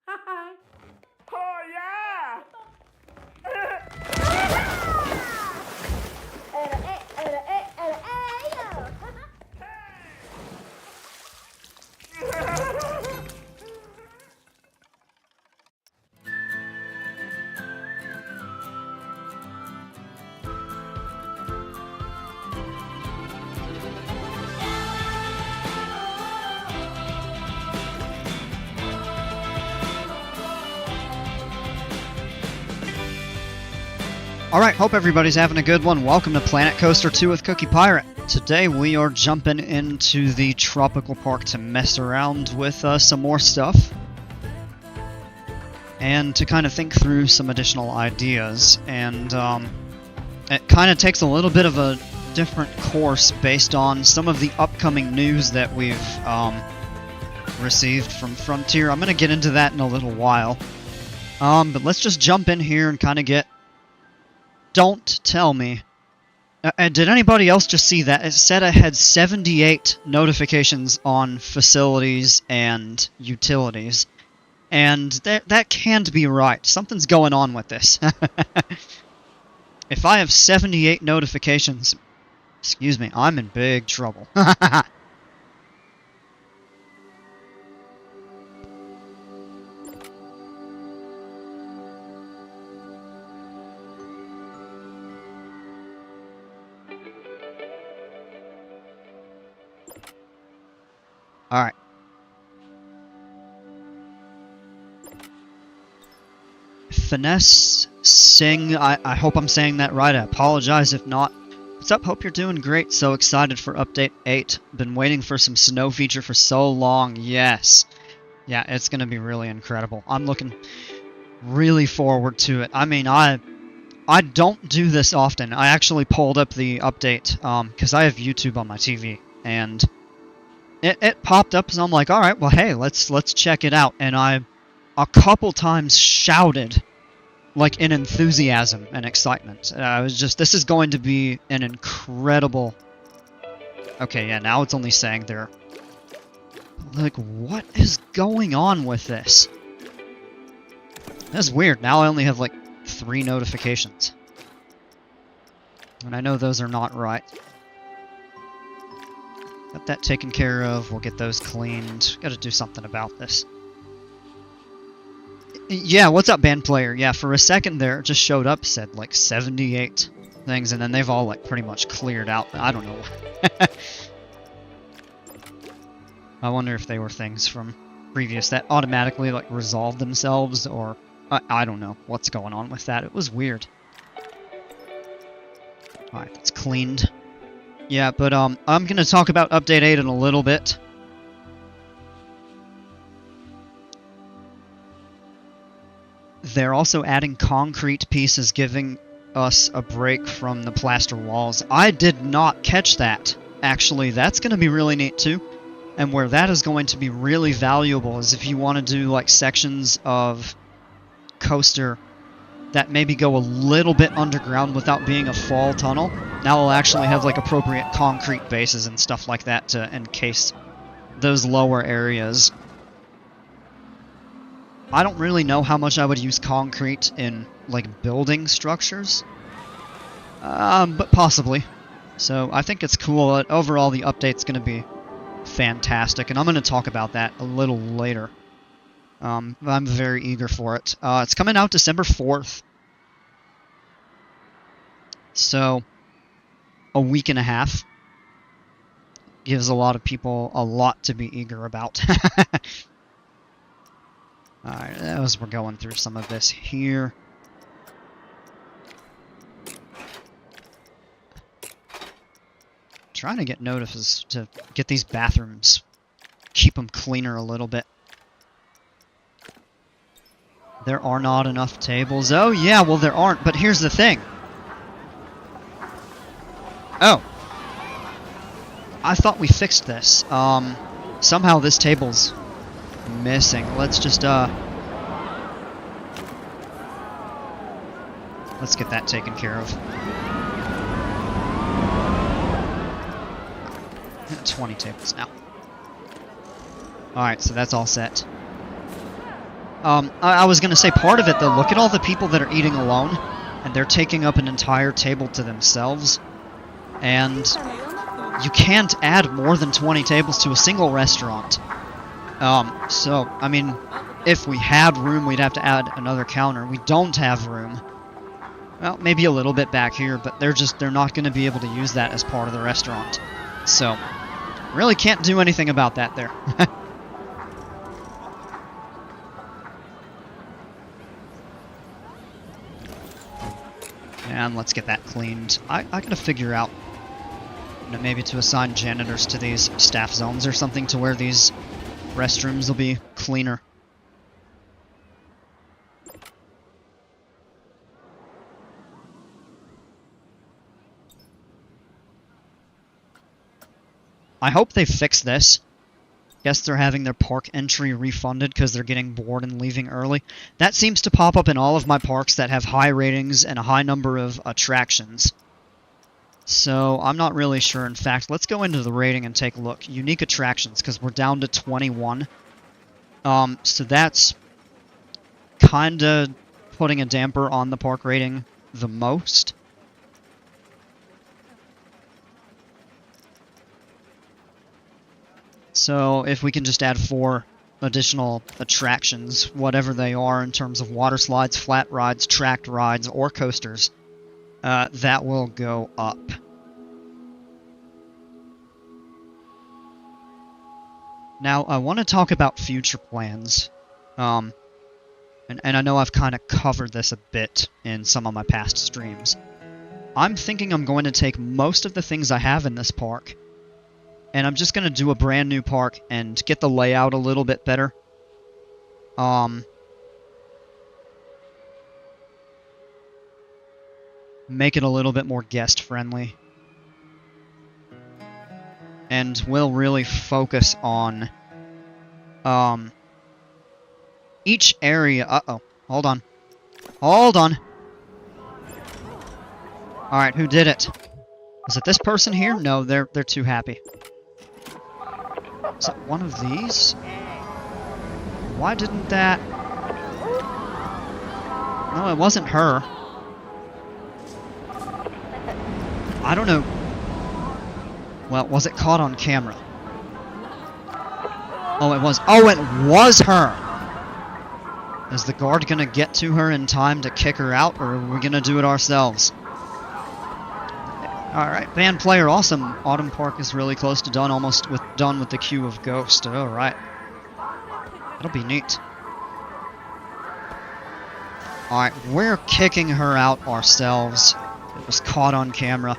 Oh yeah! Alright, hope everybody's having a good one. Welcome to Planet Coaster 2 with Cookie Pirate. Today we are jumping into the tropical park to mess around with some more stuff. And to kind of think through some additional ideas. And it kind of takes a little bit of a different course based on some of the upcoming news that we've received from Frontier. I'm going to get into that in a little while. But let's just jump in here and kind of get... Don't tell me. Did anybody else just see that? It said I had 78 notifications on facilities and utilities. And that can't be right. Something's going on with this. If I have 78 notifications, excuse me, I'm in big trouble. Alright. Finesse Singh, I hope I'm saying that right. I apologize if not. What's up? Hope you're doing great. So excited for Update 8. Been waiting for some snow feature for so long. Yes. Yeah, it's going to be really incredible. I'm looking really forward to it. I mean, I don't do this often. I actually pulled up the update because I have YouTube on my TV. And... It popped up, and I'm like, alright, well, hey, let's check it out. And I, a couple times, shouted, like, in enthusiasm and excitement. I was just, this is going to be an incredible... Okay, yeah, now it's only saying there. Like, what is going on with this? That's weird. Now I only have, like, 3 notifications. And I know those are not right. Got that taken care of. We'll get those cleaned. Got to do something about this. Yeah, what's up, band player? Yeah, for a second there, it just showed up, said like 78 things, and then they've all like pretty much cleared out. I don't know. I wonder if they were things from previous that automatically like resolved themselves, or I don't know what's going on with that. It was weird. Alright, that's cleaned. Yeah, but I'm going to talk about Update 8 in a little bit. They're also adding concrete pieces, giving us a break from the plaster walls. I did not catch that, actually. That's going to be really neat, too. And where that is going to be really valuable is if you want to do, like, sections of coaster that maybe go a little bit underground without being a fall tunnel. Now we'll actually have like appropriate concrete bases and stuff like that to encase those lower areas. I don't really know how much I would use concrete in like building structures, but possibly. So I think it's cool. Overall, the update's going to be fantastic, and I'm going to talk about that a little later. I'm very eager for it. It's coming out December 4th. So, a week and a half. Gives a lot of people a lot to be eager about. Alright, as we're going through some of this here. Trying to get notices to get these bathrooms, keep them cleaner a little bit. There are not enough tables. Oh, yeah, well, there aren't. But here's the thing. Oh. I thought we fixed this. Somehow this table's missing. Let's just, let's get that taken care of. 20 tables now. Alright, so that's all set. I was gonna say part of it though, look at all the people that are eating alone, and they're taking up an entire table to themselves, and you can't add more than 20 tables to a single restaurant. So, I mean, if we had room, we'd have to add another counter. We don't have room. Well, maybe a little bit back here, but they're not going to be able to use that as part of the restaurant. So, really can't do anything about that there. And let's get that cleaned. I gotta figure out, you know, maybe to assign janitors to these staff zones or something to where these restrooms will be cleaner. I hope they fix this. Guess they're having their park entry refunded because they're getting bored and leaving early. That seems to pop up in all of my parks that have high ratings and a high number of attractions. So, I'm not really sure. In fact, let's go into the rating and take a look. Unique attractions, because we're down to 21. So that's kinda putting a damper on the park rating the most. So if we can just add 4 additional attractions, whatever they are in terms of water slides, flat rides, tracked rides, or coasters, that will go up. Now, I want to talk about future plans. And I know I've kind of covered this a bit in some of my past streams. I'm thinking I'm going to take most of the things I have in this park, and I'm just going to do a brand new park and get the layout a little bit better. Make it a little bit more guest-friendly. And we'll really focus on each area. Uh-oh. Hold on. Hold on. Alright, who did it? Is it this person here? No, they're too happy. Is it one of these? Why didn't that... No, it wasn't her. I don't know. Well, was it caught on camera? Oh, it was. Oh, it was her! Is the guard gonna get to her in time to kick her out, or are we gonna do it ourselves? Alright, band player, awesome. Autumn Park is really close to done, almost done with the queue of Ghost. Alright. That'll be neat. Alright, we're kicking her out ourselves. It was caught on camera.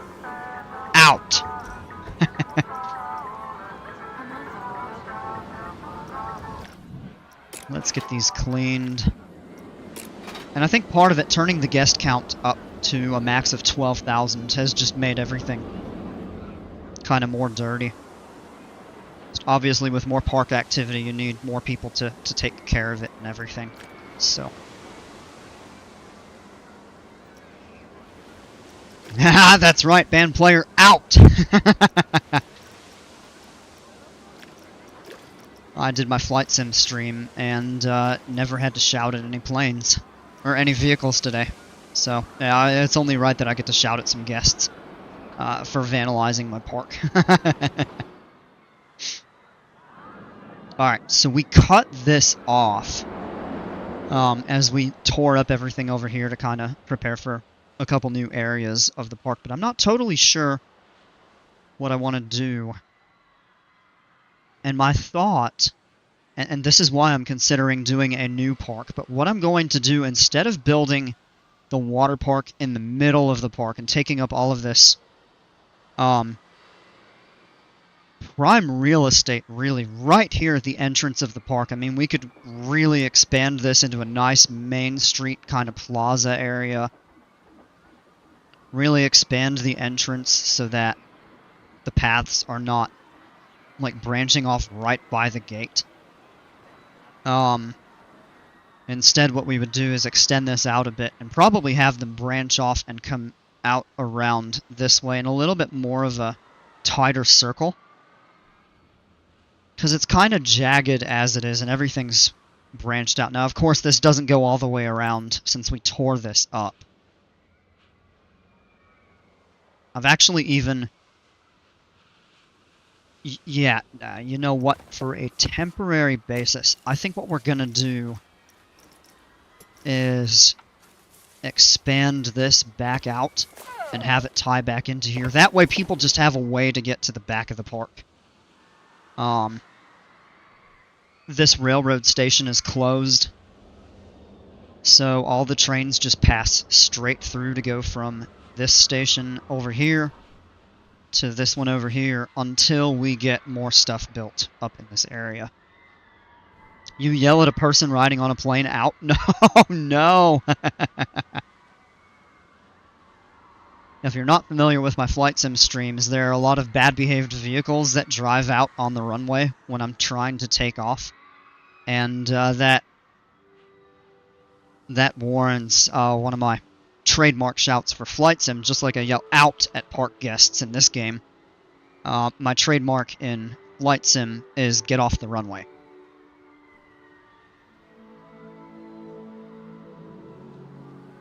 Out! Let's get these cleaned. And I think part of it, turning the guest count up to a max of 12,000, has just made everything kind of more dirty. Obviously, with more park activity, you need more people to take care of it and everything. So. That's right, band player out! I did my flight sim stream and never had to shout at any planes or any vehicles today. So, yeah, it's only right that I get to shout at some guests for vandalizing my park. Alright, so we cut this off as we tore up everything over here to kind of prepare for a couple new areas of the park, but I'm not totally sure what I want to do. And my thought, and this is why I'm considering doing a new park, but what I'm going to do, instead of building the water park in the middle of the park and taking up all of this prime real estate, really, right here at the entrance of the park. I mean, we could really expand this into a nice main street kind of plaza area. Really expand the entrance so that the paths are not, like, branching off right by the gate. Instead, what we would do is extend this out a bit and probably have them branch off and come out around this way in a little bit more of a tighter circle. Because it's kind of jagged as it is, and everything's branched out. Now, of course, this doesn't go all the way around since we tore this up. I've actually even... Yeah, you know what? For a temporary basis, I think what we're gonna do is expand this back out and have it tie back into here. That way people just have a way to get to the back of the park. This railroad station is closed, so all the trains just pass straight through to go from this station over here to this one over here until we get more stuff built up in this area. You yell at a person riding on a plane out? No, no! If you're not familiar with my flight sim streams, there are a lot of bad behaved vehicles that drive out on the runway when I'm trying to take off. And that warrants one of my trademark shouts for flight sim, just like I yell out at park guests in this game. My trademark in flight sim is get off the runway.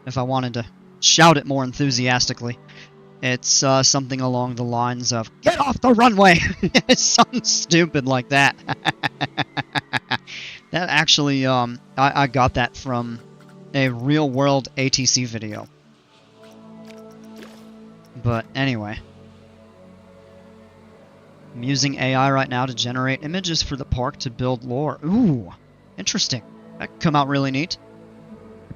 If I wanted to shout it more enthusiastically, it's something along the lines of, get off the runway! Something stupid like that. That actually, I got that from a real-world ATC video. But anyway. I'm using AI right now to generate images for the park to build lore. Ooh, interesting. That could come out really neat.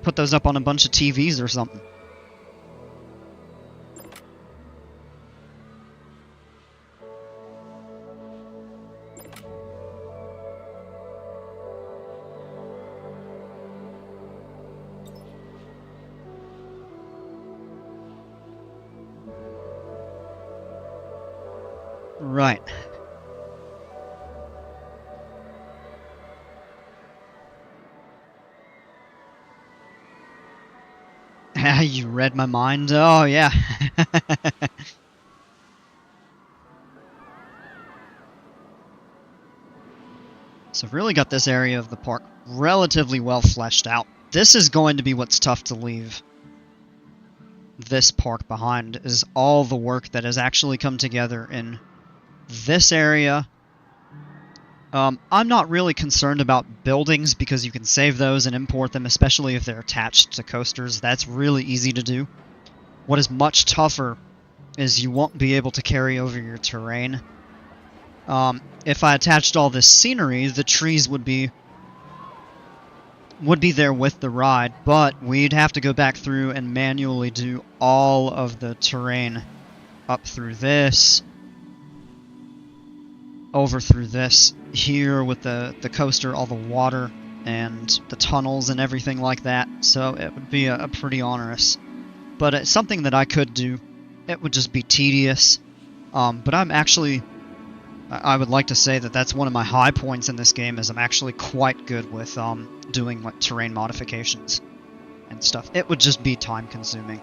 Put those up on a bunch of TVs or something. Right. You read my mind? Oh, yeah. So I've really got this area of the park relatively well fleshed out. This is going to be what's tough to leave this park behind, is all the work that has actually come together in this area. I'm not really concerned about buildings because you can save those and import them, especially if they're attached to coasters. That's really easy to do. What is much tougher is you won't be able to carry over your terrain. If I attached all this scenery, the trees would be there with the ride, but we'd have to go back through and manually do all of the terrain up through this, over through this, here with the coaster, all the water and the tunnels and everything like that, so it would be a pretty onerous. But it's something that I could do. It would just be tedious, but I would like to say that that's one of my high points in this game, is I'm actually quite good with doing like terrain modifications and stuff. It would just be time consuming.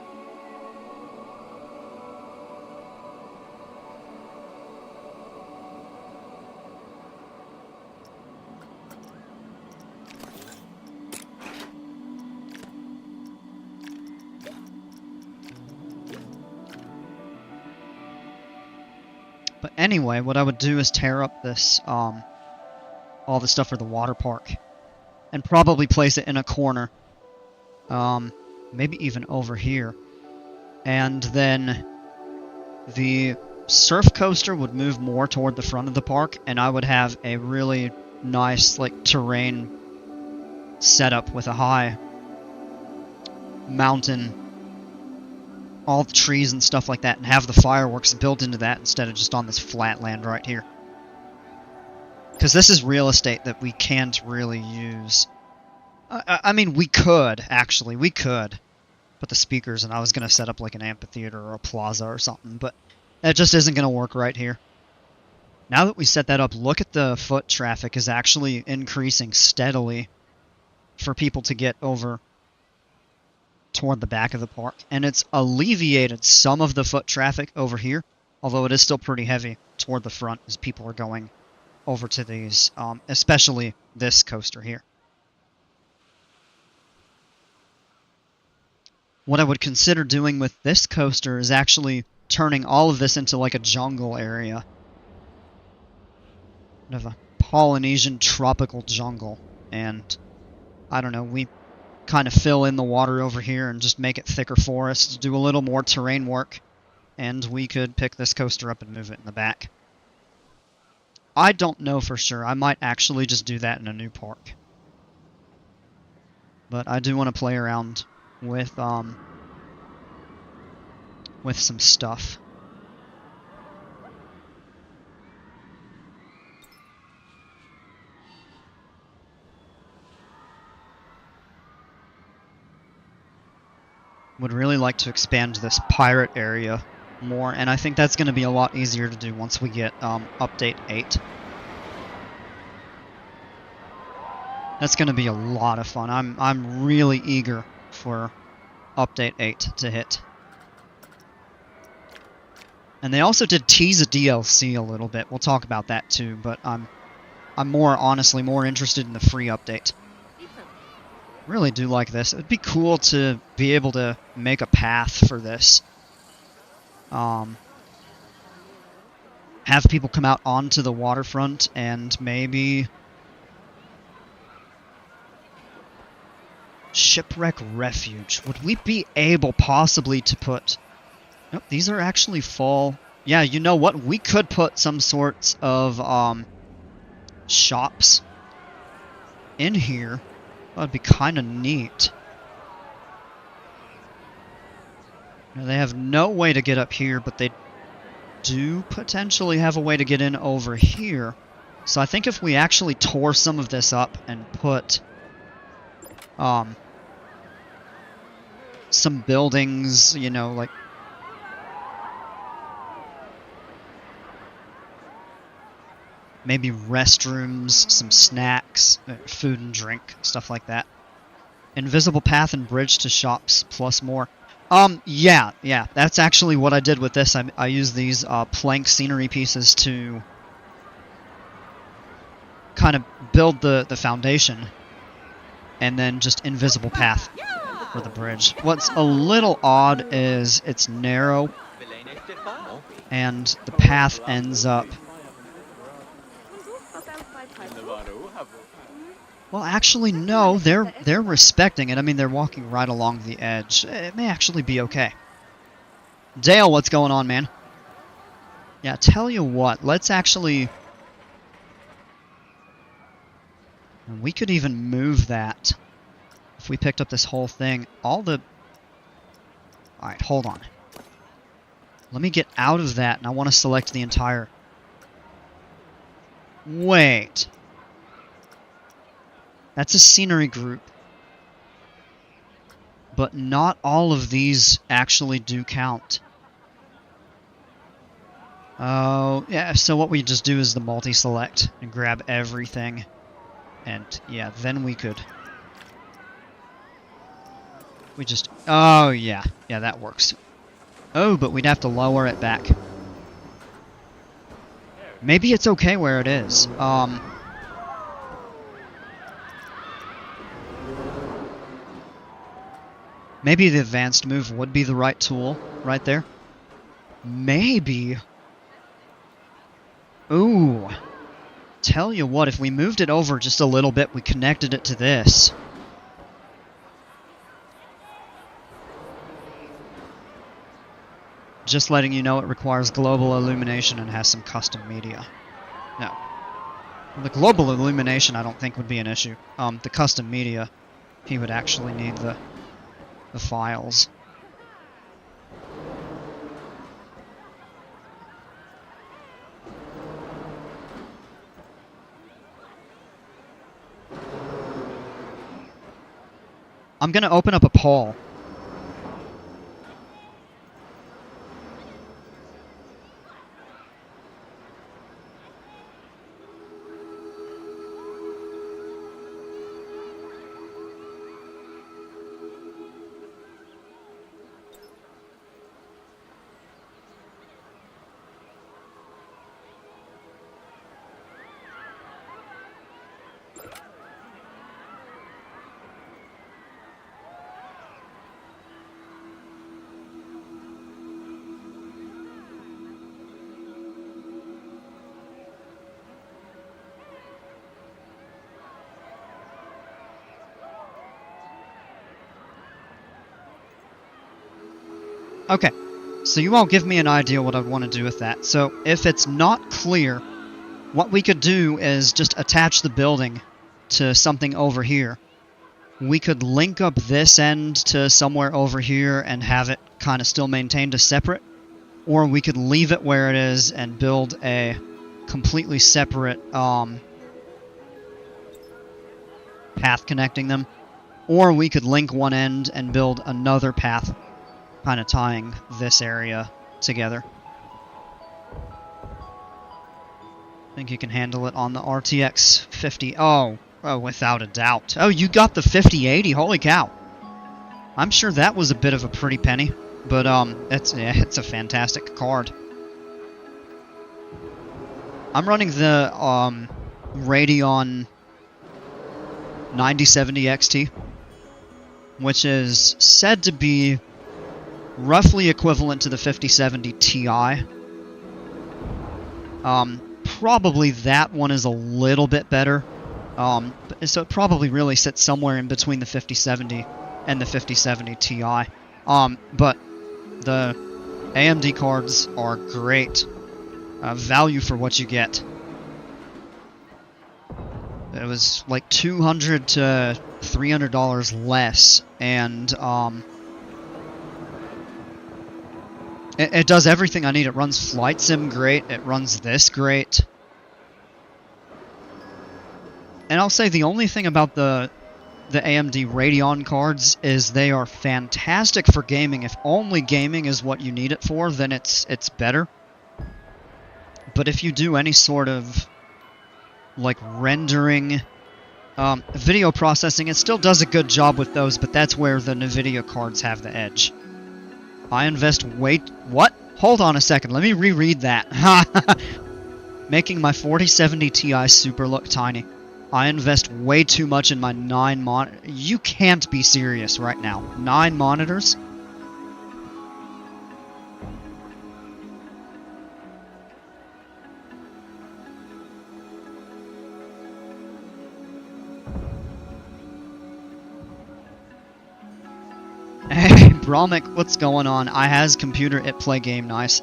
But anyway, what I would do is tear up this, all the stuff for the water park, and probably place it in a corner, maybe even over here, and then the surf coaster would move more toward the front of the park, and I would have a really nice, like, terrain setup with a high mountain, all the trees and stuff like that, and have the fireworks built into that instead of just on this flat land right here. Because this is real estate that we can't really use. I mean, we could, actually. We could put the speakers, and I was going to set up like an amphitheater or a plaza or something, but that just isn't going to work right here. Now that we set that up, look at the foot traffic is actually increasing steadily for people to get over toward the back of the park, and it's alleviated some of the foot traffic over here, although it is still pretty heavy toward the front as people are going over to these, especially this coaster here. what I would consider doing with this coaster is actually turning all of this into like a jungle area. Kind of a Polynesian tropical jungle. And I don't know, we kind of fill in the water over here and just make it thicker forests, do a little more terrain work, and we could pick this coaster up and move it in the back. I don't know for sure. I might actually just do that in a new park. But I do want to play around with some stuff. Would really like to expand this pirate area more, and I think that's going to be a lot easier to do once we get update 8. That's going to be a lot of fun. I'm really eager for update 8 to hit. And they also did tease a DLC a little bit. We'll talk about that too, but I'm honestly more interested in the free update. Really do like this. It'd be cool to be able to make a path for this. Have people come out onto the waterfront and maybe shipwreck refuge. Would we be able possibly to put... Nope, these are actually full. Yeah, you know what? We could put some sorts of shops in here. That'd be kind of neat. Now, they have no way to get up here, but they do potentially have a way to get in over here. So I think if we actually tore some of this up and put some buildings, you know, like maybe restrooms, some snacks, food and drink, stuff like that. Invisible path and bridge to shops plus more. Yeah, that's actually what I did with this. I used these plank scenery pieces to kind of build the foundation, and then just invisible path for the bridge. What's a little odd is it's narrow, and the path ends up... Well, actually, no, they're respecting it. I mean, they're walking right along the edge. It may actually be okay. Dale, what's going on, man? Yeah, tell you what, let's actually... We could even move that. If we picked up this whole thing, Alright, hold on. Let me get out of that, and I want to select the entire... Wait... That's a scenery group. But not all of these actually do count. Oh, yeah, so what we just do is the multi-select and grab everything. And, yeah, then we could... We just... Oh, yeah. Yeah, that works. Oh, but we'd have to lower it back. Maybe it's okay where it is. Maybe the advanced move would be the right tool right there. Maybe. Ooh. Tell you what, if we moved it over just a little bit, we connected it to this. Just letting you know it requires global illumination and has some custom media. No. The global illumination I don't think would be an issue. The custom media, he would actually need the files. I'm gonna open up a poll. Okay, so you all give me an idea what I'd want to do with that. So if it's not clear, what we could do is just attach the building to something over here. We could link up this end to somewhere over here and have it kind of still maintained as separate. Or we could leave it where it is and build a completely separate path connecting them. Or we could link one end and build another path kind of tying this area together. I think you can handle it on the RTX 50. Oh, without a doubt. Oh, you got the 5080. Holy cow. I'm sure that was a bit of a pretty penny, but it's a fantastic card. I'm running the Radeon 9070 XT, which is said to be roughly equivalent to the 5070 Ti. Probably that one is a little bit better. So it probably really sits somewhere in between the 5070 and the 5070 Ti. But the AMD cards are great. Value for what you get. It was like $200 to $300 less, and it does everything I need. It runs Flight Sim great. It runs this great. And I'll say the only thing about the AMD Radeon cards is they are fantastic for gaming. If only gaming is what you need it for, then it's better. But if you do any sort of like rendering, video processing, it still does a good job with those, but that's where the NVIDIA cards have the edge. I invest what? Hold on a second, let me reread that. Making my 4070 Ti super look tiny. I invest way too much in my 9 You can't be serious right now. 9 monitors? Hey, Bromik, what's going on? I has computer, it play game nice.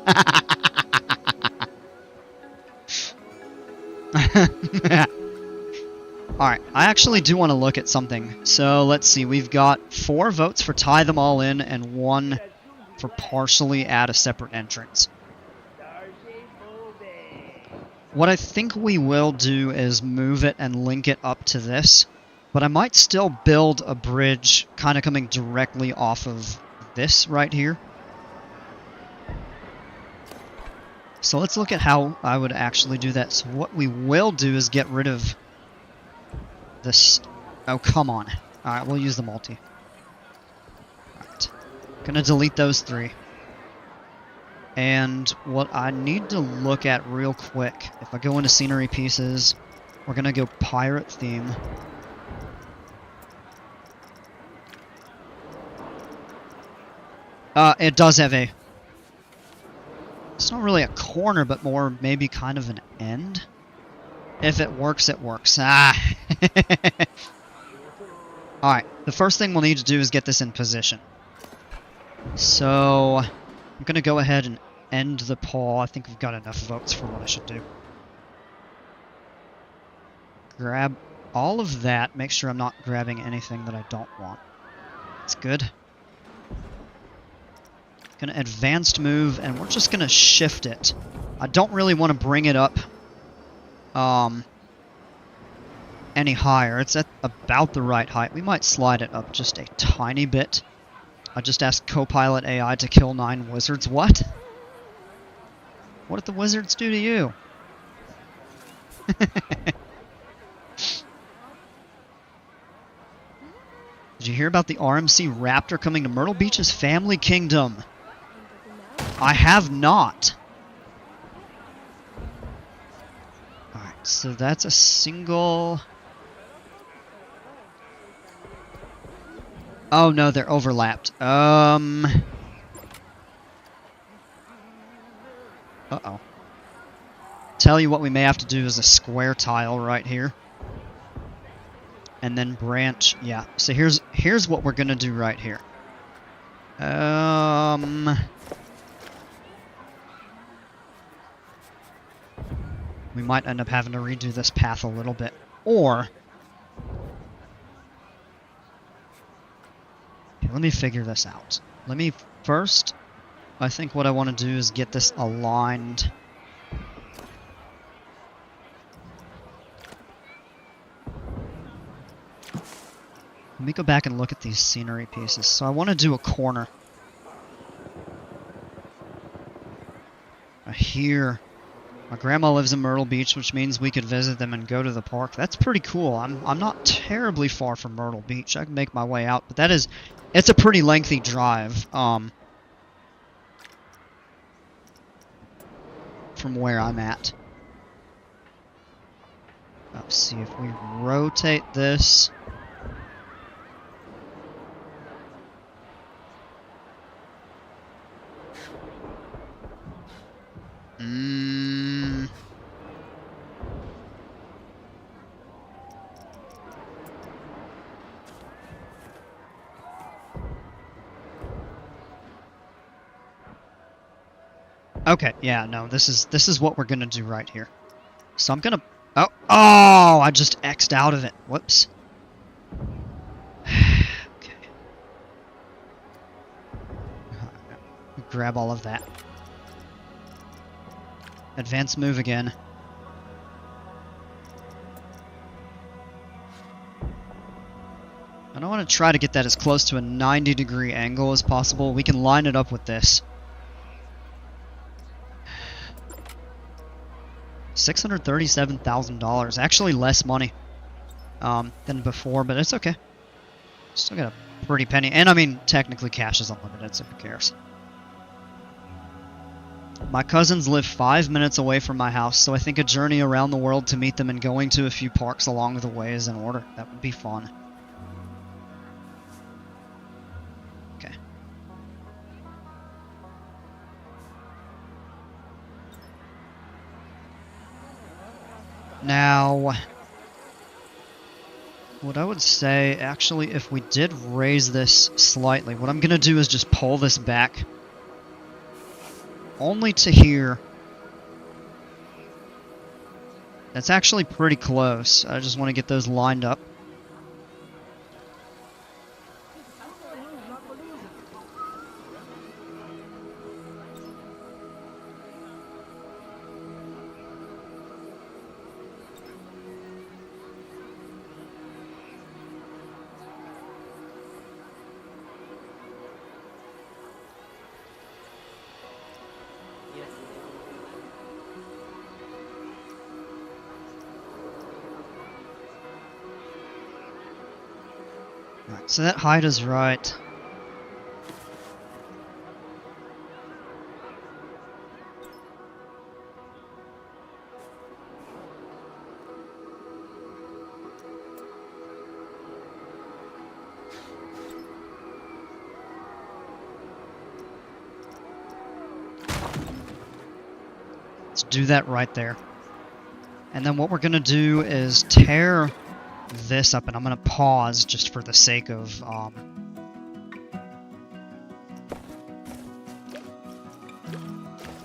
Alright, I actually do want to look at something. So, let's see, we've got 4 votes for tie them all in, and 1 for partially add a separate entrance. What I think we will do is move it and link it up to this. But I might still build a bridge kind of coming directly off of this right here. So let's look at how I would actually do that. So what we will do is get rid of this. Oh, come on. Alright, we'll use the multi. Alright. Gonna delete those 3. And what I need to look at real quick, if I go into scenery pieces, we're gonna go pirate theme. It does have a... It's not really a corner, but more maybe kind of an end. If it works, it works. Ah! Alright, the first thing we'll need to do is get this in position. So, I'm going to go ahead and end the poll. I think we've got enough votes for what I should do. Grab all of that. Make sure I'm not grabbing anything that I don't want. That's good. Gonna advanced move, and we're just gonna shift it. I don't really want to bring it up any higher. It's at about the right height. We might slide it up just a tiny bit. I just asked Copilot AI to kill 9 wizards. What? What did the wizards do to you? Did you hear about the RMC Raptor coming to Myrtle Beach's Family Kingdom? I have not. Alright, so that's a single... Oh no, they're overlapped. Uh-oh. Tell you what we may have to do is a square tile right here. And then branch, yeah. So here's what we're gonna do right here. We might end up having to redo this path a little bit. Or... Okay, let me figure this out. Let me first... I think what I want to do is get this aligned. Let me go back and look at these scenery pieces. So I want to do a corner. Here. My grandma lives in Myrtle Beach, which means we could visit them and go to the park. That's pretty cool. I'm not terribly far from Myrtle Beach. I can make my way out, but it's a pretty lengthy drive. From where I'm at. Let's see if we rotate this. Okay, yeah, no, this is what we're gonna do right here. So I'm gonna... Oh, I just X'd out of it. Whoops. Okay. Grab all of that. Advance move again. And I want to try to get that as close to a 90-degree angle as possible. We can line it up with this. $637,000. Actually less money than before, but it's okay. Still got a pretty penny. And I mean, technically cash is unlimited, so who cares? My cousins live 5 minutes away from my house, so I think a journey around the world to meet them and going to a few parks along the way is in order. That would be fun. Okay. Now, what I would say, actually, if we did raise this slightly, what I'm going to do is just pull this back only to here. That's actually pretty close. I just want to get those lined up. Alright, so that height is right. Let's do that right there. And then what we're going to do is tear this up, and I'm going to pause just for the sake of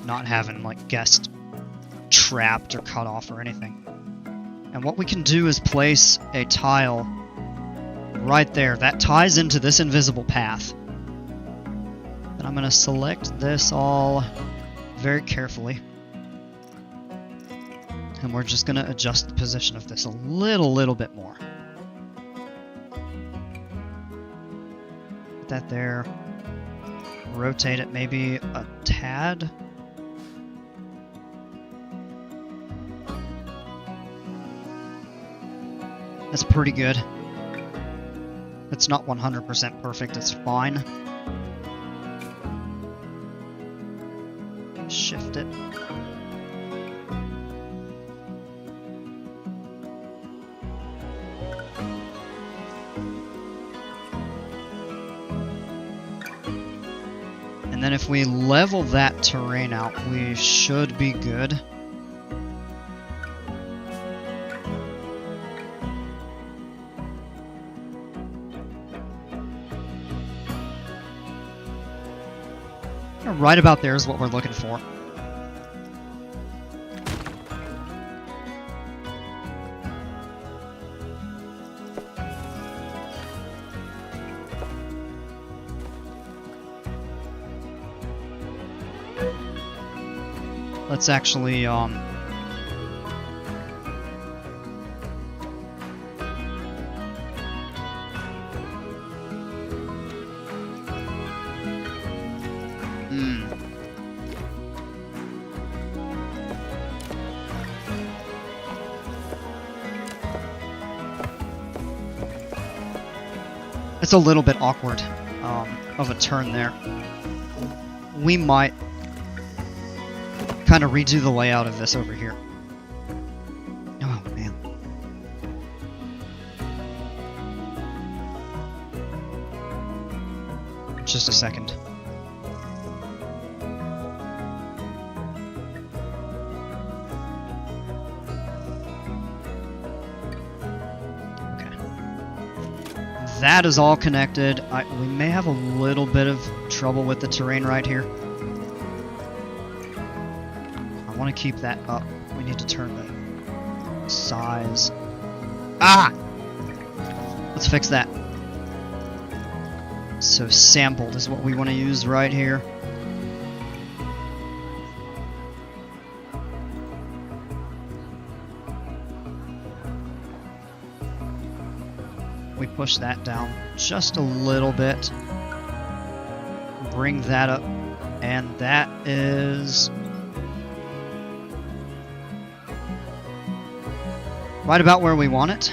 not having like guests trapped or cut off or anything. And what we can do is place a tile right there that ties into this invisible path. And I'm going to select this all very carefully. And we're just going to adjust the position of this a little bit more. Put that there. Rotate it maybe a tad. That's pretty good. It's not 100% perfect, it's fine. Shift it. And then if we level that terrain out, we should be good. Right about there is what we're looking for. Let's actually, It's a little bit awkward of a turn there. We might kind of redo the layout of this over here. Oh, man. Just a second. That is all connected. We may have a little bit of trouble with the terrain right here. I want to keep that up. We need to turn the size. Ah! Let's fix that. So sampled is what we want to use right here. We push that down just a little bit. Bring that up. And that is right about where we want it.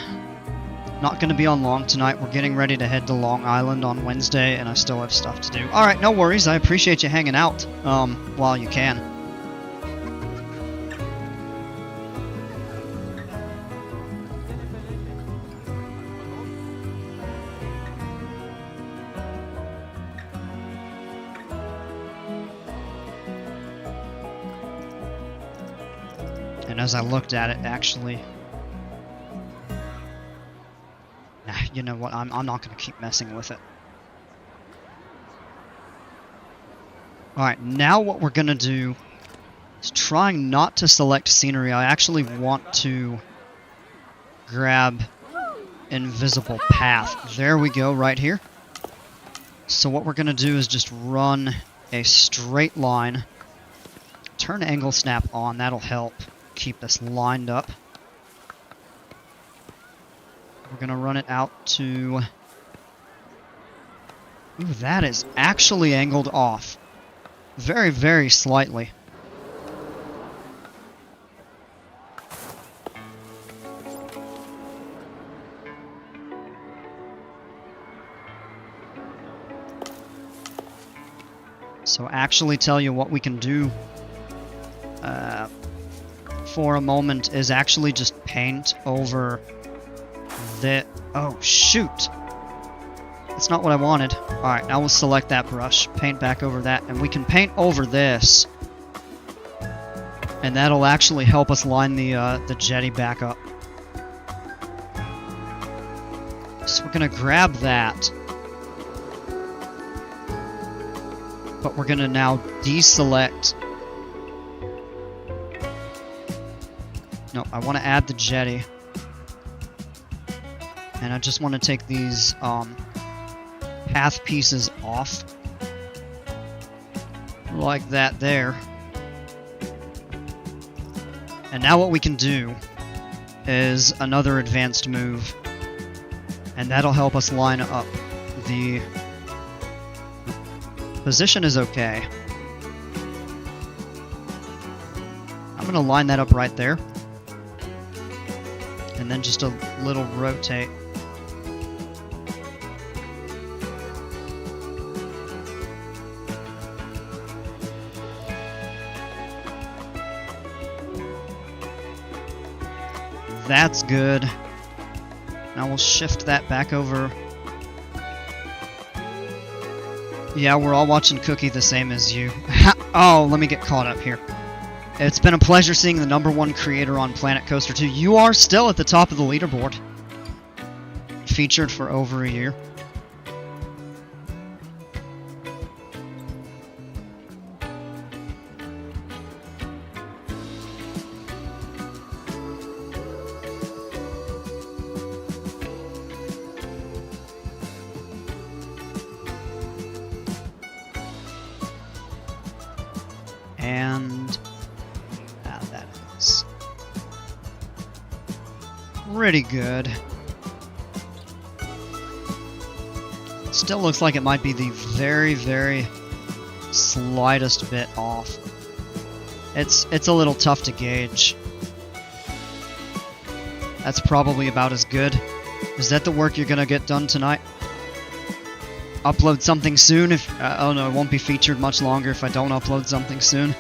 Not going to be on long tonight. We're getting ready to head to Long Island on Wednesday, and I still have stuff to do. Alright, no worries. I appreciate you hanging out while you can. And as I looked at it, actually... you know what, I'm not going to keep messing with it. Alright, now what we're going to do is trying not to select scenery. I actually want to grab invisible path. There we go, right here. So what we're going to do is just run a straight line. Turn angle snap on, that'll help keep this lined up. We're going to run it out to... Ooh, that is actually angled off. Very, very slightly. So actually tell you what we can do for a moment is actually just paint over the... Oh, shoot! That's not what I wanted. Alright, now we'll select that brush, paint back over that, and we can paint over this. And that'll actually help us line the jetty back up. So we're going to grab that. But we're going to now deselect... No, I want to add the jetty. And I just want to take these path pieces off. Like that there. And now what we can do is another advanced move. And that'll help us line up the... Position is okay. I'm going to line that up right there. And then just a little rotate. That's good. Now we'll shift that back over. Yeah, we're all watching Cookie the same as you. Oh, let me get caught up here. It's been a pleasure seeing the #1 creator on Planet Coaster 2. You are still at the top of the leaderboard. Featured for over a year. And that is pretty good. Still looks like it might be the very, very slightest bit off. It's a little tough to gauge. That's probably about as good. Is that the work you're gonna get done tonight? Upload something soon if... oh no, it won't be featured much longer if I don't upload something soon.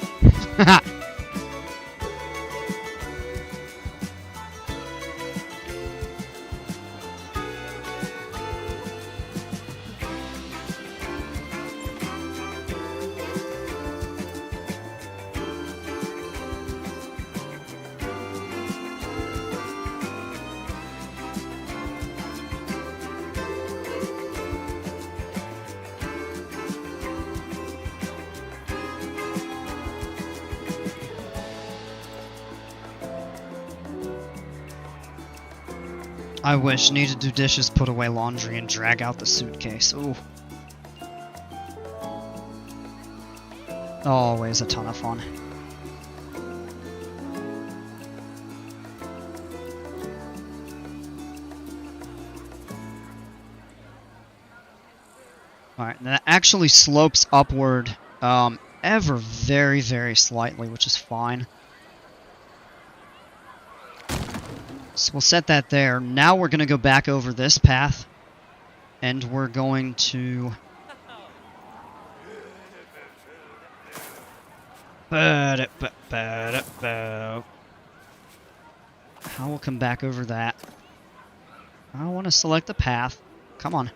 I wish. Need to do dishes, put away laundry, and drag out the suitcase. Ooh. Always a ton of fun. Alright, and that actually slopes upward ever very, very slightly, which is fine. So we'll set that there. Now we're going to go back over this path, and we're going to... How we'll come back over that. I want to select the path. Come on.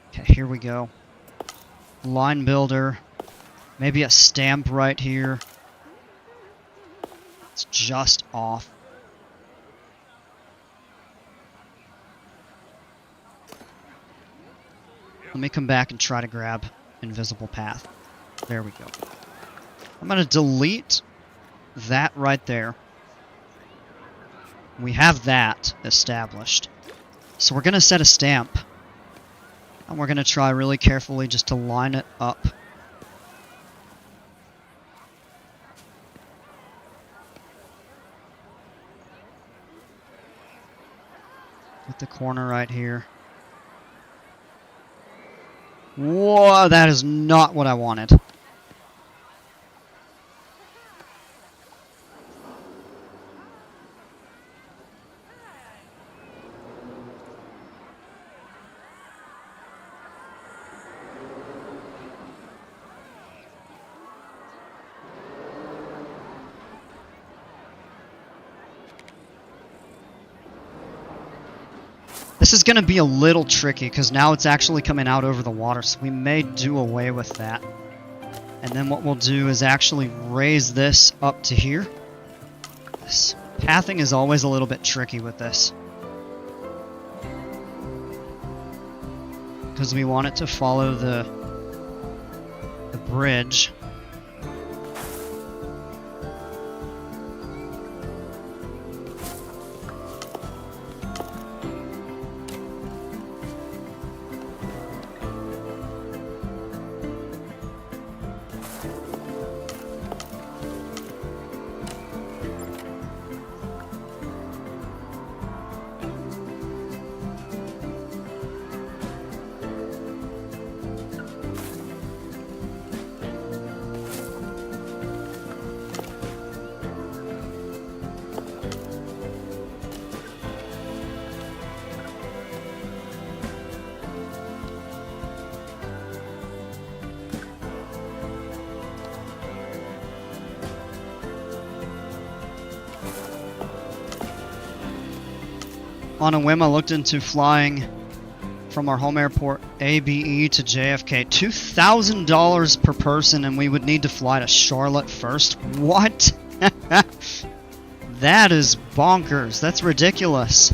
Okay, here we go. Line builder. Maybe a stamp right here. It's just off. Let me come back and try to grab invisible path. There we go. I'm going to delete that right there. We have that established. So we're going to set a stamp. And we're going to try really carefully just to line it up. With the corner right here. Whoa, that is not what I wanted. This is going to be a little tricky because now it's actually coming out over the water, so we may do away with that. And then what we'll do is actually raise this up to here. This pathing is always a little bit tricky with this, because we want it to follow the bridge. On a whim, I looked into flying from our home airport, ABE, to JFK. $2,000 per person, and we would need to fly to Charlotte first. What? That is bonkers. That's ridiculous.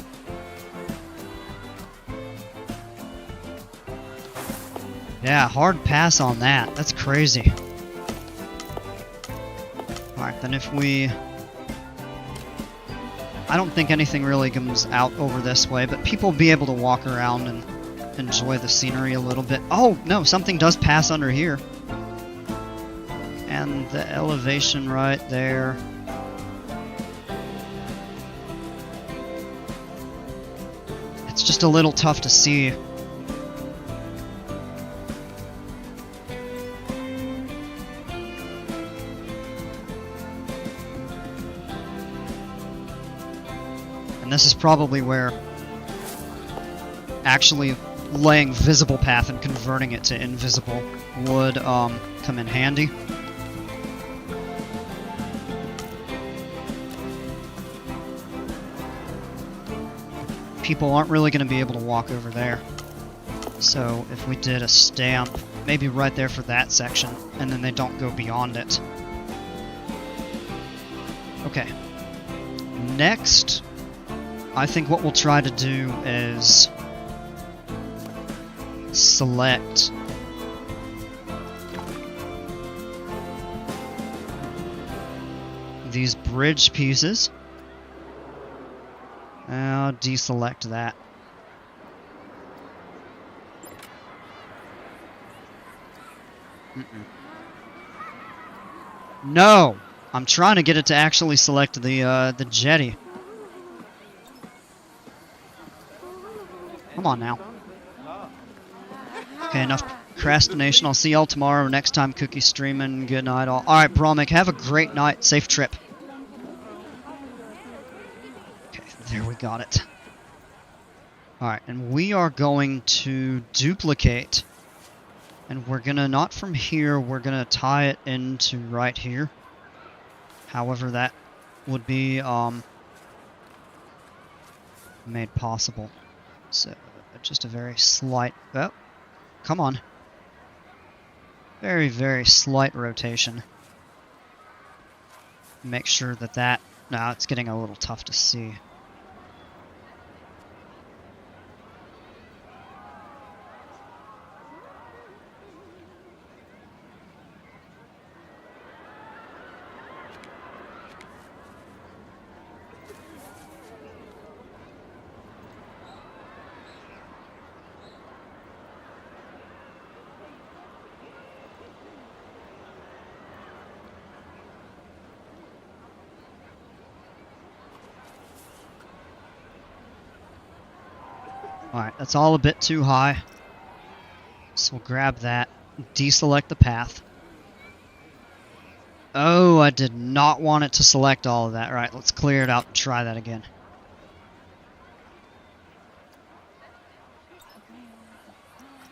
Yeah, hard pass on that. That's crazy. Alright, then if we... I don't think anything really comes out over this way, but people will be able to walk around and enjoy the scenery a little bit. Oh, no, something does pass under here. And the elevation right there. It's just a little tough to see. And this is probably where actually laying visible path and converting it to invisible would come in handy. People aren't really going to be able to walk over there. So if we did a stamp, maybe right there for that section, and then they don't go beyond it. Okay. Next, I think what we'll try to do is select these bridge pieces. I'll deselect that. No! I'm trying to get it to actually select the jetty. Come on now. Okay, enough procrastination. I'll see y'all tomorrow. Next time, cookie streaming. Good night, all. All right, Bromik, have a great night. Safe trip. Okay, there we got it. All right, and we are going to duplicate. And we're gonna, not from here, we're gonna tie it into right here. However that would be made possible. So, just a very slight, oh, come on. Very, very slight rotation. Make sure that now it's getting a little tough to see. Alright, that's all a bit too high. So we'll grab that, deselect the path. Oh, I did not want it to select all of that. Alright, let's clear it out and try that again.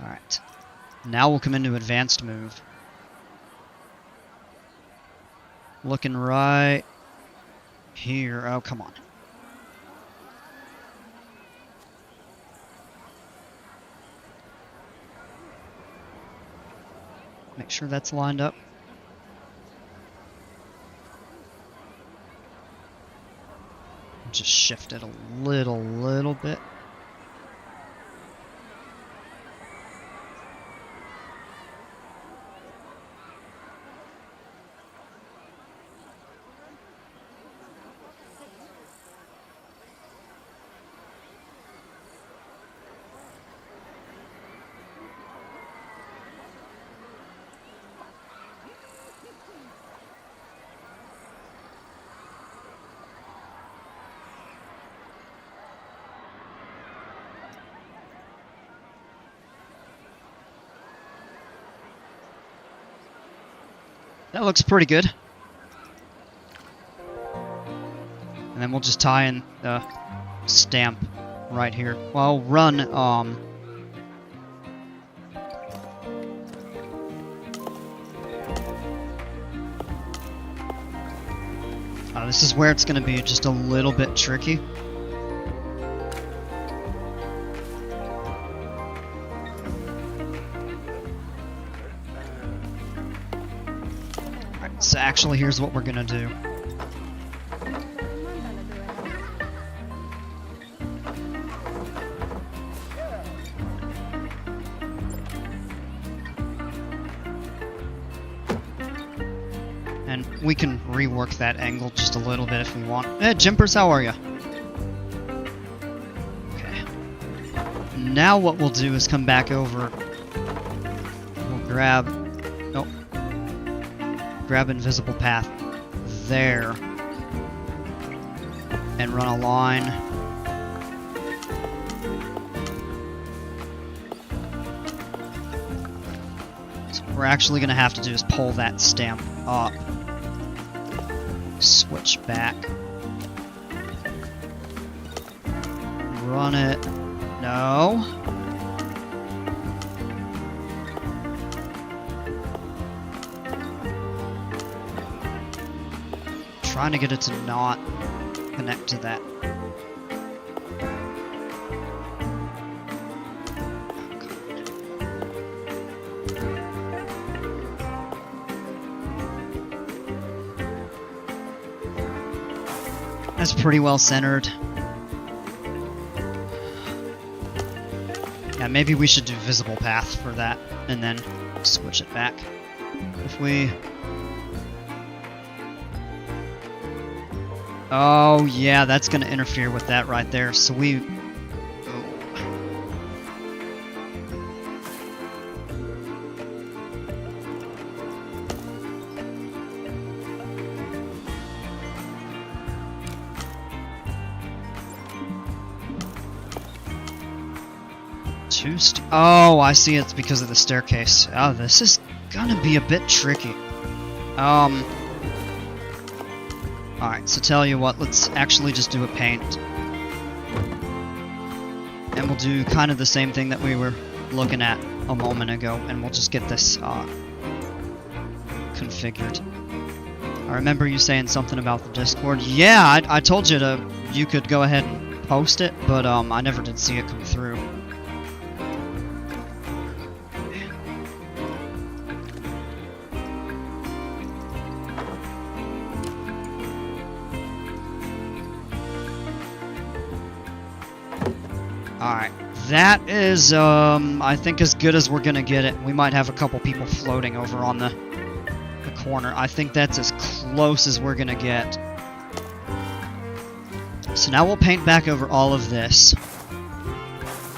Alright, now we'll come into advanced move. Looking right here. Oh, come on. Make sure that's lined up. Just shift it a little bit. That looks pretty good. And then we'll just tie in the stamp right here. Well, I'll run, this is where it's going to be just a little bit tricky. So actually, here's what we're gonna do. And we can rework that angle just a little bit if we want. Jimpers, how are you? Okay. Now what we'll do is come back over. We'll grab grab invisible path there and run a line. So what we're actually going to have to do is pull that stamp up. Switch back. Run it. No. Trying to get it to not connect to that. That's pretty well centered. Yeah, maybe we should do visible path for that and then switch it back. If we... Oh, yeah, that's going to interfere with that right there. So we... Oh, I see, it's because of the staircase. Oh, this is gonna be a bit tricky. Alright, so tell you what, let's actually just do a paint. And we'll do kind of the same thing that we were looking at a moment ago, and we'll just get this configured. I remember you saying something about the Discord. Yeah, I told you you could go ahead and post it, but I never did see it come through. Alright, that is, I think as good as we're gonna get it. We might have a couple people floating over on the corner. I think that's as close as we're gonna get. So now we'll paint back over all of this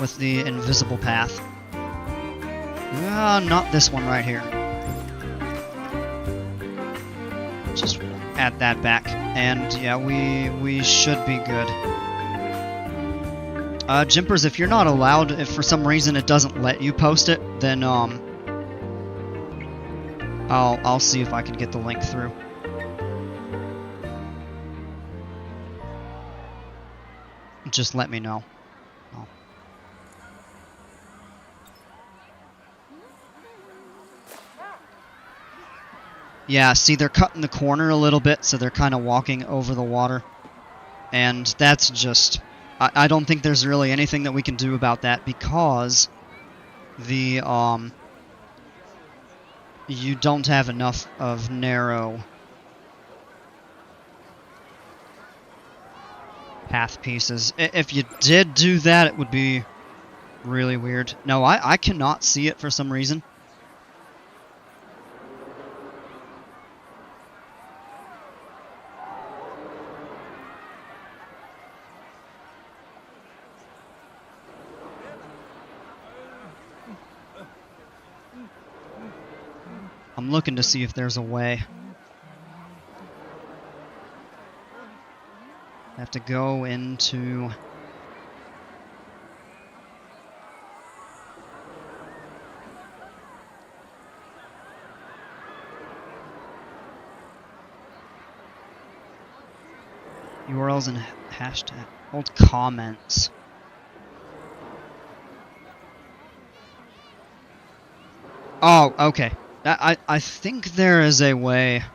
with the invisible path. Not this one right here. Just add that back. And yeah, we should be good. Jimpers, if you're not allowed, if for some reason it doesn't let you post it, then I'll see if I can get the link through. Just let me know. Oh. Yeah, see, they're cutting the corner a little bit, so they're kind of walking over the water. And that's just... I don't think there's really anything that we can do about that because the, you don't have enough of narrow path pieces. If you did do that, it would be really weird. No, I cannot see it for some reason. I'm looking to see if there's a way. I have to go into... URLs and hashtag. Old comments. Oh, okay. I think there is a way.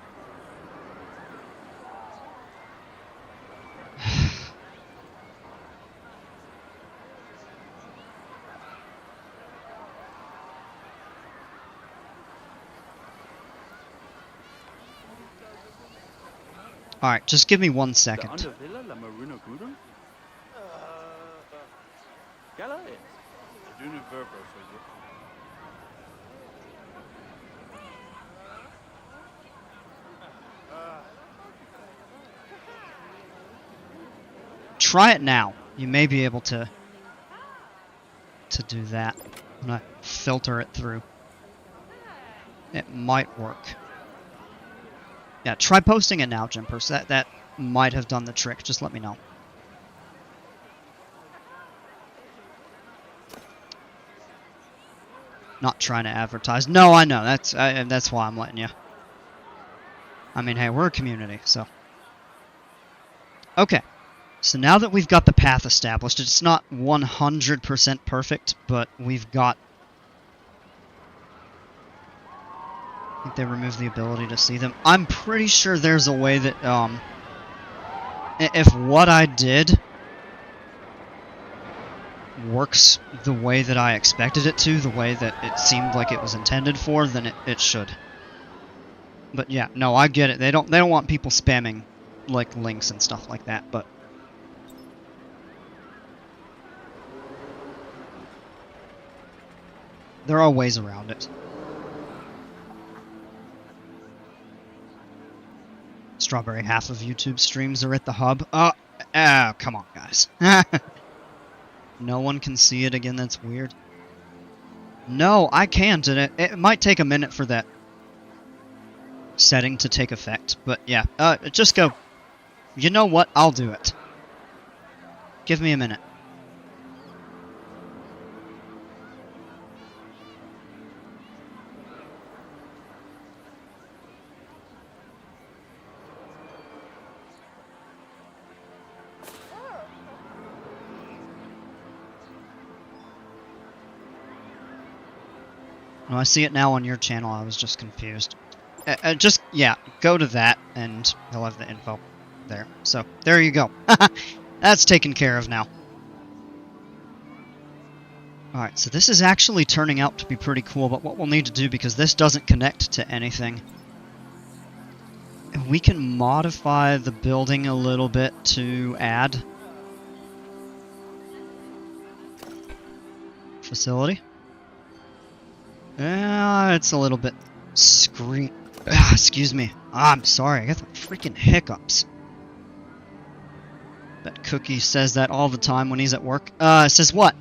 Alright, just give me 1 second. Try it now. You may be able to do that. I'm gonna filter it through. It might work. Yeah, try posting it now, Jimpers. That might have done the trick. Just let me know. Not trying to advertise. No, I know. That's why I'm letting you. I mean, hey, we're a community, so. Okay. So now that we've got the path established, it's not 100% perfect, but we've got... I think they removed the ability to see them. I'm pretty sure there's a way that, if what I did works the way that I expected it to, the way that it seemed like it was intended for, then it should. But yeah, no, I get it. They don't want people spamming like links and stuff like that, but there are ways around it. Strawberry, half of YouTube streams are at the hub. Oh, come on, guys. No one can see it again, that's weird. No, I can't, and it might take a minute for that setting to take effect, but yeah, just go. You know what? I'll do it. Give me a minute. No, I see it now on your channel. I was just confused. Just, yeah, go to that, and he'll have the info there. So, there you go. That's taken care of now. Alright, so this is actually turning out to be pretty cool, but what we'll need to do, because this doesn't connect to anything, we can modify the building a little bit to add facility. It's a little bit excuse me. I'm sorry, I got the freaking hiccups. That Cookie says that all the time when he's at work. Says what?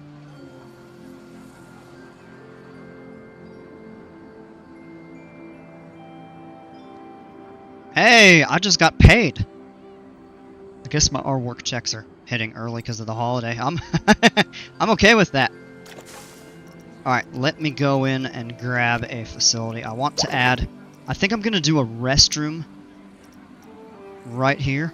Hey, I just got paid. I guess our work checks are hitting early because of the holiday. I'm okay with that. Alright, let me go in and grab a facility. I want to add... I think I'm going to do a restroom right here.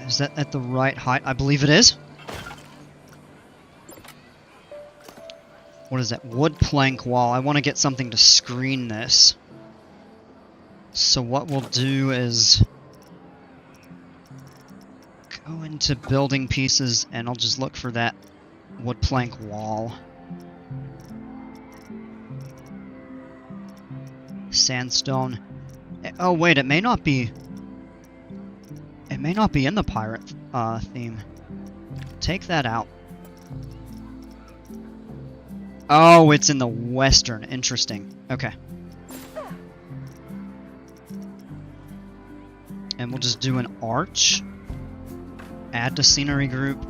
Is that at the right height? I believe it is. What is that? Wood plank wall. I want to get something to screen this. So what we'll do is go into building pieces and I'll just look for that wood plank wall. Sandstone. Oh wait, it may not be... It may not be in the pirate theme. Take that out. Oh, it's in the western. Interesting. Okay. And we'll just do an arch. Add to scenery group.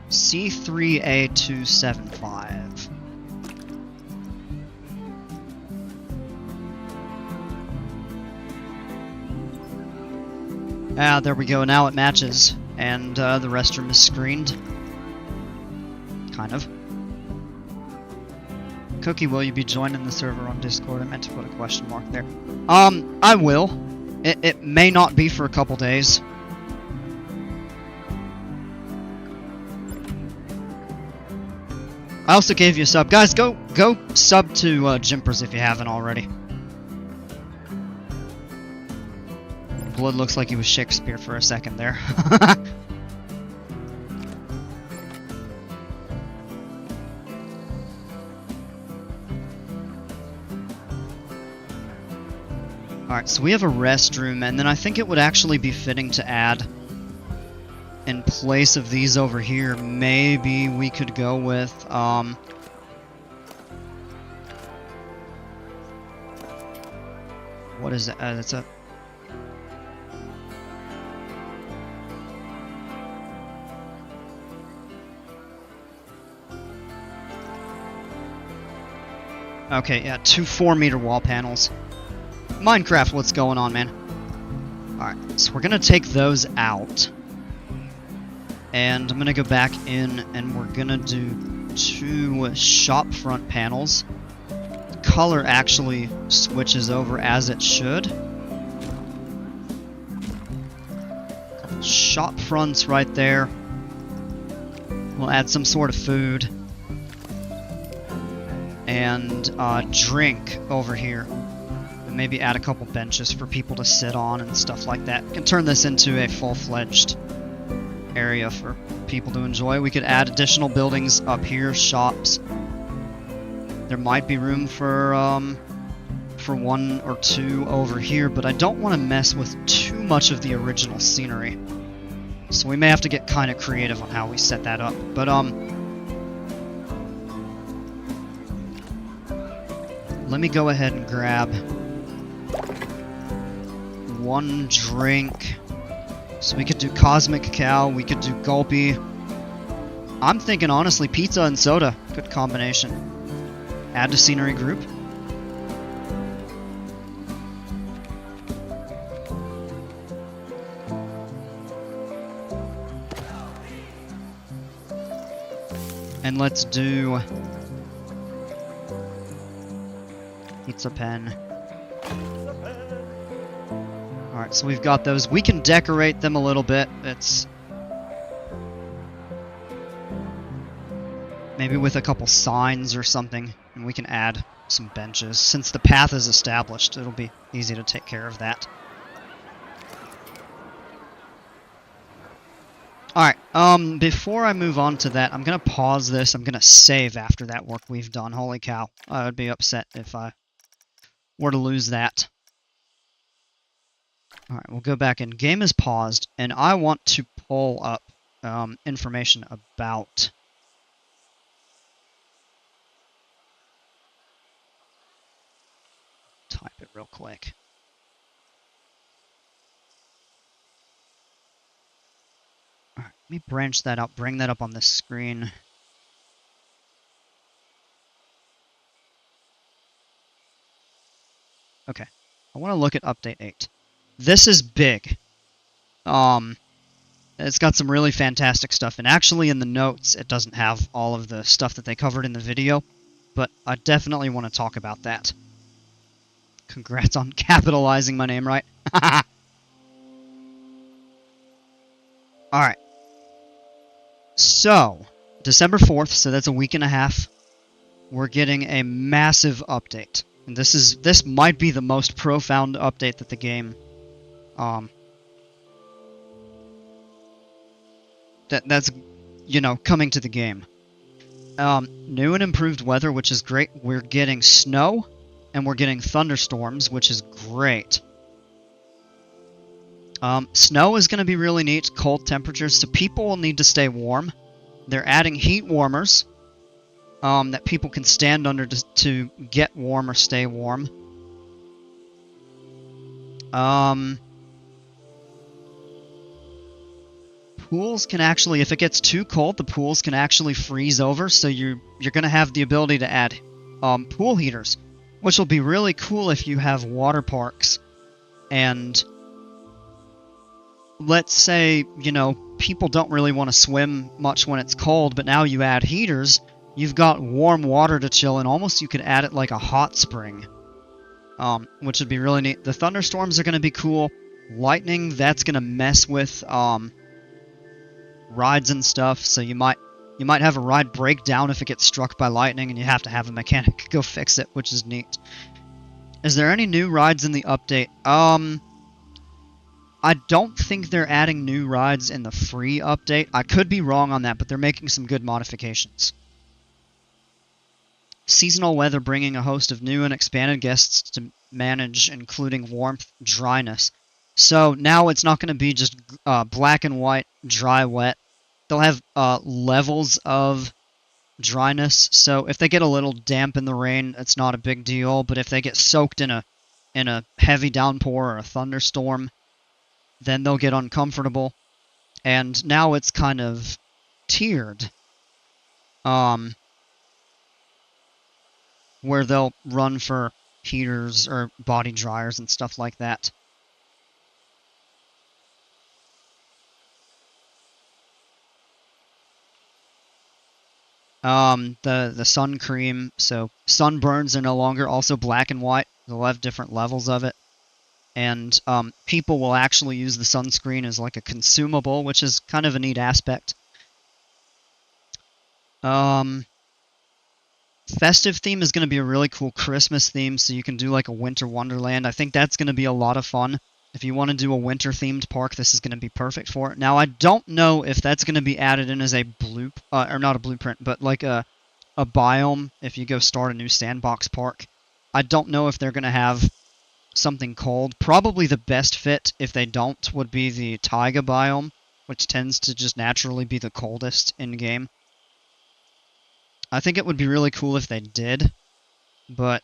C3A275. Ah, there we go. Now it matches. And the restroom is screened. Kind of. Cookie, will you be joining the server on Discord? I meant to put a question mark there. I will. It may not be for a couple days. I also gave you a sub. Guys, go sub to Jimpers if you haven't already. Blood looks like he was Shakespeare for a second there. Alright, so we have a restroom, and then I think it would actually be fitting to add, in place of these over here, maybe we could go with, what is it? That's a... Okay, yeah, 2 4-meter wall panels. Minecraft, what's going on, man? Alright, so we're gonna take those out. And I'm gonna go back in and we're gonna do 2 shop front panels. The color actually switches over as it should. Shop fronts right there. We'll add some sort of food. And drink over here. And maybe add a couple benches for people to sit on and stuff like that. We can turn this into a full-fledged area for people to enjoy. We could add additional buildings up here, shops. There might be room for 1 or 2 over here, but I don't want to mess with too much of the original scenery. So we may have to get kind of creative on how we set that up. But let me go ahead and grab 1 drink. So we could do Cosmic Cow, we could do Gulpy. I'm thinking, honestly, pizza and soda. Good combination. Add to scenery group. And let's do Pizza pen. Alright, so we've got those. We can decorate them a little bit. It's maybe with a couple signs or something, and we can add some benches. Since the path is established, it'll be easy to take care of that. Alright, before I move on to that, I'm gonna pause this. I'm gonna save after that work we've done. Holy cow. I would be upset if I were to lose that. Alright, we'll go back in. Game is paused, and I want to pull up information about type it real quick. Alright, let me branch that out, bring that up on the screen. Okay, I want to look at Update 8. This is big. It's got some really fantastic stuff, and actually in the notes it doesn't have all of the stuff that they covered in the video, but I definitely want to talk about that. Congrats on capitalizing my name right. Alright. So, December 4th, so that's a week and a half, we're getting a massive update. And this might be the most profound update that the game that's you know, coming to the game. New and improved weather, which is great. We're getting snow and we're getting thunderstorms, which is great. Snow is going to be really neat, cold temperatures, so people will need to stay warm. They're adding heat warmers that people can stand under to get warm or stay warm. Pools can actually, if it gets too cold, the pools can actually freeze over, so you're going to have the ability to add pool heaters, which will be really cool if you have water parks. And let's say, you know, people don't really want to swim much when it's cold, but now you add heaters, you've got warm water to chill in. Almost you could add it like a hot spring, which would be really neat. The thunderstorms are going to be cool. Lightning, that's going to mess with rides and stuff, so you might have a ride break down if it gets struck by lightning, and you have to have a mechanic go fix it, which is neat. Is there any new rides in the update? I don't think they're adding new rides in the free update. I could be wrong on that, but they're making some good modifications. Seasonal weather bringing a host of new and expanded guests manage, including warmth, dryness. So now it's not going to be just black and white, dry, wet. They'll have levels of dryness. So if they get a little damp in the rain, it's not a big deal. But if they get soaked in a heavy downpour or a thunderstorm, then they'll get uncomfortable. And now it's kind of tiered, where they'll run for heaters or body dryers and stuff like that. The sun cream, so sunburns are no longer also black and white. They'll have different levels of it. And people will actually use the sunscreen as like a consumable, which is kind of a neat aspect. Festive theme is going to be a really cool Christmas theme, so you can do like a winter wonderland. I think that's going to be a lot of fun. If you want to do a winter-themed park, this is going to be perfect for it. Now, I don't know if that's going to be added in as a or not a blueprint, but like a biome if you go start a new sandbox park. I don't know if they're going to have something cold. Probably the best fit, if they don't, would be the taiga biome, which tends to just naturally be the coldest in-game. I think it would be really cool if they did, but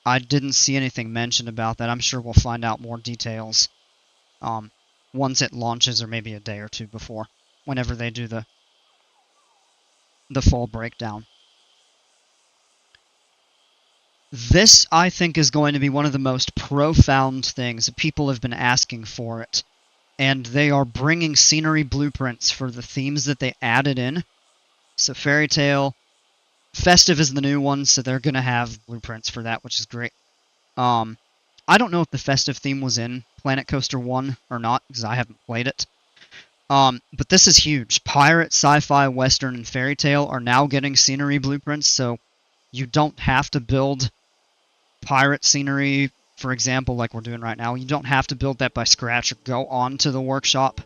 I didn't see anything mentioned about that. I'm sure we'll find out more details once it launches, or maybe a day or two before, whenever they do the full breakdown. This, I think, is going to be one of the most profound things. People have been asking for it, and they are bringing scenery blueprints for the themes that they added in. So Fairy Tale, Festive is the new one, so they're going to have blueprints for that, which is great. I don't know if the Festive theme was in Planet Coaster 1 or not, because I haven't played it. But this is huge. Pirate, Sci-Fi, Western, and Fairy Tale are now getting scenery blueprints, so you don't have to build pirate scenery, for example, like we're doing right now. You don't have to build that by scratch or go on to the workshop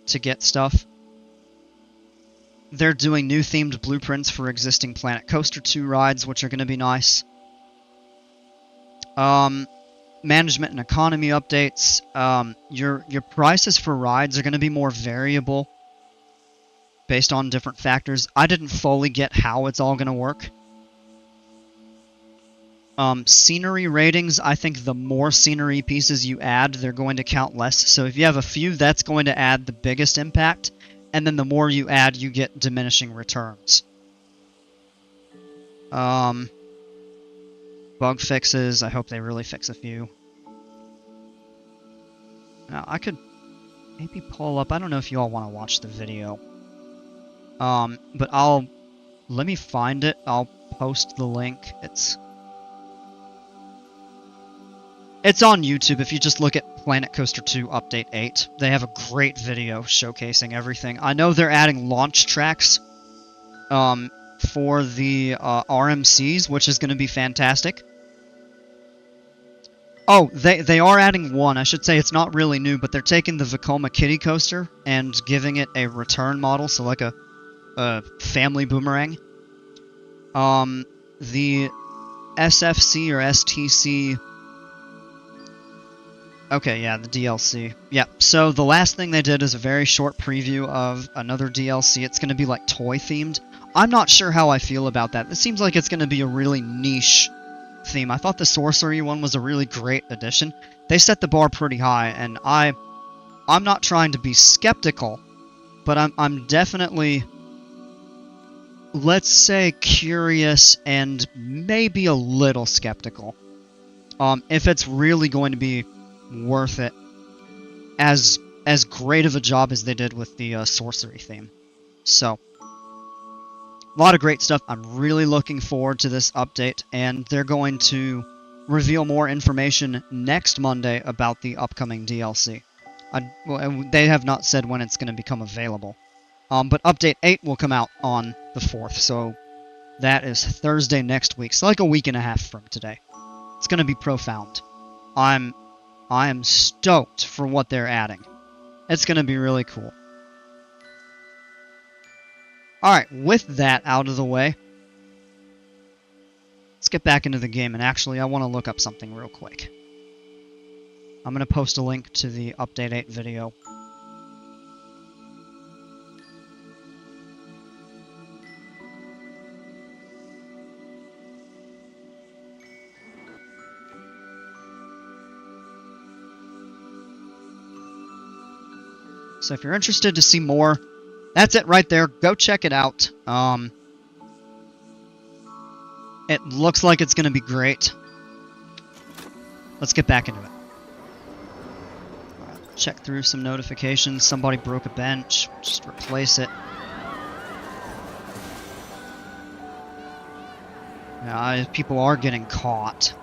to get stuff. They're doing new themed blueprints for existing Planet Coaster 2 rides, which are going to be nice. Management and economy updates. Your prices for rides are going to be more variable based on different factors. I didn't fully get how it's all going to work. Scenery ratings, I think the more scenery pieces you add, they're going to count less. So if you have a few, that's going to add the biggest impact. And then the more you add, you get diminishing returns. Bug fixes, I hope they really fix a few. Now, I could maybe pull up, I don't know if you all want to watch the video. But let me find it. I'll post the link. It's on YouTube. If you just look at Planet Coaster 2 Update 8, they have a great video showcasing everything. I know they're adding launch tracks for the RMCs, which is going to be fantastic. Oh, they are adding one. I should say it's not really new, but they're taking the Vekoma Kiddie Coaster and giving it a return model, so like a family boomerang. The SFC or STC... Okay, yeah, the DLC. Yeah, so the last thing they did is a very short preview of another DLC. It's going to be like toy-themed. I'm not sure how I feel about that. It seems like it's going to be a really niche theme. I thought the sorcery one was a really great addition. They set the bar pretty high, and I'm not trying to be skeptical, but I'm definitely, let's say, curious and maybe a little skeptical. If it's really going to be worth it as great of a job as they did with the sorcery theme. So, a lot of great stuff. I'm really looking forward to this update, and they're going to reveal more information next Monday about the upcoming DLC. They have not said when it's going to become available. But Update 8 will come out on the 4th, so that is Thursday next week. So like a week and a half from today. It's going to be profound. I am stoked for what they're adding. It's going to be really cool. Alright, with that out of the way, let's get back into the game, and actually I want to look up something real quick. I'm going to post a link to the Update 8 video. So if you're interested to see more, that's it right there. Go check it out. It looks like it's going to be great. Let's get back into it. Check through some notifications. Somebody broke a bench. Just replace it. Yeah, people are getting caught.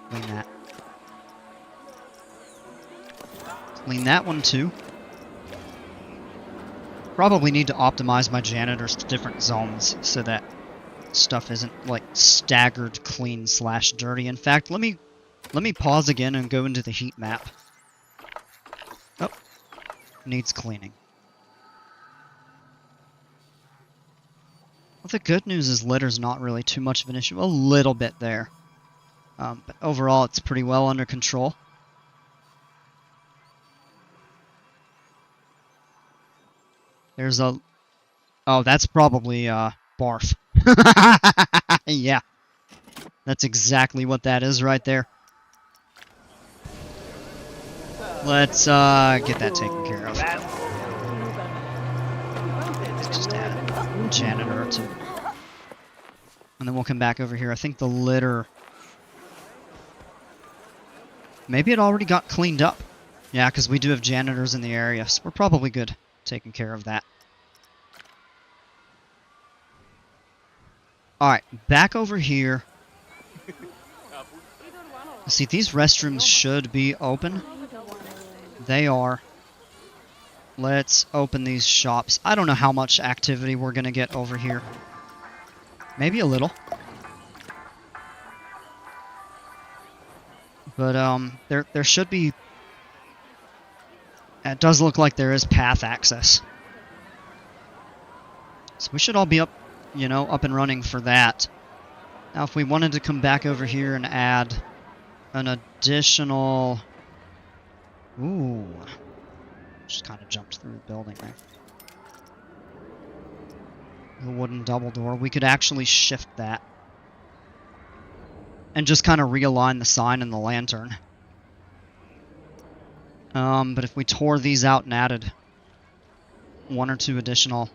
Clean that. Clean that one too. Probably need to optimize my janitors to different zones so that stuff isn't like staggered clean / dirty. In fact, let me pause again and go into the heat map. Oh, needs cleaning. Well, the good news is litter's not really too much of an issue. A little bit there. But overall, it's pretty well under control. There's a... Oh, that's probably, barf. Yeah. That's exactly what that is right there. Let's, get that taken care of. Let's just add a janitor or two. And then we'll come back over here. I think the litter... Maybe it already got cleaned up. Yeah, because we do have janitors in the area, so we're probably good taking care of that. Alright, back over here. See, these restrooms should be open. They are. Let's open these shops. I don't know how much activity we're going to get over here. Maybe a little. But, there should be... It does look like there is path access. So we should all be up, you know, up and running for that. Now, if we wanted to come back over here and add an additional... Ooh. Just kind of jumped through the building there. The wooden double door. We could actually shift that. And just kind of realign the sign and the lantern. But if we tore these out and added 1 or 2 additional...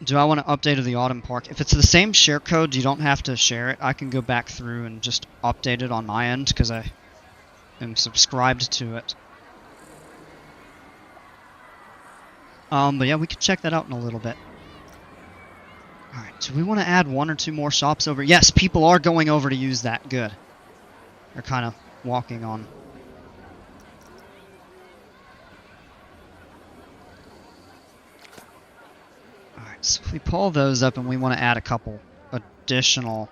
Do I want to update to the Autumn Park? If it's the same share code, you don't have to share it. I can go back through and just update it on my end, because I am subscribed to it. But yeah, we can check that out in a little bit. Alright, do we want to add 1 or 2 more shops over? Yes, people are going over to use that. Good. They're kind of walking on. Alright, so if we pull those up and we want to add a couple additional...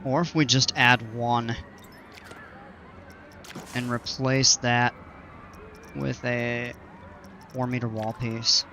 Or if we just add 1 and replace that with a 4-meter wall piece.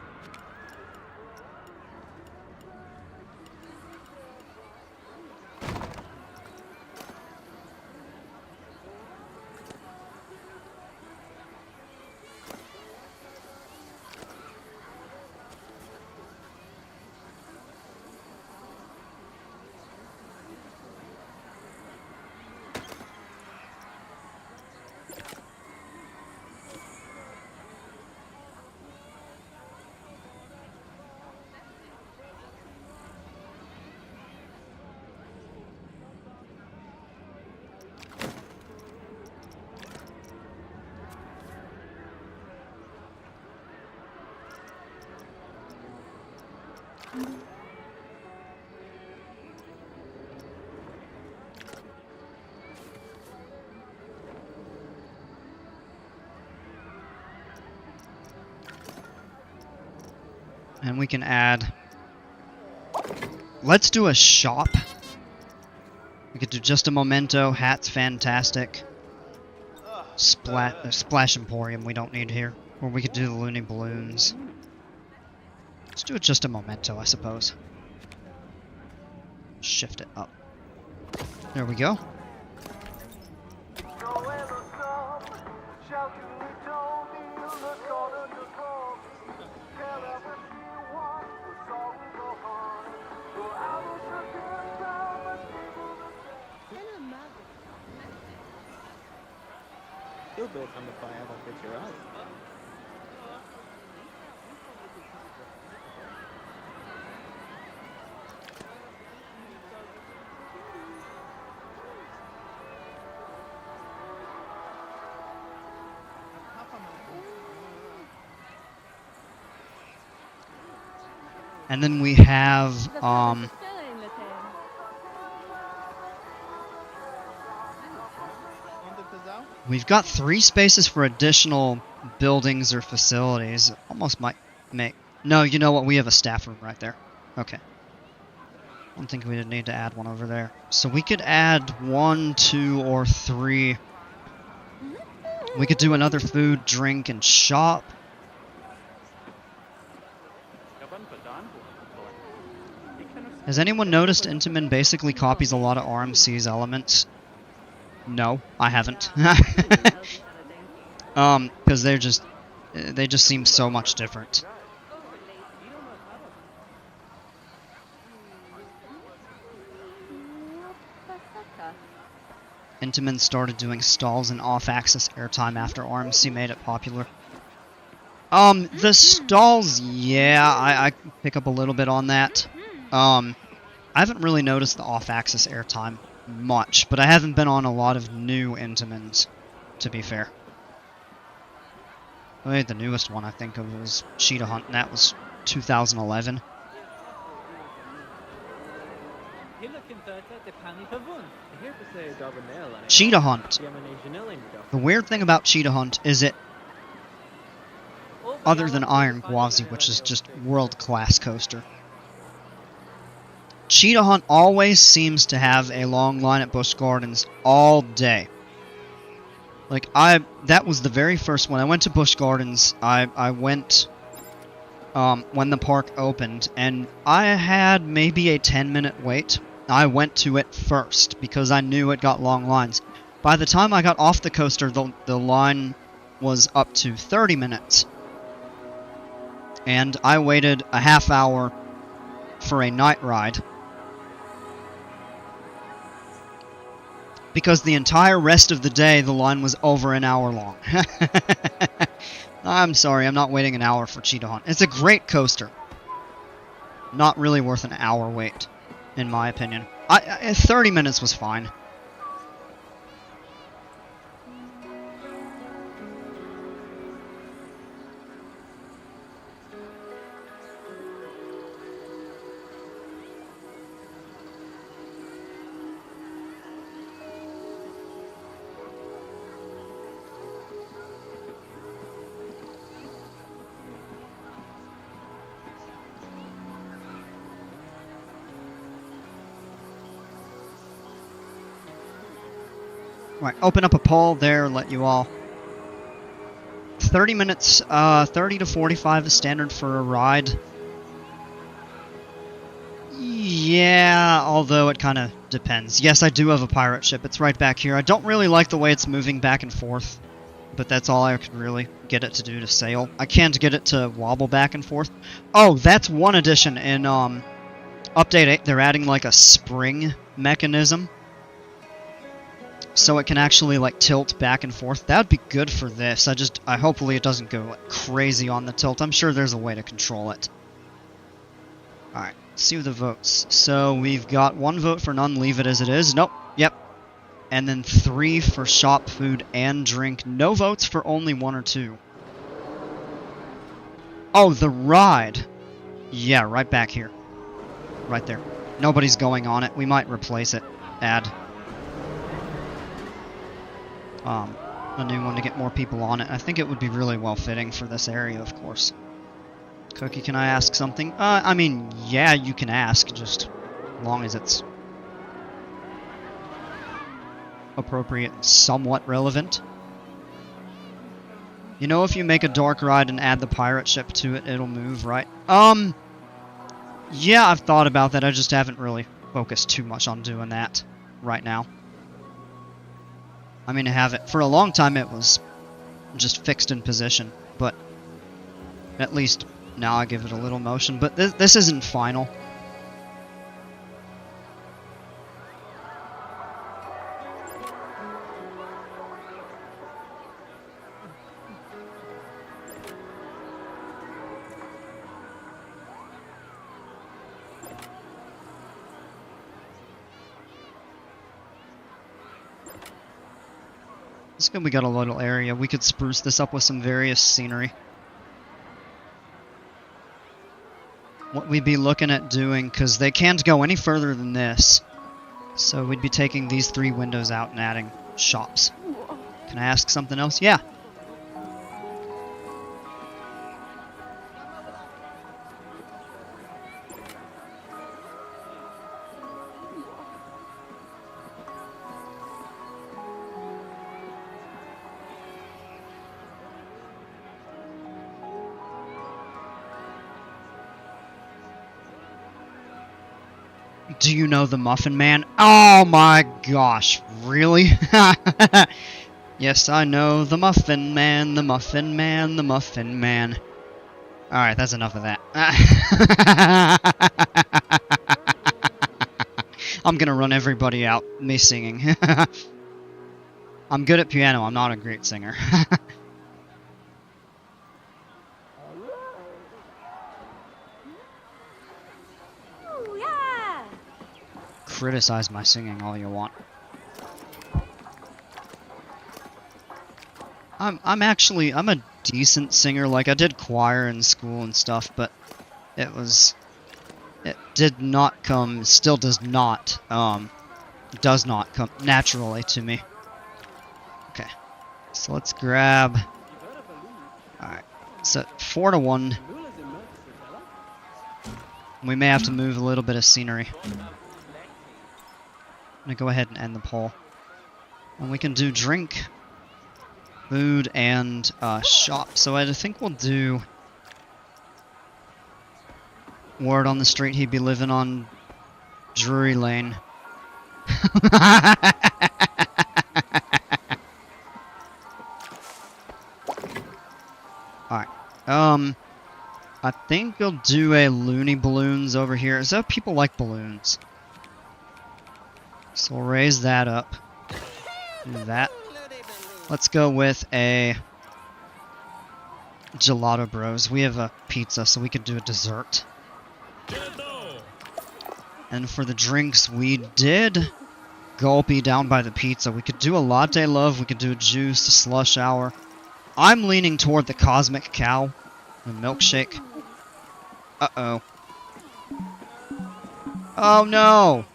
And we can add... Let's do a shop. We could do just a memento. Hat's fantastic. Splash Emporium we don't need here. Or we could do the Looney Balloons. Let's do it just a memento, I suppose. Shift it up. There we go. Still built on the fire, I'll bet your eyes. And then we have, we've got 3 spaces for additional buildings or facilities. Almost might make... No, you know what? We have a staff room right there. Okay. I don't think we would need to add one over there. So we could add 1, 2, or 3. We could do another food, drink, and shop. Has anyone noticed Intamin basically copies a lot of RMC's elements? No, I haven't. Because they just seem so much different. Intamin started doing stalls and off-axis airtime after RMC made it popular. The stalls, yeah, I pick up a little bit on that. I haven't really noticed the off-axis airtime much, but I haven't been on a lot of new Intamins, to be fair. The newest one I think of was Cheetah Hunt, and that was 2011. Cheetah Hunt. The weird thing about Cheetah Hunt is it, other than Iron Gwazi, which is just world-class coaster, Cheetah Hunt always seems to have a long line at Busch Gardens all day. Like, that was the very first one. I went to Busch Gardens. I went when the park opened, and I had maybe a 10-minute wait. I went to it first because I knew it got long lines. By the time I got off the coaster, the line was up to 30 minutes. And I waited a half hour for a night ride. Because the entire rest of the day, the line was over an hour long. I'm sorry, I'm not waiting an hour for Cheetah Hunt. It's a great coaster. Not really worth an hour wait, in my opinion. 30 minutes was fine. Right, open up a poll there, let you all... 30 minutes, 30 to 45 is standard for a ride. Yeah, although it kind of depends. Yes, I do have a pirate ship. It's right back here. I don't really like the way it's moving back and forth, but that's all I could really get it to do to sail. I can't get it to wobble back and forth. Oh, that's one addition in Update 8. They're adding like a spring mechanism. So it can actually like tilt back and forth. That would be good for this. Hopefully it doesn't go like crazy on the tilt. I'm sure there's a way to control it. Alright, see the votes. So we've got 1 vote for none, leave it as it is. Nope, yep. And then 3 for shop, food, and drink. No votes for only 1 or 2. Oh, the ride. Yeah, right back here. Right there. Nobody's going on it. We might replace it. Add a new one to get more people on it. I think it would be really well fitting for this area, of course. Cookie, can I ask something? I mean, yeah, you can ask, just as long as it's appropriate and somewhat relevant. You know, if you make a dark ride and add the pirate ship to it, it'll move, right? Yeah, I've thought about that. I just haven't really focused too much on doing that right now. I mean, I have it for a long time. It was just fixed in position, but at least now I give it a little motion. But this isn't final. It's good we got a little area. We could spruce this up with some various scenery. What we'd be looking at doing, because they can't go any further than this, so we'd be taking these 3 windows out and adding shops. Can I ask something else? Yeah. Do you know the Muffin Man? Oh my gosh, really? Yes, I know the Muffin Man, the Muffin Man, the Muffin Man. Alright, that's enough of that. I'm gonna run everybody out, me singing. I'm good at piano, I'm not a great singer. Criticize my singing all you want. I'm a decent singer. Like, I did choir in school and stuff, but it did not come, still does not come naturally to me. Okay, so let's grab. Alright, so 4-1. We may have to move a little bit of scenery. I'm gonna go ahead and end the poll. And we can do drink, food, and shop. So I think we'll do word on the street he'd be living on Drury Lane. Alright. I think we'll do a Looney Balloons over here. Is that people like balloons? So we'll raise that up. Do that. Let's go with a Gelato Bros. We have a pizza, so we could do a dessert. And for the drinks, we did Gulpy down by the pizza. We could do a Latte Love, we could do a juice, a slush hour. I'm leaning toward the Cosmic Cow, the milkshake. Uh-oh. Oh no!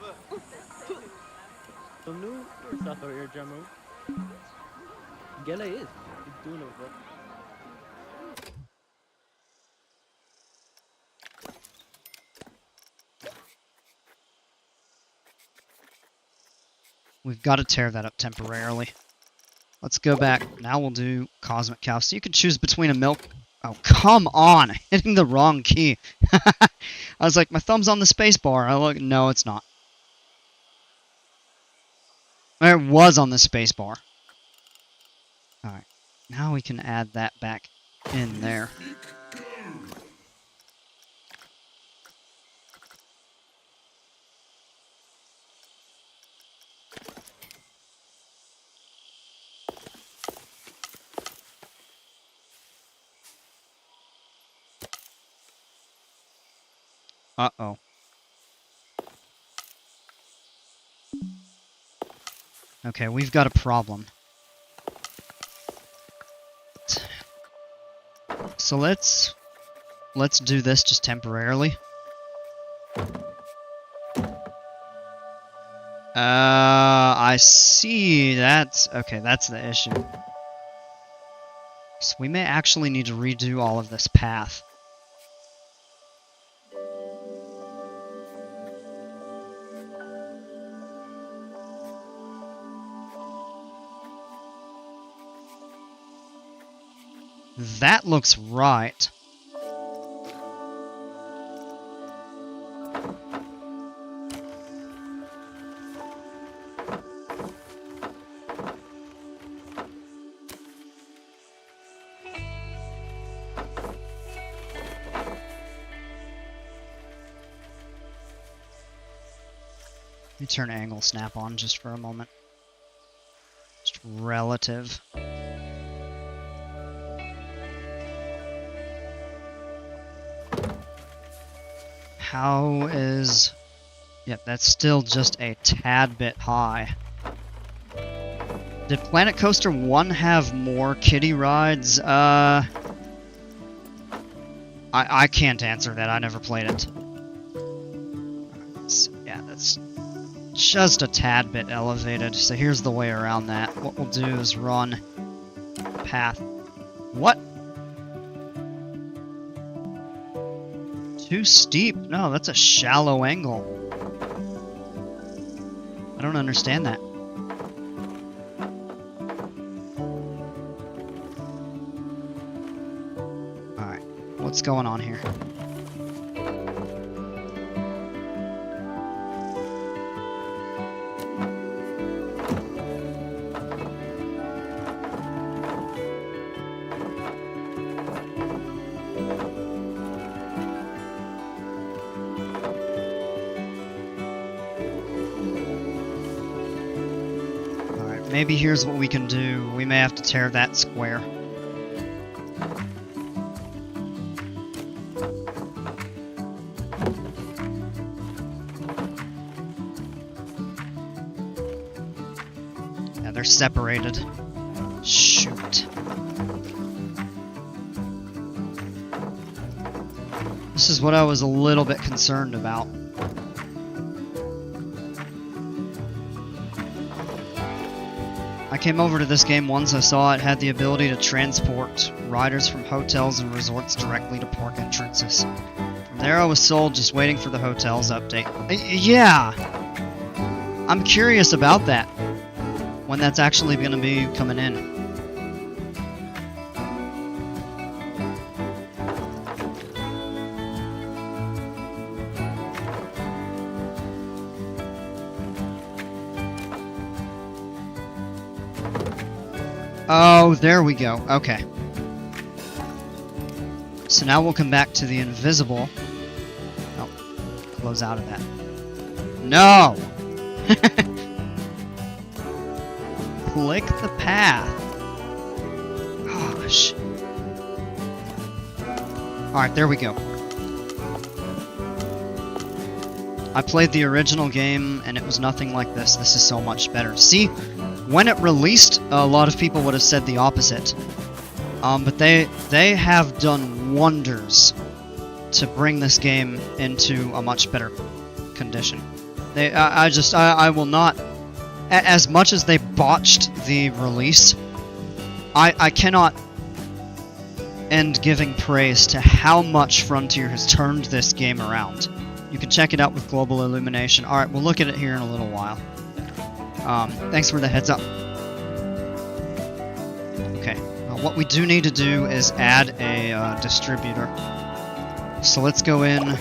We've got to tear that up temporarily. Let's go back. Now we'll do Cosmic Cow. So you can choose between a milk... Oh, come on! Hitting the wrong key. I was like, my thumb's on the space bar. I look... No, it's not. It was on the space bar. Alright. Now we can add that back in there. Uh-oh. Okay, we've got a problem. So let's do this just temporarily. I see. That's the issue. So we may actually need to redo all of this path. That looks right. Let me turn angle snap on just for a moment. Just relative. How is... Yep, that's still just a tad bit high. Did Planet Coaster 1 have more kiddie rides? I can't answer that. I never played it. Yeah, that's just a tad bit elevated. So here's the way around that. What we'll do is run path. What? Too steep? No, that's a shallow angle. I don't understand that. Alright, what's going on here? Maybe here's what we can do. We may have to tear that square. Yeah, they're separated. Shoot. This is what I was a little bit concerned about. I came over to this game once. I saw it had the ability to transport riders from hotels and resorts directly to park entrances. From there I was sold, just waiting for the hotel's update. Yeah! I'm curious about that. When that's actually going to be coming in. Oh, there we go. Okay. So now we'll come back to the invisible. Oh, close out of that. No! Click the path. Gosh. Alright, there we go. I played the original game, and it was nothing like this. This is so much better. See? When it released, a lot of people would have said the opposite. But they have done wonders to bring this game into a much better condition. I will not... As much as they botched the release, I cannot end giving praise to how much Frontier has turned this game around. You can check it out with Global Illumination. Alright, we'll look at it here in a little while. Thanks for the heads up. Okay, what we do need to do is add a distributor. So let's go in.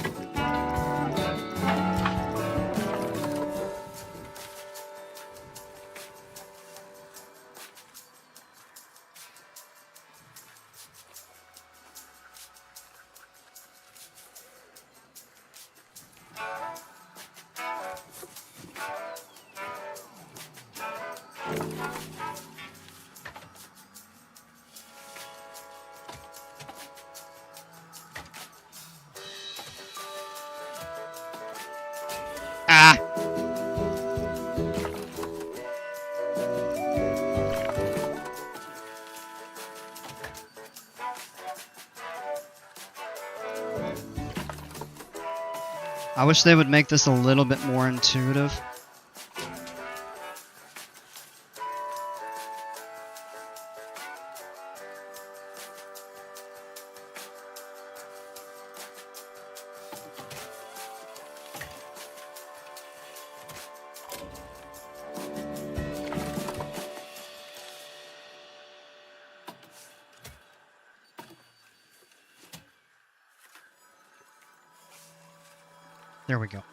Ah! I wish they would make this a little bit more intuitive. There we go.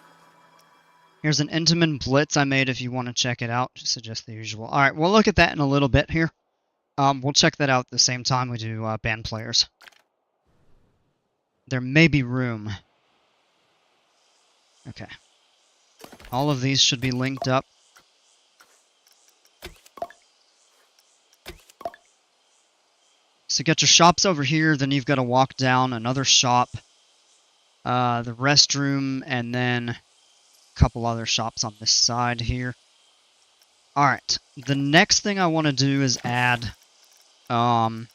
Here's an Intamin Blitz I made if you want to check it out. Just the usual. Alright, we'll look at that in a little bit here. We'll check that out at the same time we do band players. There may be room. Okay. All of these should be linked up. So you got your shops over here, then you've got to walk down another shop, the restroom, and then a couple other shops on this side here. Alright, the next thing I want to do is add, let's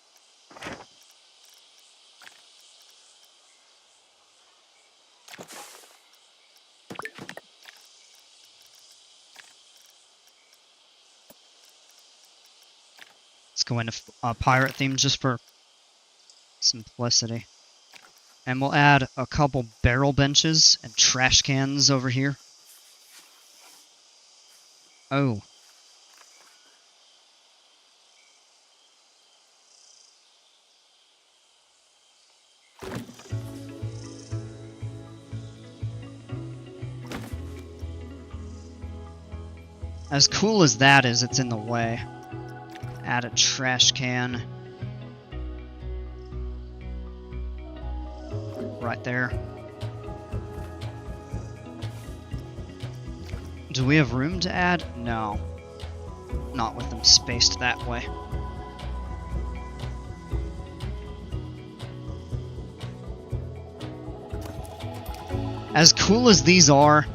go into pirate theme just for simplicity. And we'll add a couple barrel benches and trash cans over here. Oh. As cool as that is, it's in the way. Add a trash can. Right there. Do we have room to add? No. Not with them spaced that way. As cool as these are,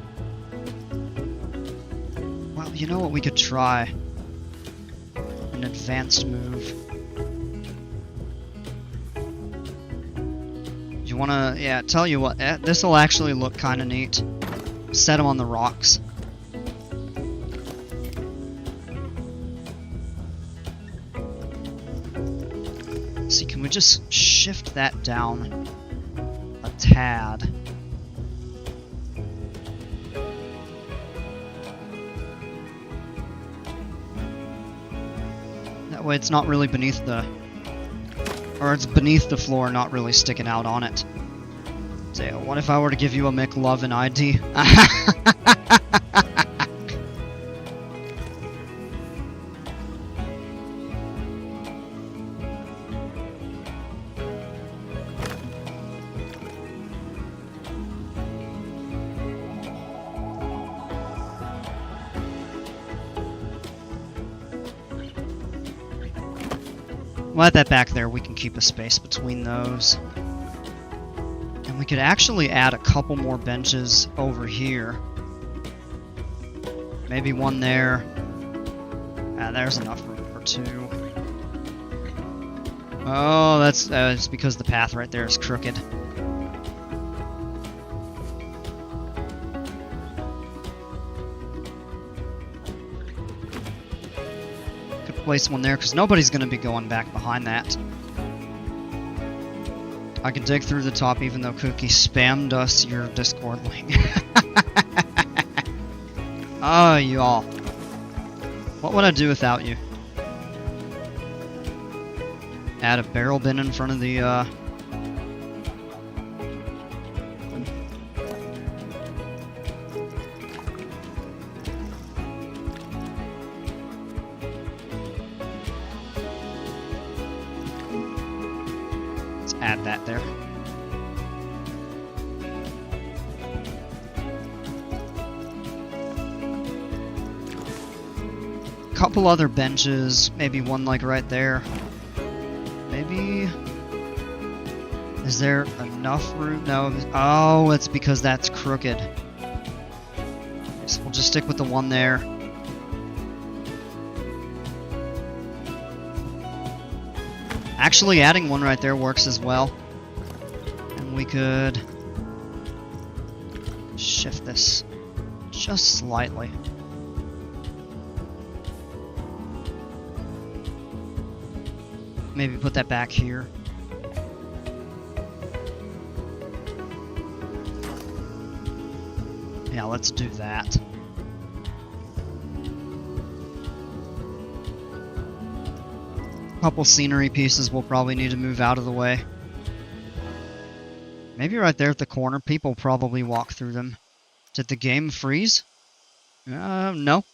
well, you know what we could try? An advanced move. You wanna, yeah, tell you what, this'll actually look kinda neat. Set them on the rocks. See, can we just shift that down a tad? That way it's not really beneath the... Or it's beneath the floor, not really sticking out on it. So, what if I were to give you a McLovin ID? We'll add that back there. We can keep a space between those. And we could actually add a couple more benches over here. Maybe one there. There's enough room for two. Oh, that's because the path right there is crooked. Place one there because nobody's going to be going back behind that. I can dig through the top even though Cookie spammed us your Discord link. Oh, y'all. What would I do without you? Add a barrel bin in front of the add that there. Couple other benches, maybe one like right there. Maybe... Is there enough room? No. Oh, it's because that's crooked. So we'll just stick with the one there. Actually, adding one right there works as well. And we could shift this just slightly. Maybe put that back here. Yeah, let's do that. Couple scenery pieces we'll probably need to move out of the way. Maybe right there at the corner, people probably walk through them. Did the game freeze? No.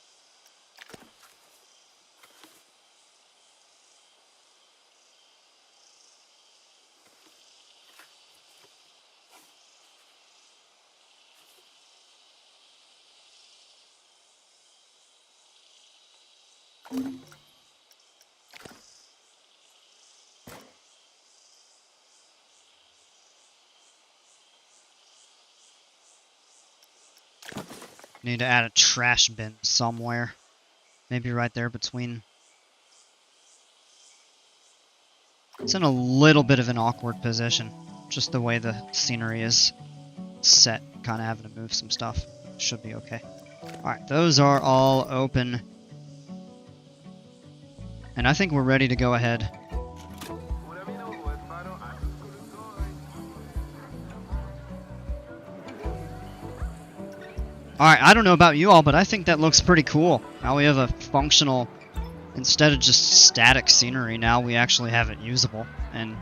Need to add a trash bin somewhere. Maybe right there between... It's in a little bit of an awkward position. Just the way the scenery is set. Kind of having to move some stuff. Should be okay. Alright, those are all open. And I think we're ready to go ahead. Alright, I don't know about you all, but I think that looks pretty cool. Now we have a functional, instead of just static scenery, now we actually have it usable. And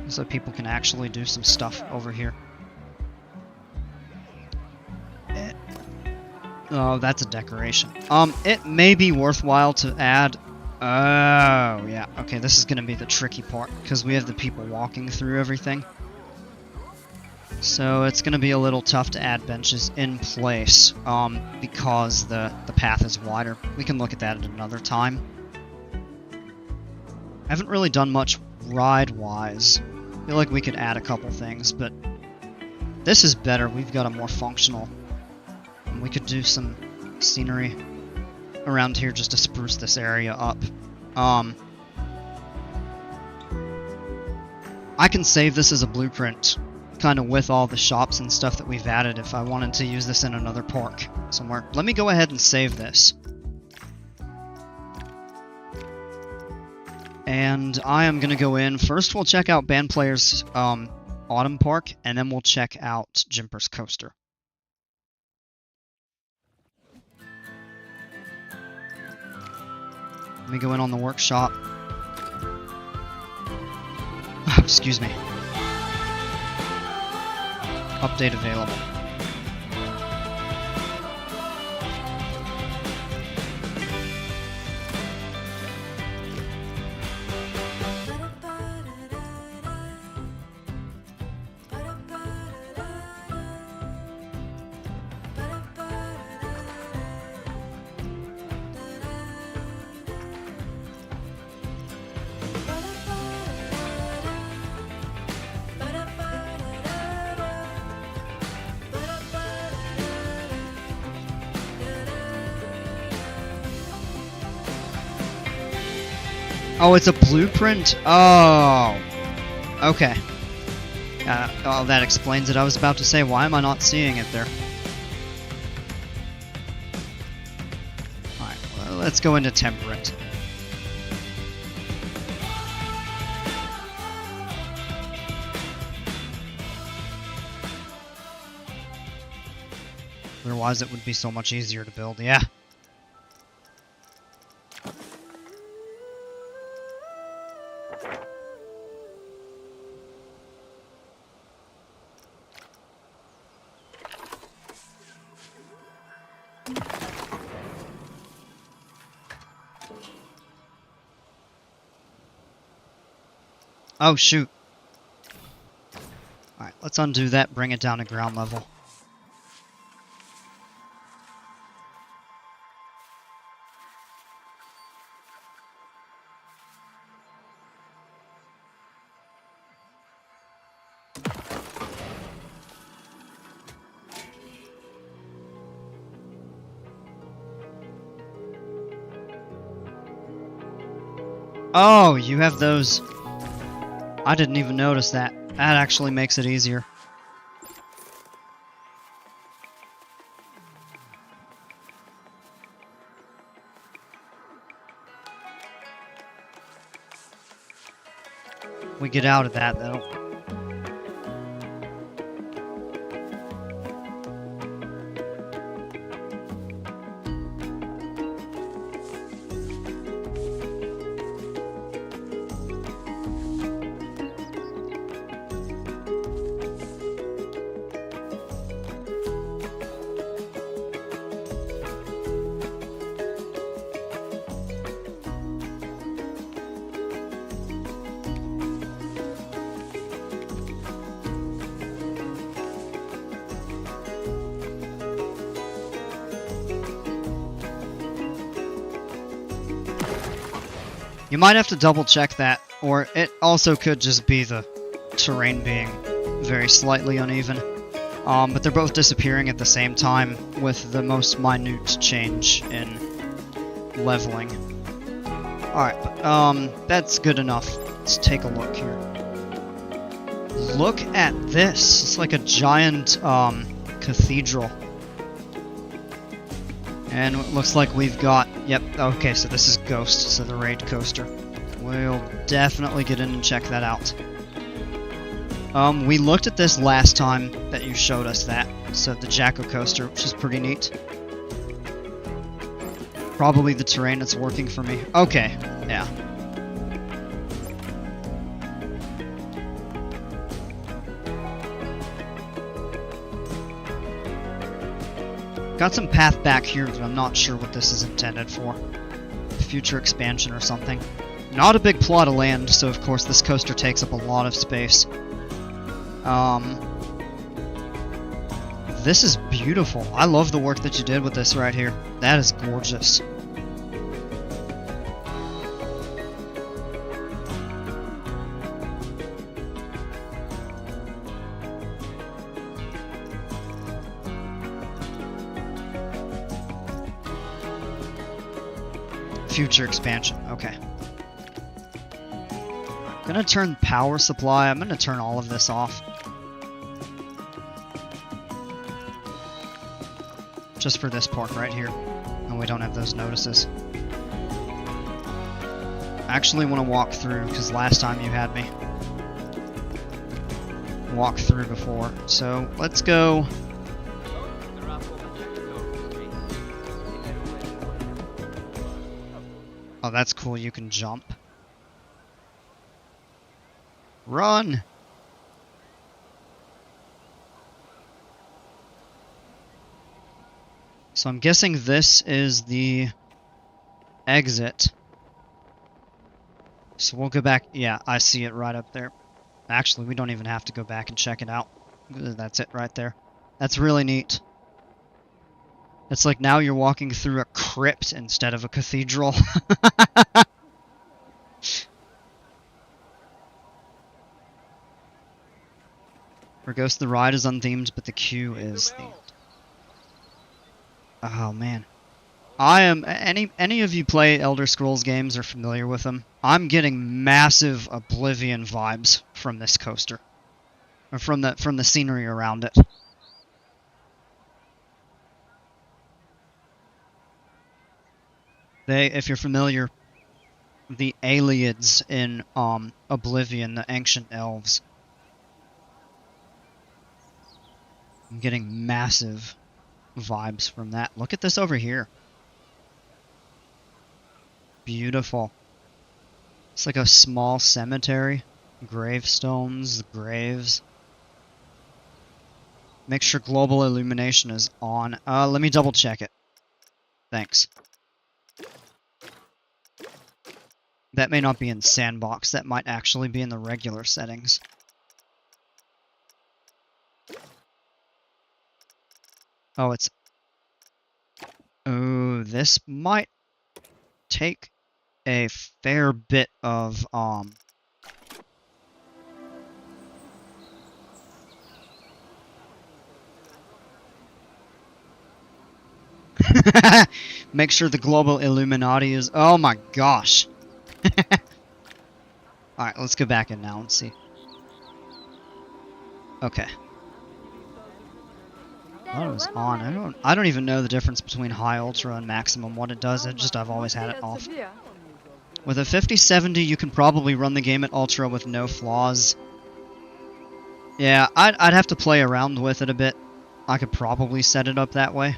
so people can actually do some stuff over here. Oh, that's a decoration. It may be worthwhile to add... Oh, yeah. Okay, this is going to be the tricky part, because we have the people walking through everything. So it's going to be a little tough to add benches in place, because the path is wider. We can look at that at another time. I haven't really done much ride-wise. I feel like we could add a couple things, but this is better. We've got a more functional... And we could do some scenery around here just to spruce this area up. I can save this as a blueprint, kind of with all the shops and stuff that we've added if I wanted to use this in another park somewhere. Let me go ahead and save this. And I am going to go in. First we'll check out Band Player's Autumn Park, and then we'll check out Jimper's Coaster. Let me go in on the workshop. Oh, excuse me. Update available. Oh, it's a blueprint? Oh. Okay. Oh, that explains it. I was about to say, why am I not seeing it there? Alright, well, let's go into Temperate. Otherwise it would be so much easier to build, yeah. Oh, shoot. Alright, let's undo that, bring it down to ground level. Oh, you have those... I didn't even notice that. That actually makes it easier. We get out of that, though. You might have to double check that, or it also could just be the terrain being very slightly uneven. But they're both disappearing at the same time with the most minute change in leveling. Alright, that's good enough. Let's take a look here. Look at this! It's like a giant, cathedral. And it looks like we've got... Yep, okay, so this is Ghost, so the raid coaster. We'll definitely get in and check that out. We looked at this last time that you showed us that. So the Jacko coaster, which is pretty neat. Probably the terrain that's working for me. Okay, yeah. Got some path back here, but I'm not sure what this is intended for. Future expansion or something. Not a big plot of land, so of course this coaster takes up a lot of space. This is beautiful. I love the work that you did with this right here. That is gorgeous. Future expansion, okay. Gonna turn power supply. I'm gonna turn all of this off. Just for this part right here. And we don't have those notices. I actually want to walk through, because last time you had me walk through before. So, let's go... Oh, that's cool, you can jump. Run! So I'm guessing this is the exit. So we'll go back. Yeah, I see it right up there. Actually, we don't even have to go back and check it out. That's it right there. That's really neat. It's like now you're walking through a crypt instead of a cathedral. For Ghost, the ride is unthemed, but the queue is themed. Oh man. I am any of you play Elder Scrolls games or familiar with them? I'm getting massive Oblivion vibes from this coaster. Or from the scenery around it. If you're familiar, the Ayleids in Oblivion, the ancient elves. I'm getting massive vibes from that. Look at this over here. Beautiful. It's like a small cemetery. Gravestones, graves. Make sure global illumination is on. Let me double check it. Thanks. That may not be in sandbox. That might actually be in the regular settings. Oh, it's... Oh, this might take a fair bit of, Make sure the global Illuminati is... Oh my gosh! Alright, let's go back in now and see. Okay. I thought it was on. I don't even know the difference between high, ultra, and maximum. What it does, I've always had it off. With a 5070, you can probably run the game at ultra with no flaws. Yeah, I'd have to play around with it a bit. I could probably set it up that way.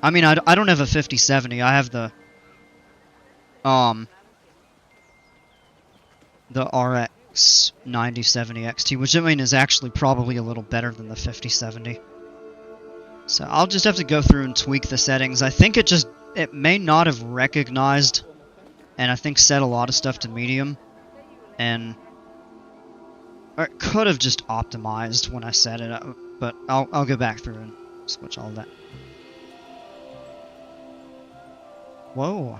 I mean, I don't have a 5070. I have the RX 9070 XT, which I mean is actually probably a little better than the 5070. So I'll just have to go through and tweak the settings. I think it may not have recognized, and I think set a lot of stuff to medium, or it could have just optimized when I set it up, but I'll go back through and switch all that. Whoa.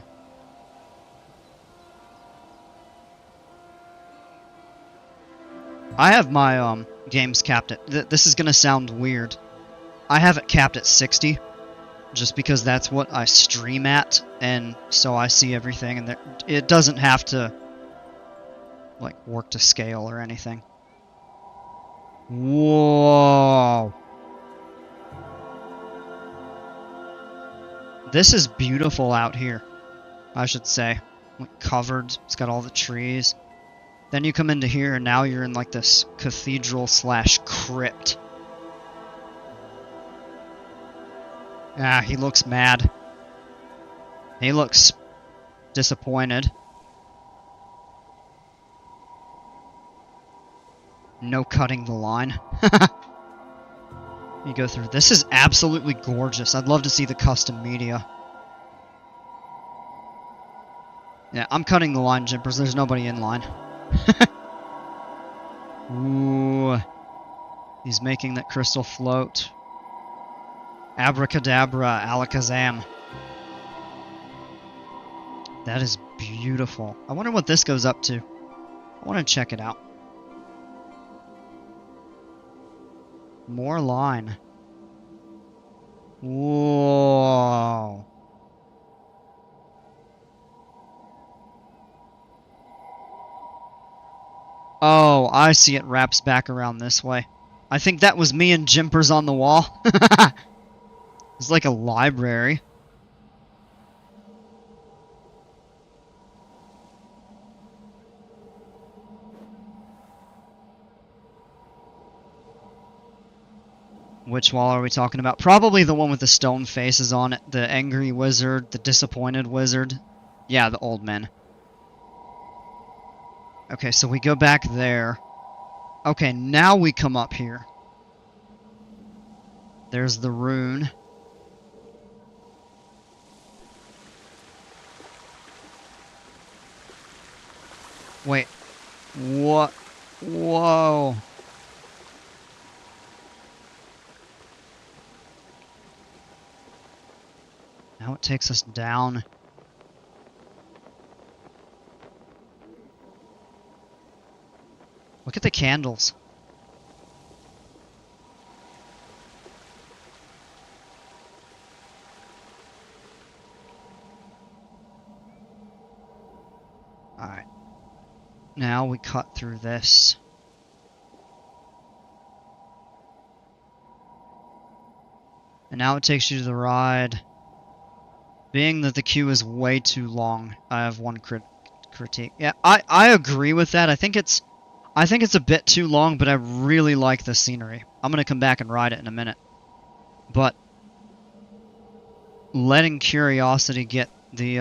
I have my games capped at. This is gonna sound weird. I have it capped at 60, just because that's what I stream at, and so I see everything, and it doesn't have to like work to scale or anything. Whoa! This is beautiful out here, I should say. Like covered, it's got all the trees. Then you come into here, and now you're in like this cathedral slash crypt. Ah, he looks mad. He looks disappointed. No cutting the line. You go through. This is absolutely gorgeous. I'd love to see the custom media. Yeah, I'm cutting the line, Jimpers. There's nobody in line. Ooh. He's making that crystal float. Abracadabra, alakazam. That is beautiful. I wonder what this goes up to. I want to check it out. More line. Whoa. Oh, I see it wraps back around this way. I think that was me and Jimpers on the wall. It's like a library. Which wall are we talking about? Probably the one with the stone faces on it. The angry wizard, the disappointed wizard. Yeah, the old man. Okay, so we go back there. Okay, now we come up here. There's the rune. Wait. What? Whoa. Now it takes us down. Look at the candles. Alright. Now we cut through this. And now it takes you to the ride. Being that the queue is way too long, I have one critique. Yeah, I agree with that. I think it's a bit too long, but I really like the scenery. I'm gonna come back and ride it in a minute. But letting curiosity get the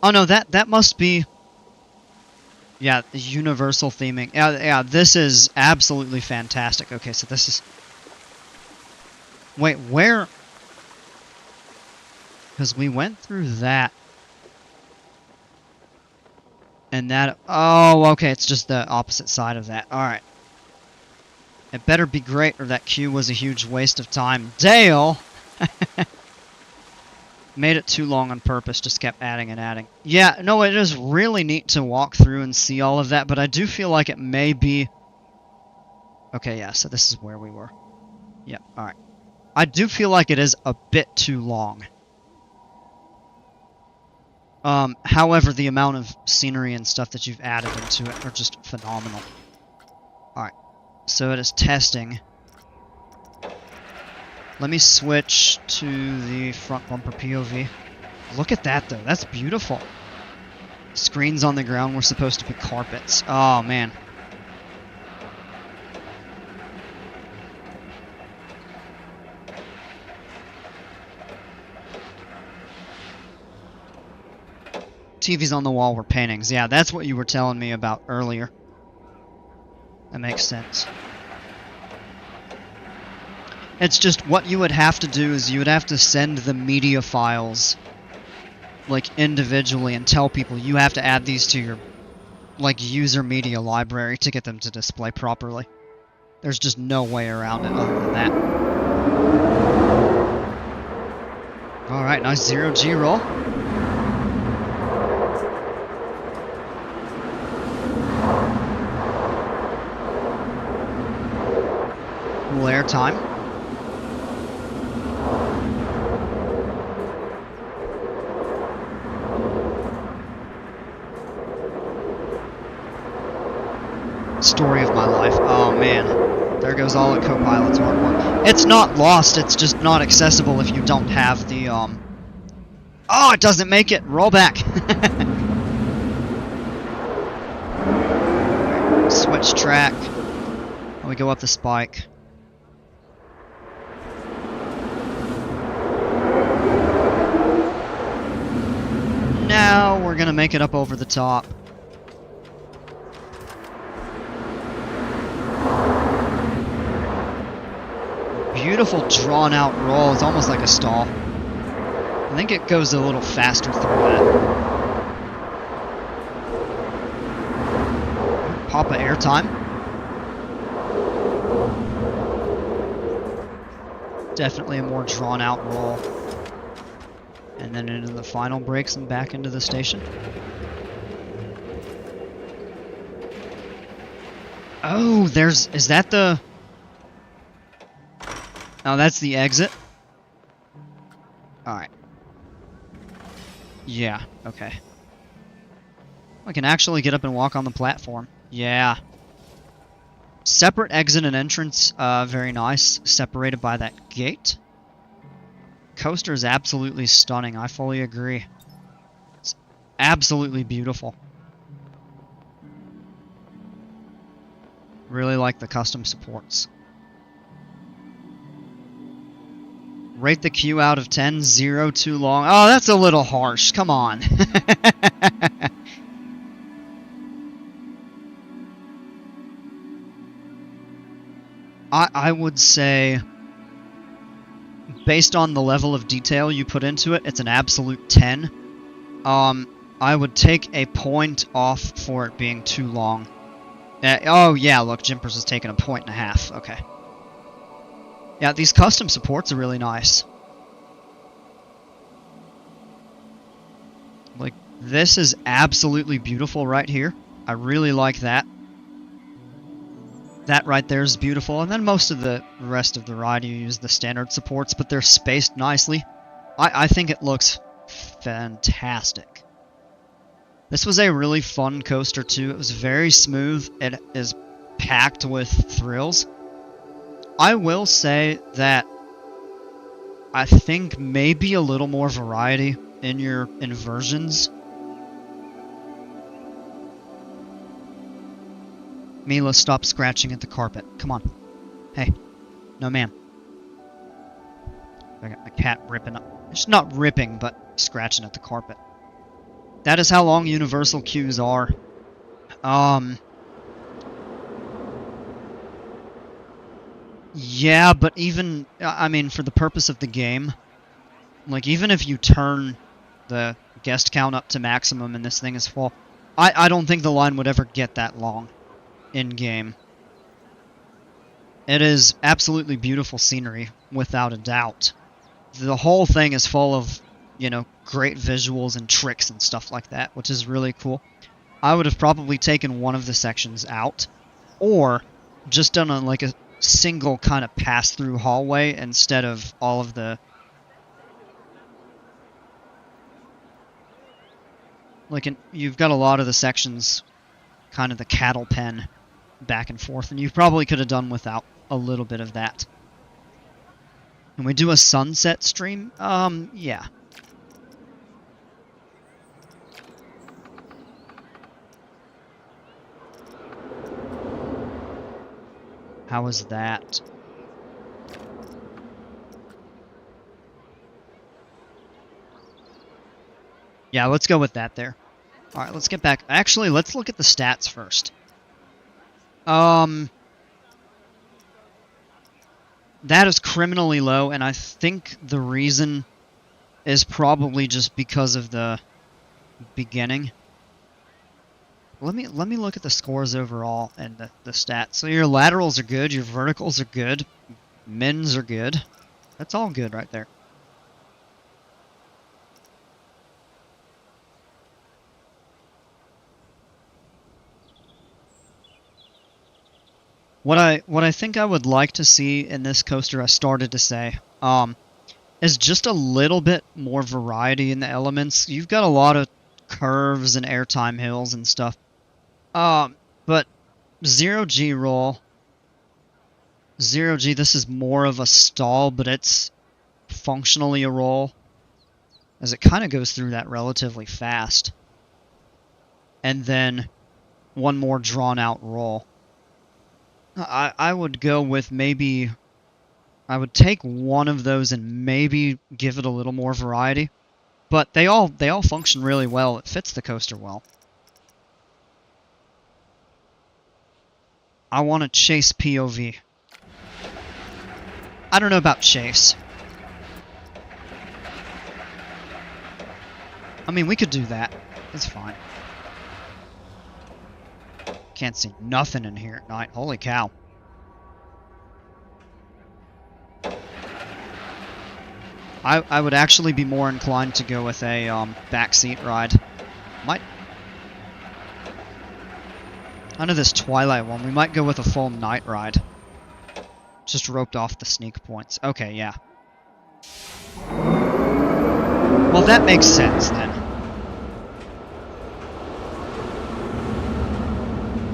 Oh no, that must be. Yeah, the universal theming. Yeah, this is absolutely fantastic. Okay, so this is. Wait, where? Because we went through that. And that. Oh, okay, it's just the opposite side of that. Alright. It better be great, or that queue was a huge waste of time. Dale! Made it too long on purpose, just kept adding and adding. Yeah, no, it is really neat to walk through and see all of that, but I do feel like it may be... Okay, yeah, so this is where we were. Yep, alright. I do feel like it is a bit too long. However, the amount of scenery and stuff that you've added into it are just phenomenal. Alright, so it is testing. Let me switch to the front bumper POV. Look at that, though. That's beautiful. Screens on the ground were supposed to be carpets. Oh, man. TVs on the wall were paintings. Yeah, that's what you were telling me about earlier. That makes sense. It's just what you would have to do is you would have to send the media files like individually and tell people you have to add these to your like user media library to get them to display properly. There's just no way around it other than that. Alright, nice 0G roll. fuel airtime. Story of my life. Oh man, there goes all the co-pilot's hard work. It's not lost, it's just not accessible if you don't have the Oh, it doesn't make it. Roll back. Switch track. We go up the spike. Now we're gonna make it up over the top. Beautiful drawn out roll. It's almost like a stall. I think it goes a little faster through that. Papa airtime. Definitely a more drawn out roll. And then into the final brakes and back into the station. Oh, is that the... Oh, that's the exit? Alright. Yeah, okay. I can actually get up and walk on the platform. Yeah. Separate exit and entrance, very nice. Separated by that gate. Coaster is absolutely stunning, I fully agree. It's absolutely beautiful. Really like the custom supports. Rate the queue out of 10, 0 too long. Oh, that's a little harsh. Come on. I would say, based on the level of detail you put into it, it's an absolute 10. I would take a point off for it being too long. Oh yeah, look, Jimpers is taking a 1.5. Okay. Yeah, these custom supports are really nice. Like, this is absolutely beautiful right here. I really like that. That right there is beautiful. And then most of the rest of the ride, you use the standard supports, but they're spaced nicely. I think it looks fantastic. This was a really fun coaster, too. It was very smooth. It is packed with thrills. I will say that I think maybe a little more variety in your inversions. Mila, stop scratching at the carpet. Come on. Hey. No, ma'am. I got my cat ripping up. It's not ripping, but scratching at the carpet. That is how long universal queues are. Yeah, but even, I mean, for the purpose of the game, like, even if you turn the guest count up to maximum and this thing is full, I don't think the line would ever get that long in-game. It is absolutely beautiful scenery, without a doubt. The whole thing is full of, you know, great visuals and tricks and stuff like that, which is really cool. I would have probably taken one of the sections out, or just done like a single kind of pass-through hallway instead of all of the... Like, you've got a lot of the sections, kind of the cattle pen, back and forth, and you probably could have done without a little bit of that. Can we do a sunset stream? Yeah. How is that? Yeah, let's go with that there. Alright, let's get back. Actually, let's look at the stats first. That is criminally low, and I think the reason is probably just because of the beginning. Let me look at the scores overall and the stats. So your laterals are good, your verticals are good, mins are good. That's all good right there. What I think I would like to see in this coaster, I started to say, is just a little bit more variety in the elements. You've got a lot of curves and airtime hills and stuff. But zero G roll, zero G. This is more of a stall, but it's functionally a roll, as it kind of goes through that relatively fast. And then one more drawn out roll. I would go with maybe, I would take one of those and maybe give it a little more variety. But they all function really well. It fits the coaster well. I want to chase POV. I don't know about chase. I mean, we could do that. It's fine. Can't see nothing in here at night. Holy cow. I would actually be more inclined to go with a backseat ride. Might. Under this Twilight one, we might go with a full night ride. Just roped off the sneak points. Okay, yeah. Well, that makes sense then.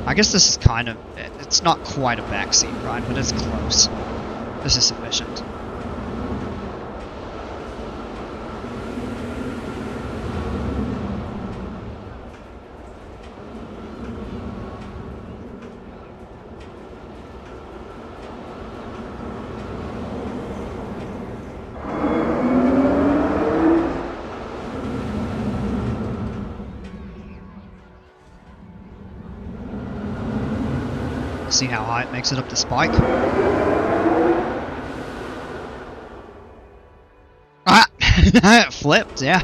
I guess this is kind of... It's not quite a backseat ride, but it's close. This is sufficient. See how high it makes it up the spike? Ah! It flipped, yeah.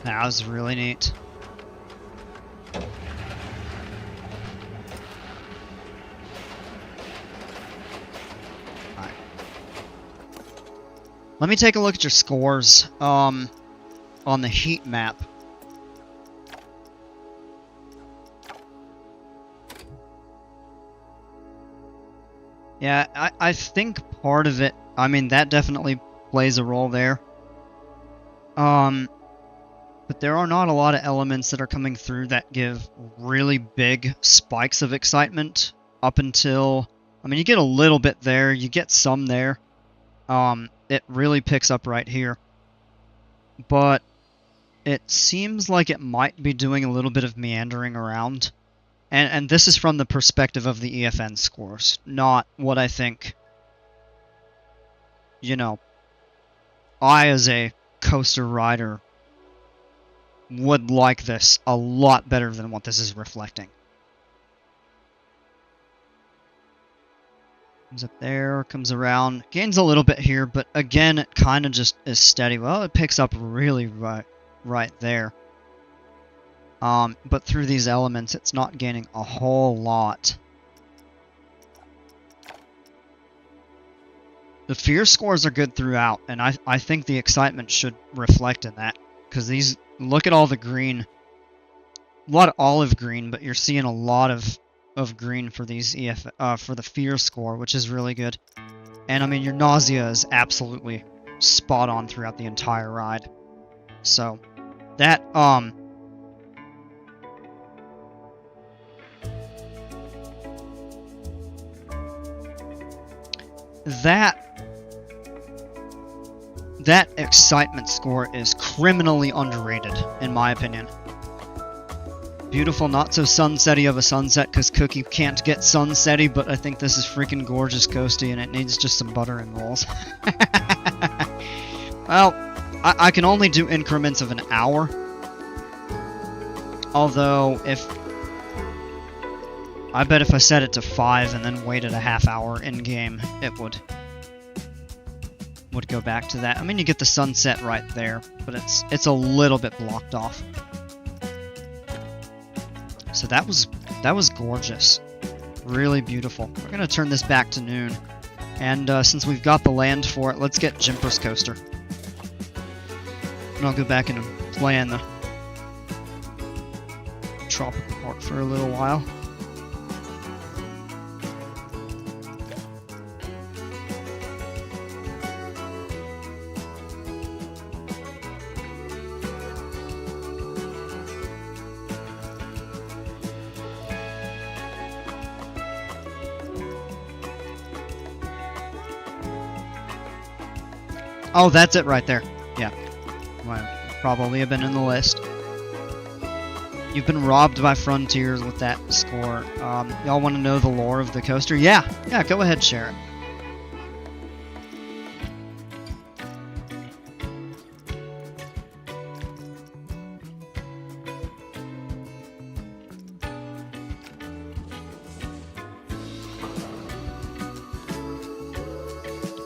That was really neat. Alright. Let me take a look at your scores on the heat map. Yeah, I think part of it, I mean, that definitely plays a role there. But there are not a lot of elements that are coming through that give really big spikes of excitement up until... I mean, you get a little bit there, you get some there. It really picks up right here. But it seems like it might be doing a little bit of meandering around. And this is from the perspective of the EFN scores, not what I think, you know, I as a coaster rider would like this a lot better than what this is reflecting. Comes up there, comes around, gains a little bit here, but again, it kind of just is steady. Well, it picks up really right there. But through these elements, it's not gaining a whole lot. The fear scores are good throughout, and I think the excitement should reflect in that. Because these, look at all the green. A lot of olive green, but you're seeing a lot of green for these for the fear score, which is really good. And I mean, your nausea is absolutely spot on throughout the entire ride. So, that, that excitement score is criminally underrated, in my opinion. Beautiful, not so sunsetty of a sunset, because Cookie can't get sunsetty, but I think this is freaking gorgeous coasty, and it needs just some butter and rolls. Well, I can only do increments of an hour. Although, I bet if I set it to 5 and then waited a half hour in-game, it would go back to that. I mean, you get the sunset right there, but it's a little bit blocked off. So that was gorgeous. Really beautiful. We're going to turn this back to noon. And since we've got the land for it, let's get Jimper's Coaster. And I'll go back and play in the tropical park for a little while. Oh, that's it right there. Yeah. Might probably have been in the list. You've been robbed by Frontiers with that score. Y'all want to know the lore of the coaster? Yeah, go ahead, share it.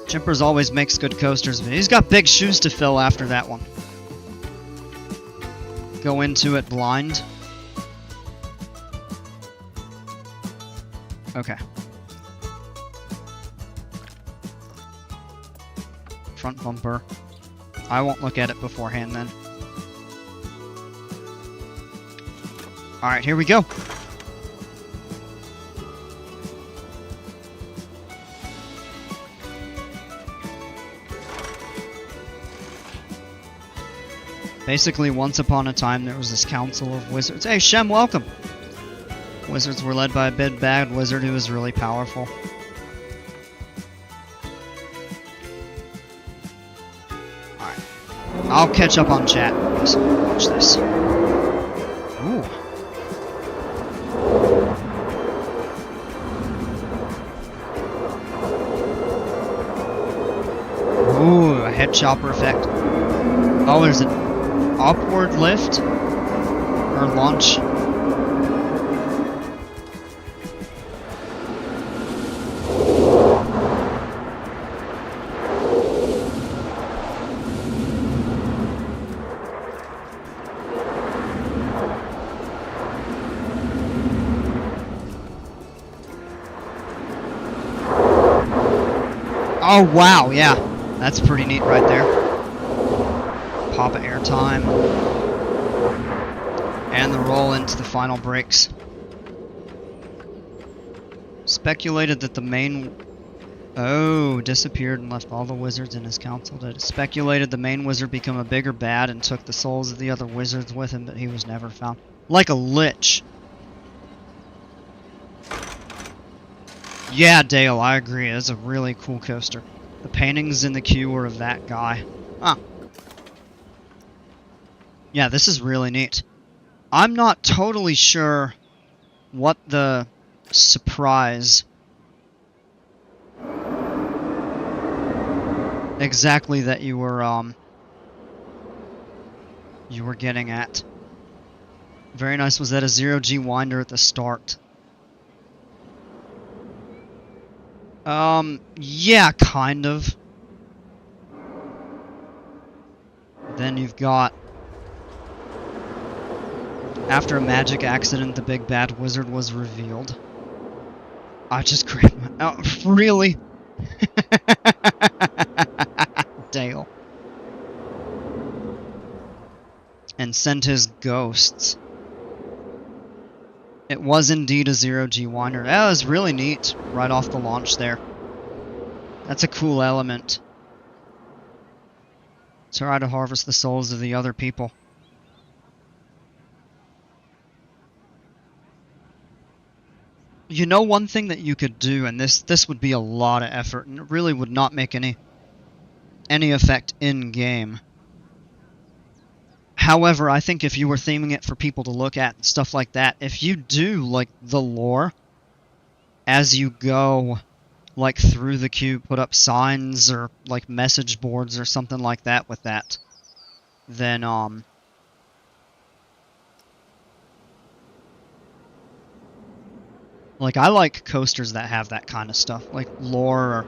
Jimpers always makes good coasters, but he's got big shoes to fill after that one. Go into it blind. Okay. Front bumper. I won't look at it beforehand then. Alright, here we go. Basically, once upon a time, there was this council of wizards. Hey, Shem, welcome! Wizards were led by a big bad wizard who was really powerful. Alright. I'll catch up on chat. So watch this. Ooh. Ooh, a head chopper effect. Oh, there's an upward lift or launch. Oh wow, yeah, that's pretty neat right there. Pop of airtime. And the roll into the final brakes. Speculated that the main... Oh, disappeared and left all the wizards in his council. It speculated the main wizard became a bigger bad and took the souls of the other wizards with him, but he was never found. Like a lich. Yeah, Dale, I agree. It's a really cool coaster. The paintings in the queue were of that guy. Huh. Yeah, this is really neat. I'm not totally sure what the surprise exactly that you were getting at. Very nice. Was that a 0G winder at the start? Yeah, kind of. Then you've got... After a magic accident, the big bad wizard was revealed. I just grabbed my... Oh, really? Dale. And sent his ghosts. It was indeed a 0G winder. That was really neat, right off the launch there. That's a cool element. Try to harvest the souls of the other people. You know, one thing that you could do, and this would be a lot of effort, and it really would not make any effect in-game. However, I think if you were theming it for people to look at and stuff like that, if you do, like, the lore as you go, like, through the queue, put up signs or, like, message boards or something like that with that, then, Like, I like coasters that have that kind of stuff, like lore or,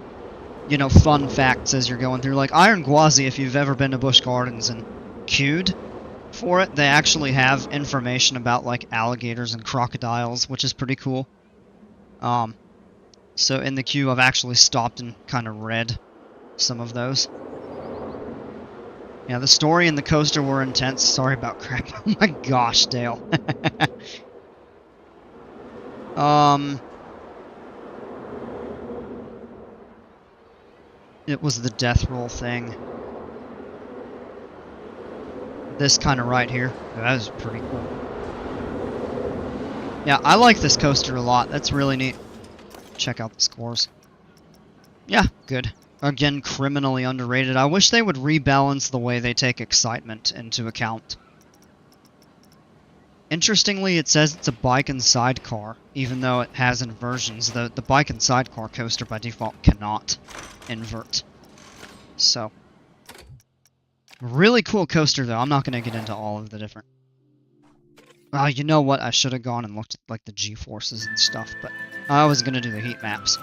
you know, fun facts as you're going through. Like Iron Gwazi, if you've ever been to Busch Gardens and queued for it, they actually have information about, like, alligators and crocodiles, which is pretty cool. So in the queue, I've actually stopped and kind of read some of those. Yeah, the story and the coaster were intense. Sorry about crap. Oh my gosh, Dale. It was the death roll thing. This kind of right here. That is pretty cool. Yeah, I like this coaster a lot. That's really neat. Check out the scores. Yeah, good. Again, criminally underrated. I wish they would rebalance the way they take excitement into account. Interestingly, it says it's a bike and sidecar, even though it has inversions. The bike and sidecar coaster by default cannot invert. So, really cool coaster though. I'm not going to get into all of the different... you know what? I should have gone and looked at like the G-forces and stuff, but I was going to do the heat maps.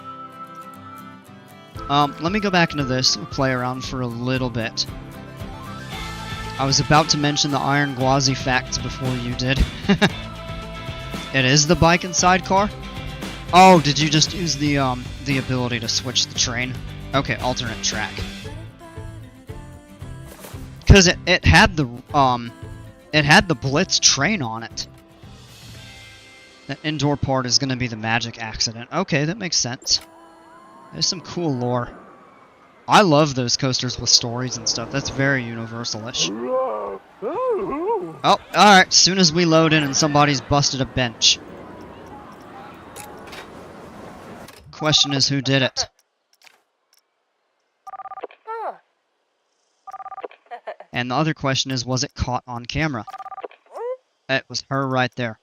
Let me go back into this and play around for a little bit. I was about to mention the Iron Gwazi facts before you did. It is the bike and sidecar? Oh, did you just use the ability to switch the train? Okay, alternate track. Because it had the Blitz train on it. The indoor part is going to be the magic accident. Okay, that makes sense. There's some cool lore. I love those coasters with stories and stuff. That's very universal-ish. Oh, alright. As soon as we load in and somebody's busted a bench. Question is, who did it? And the other question is, was it caught on camera? It was her right there.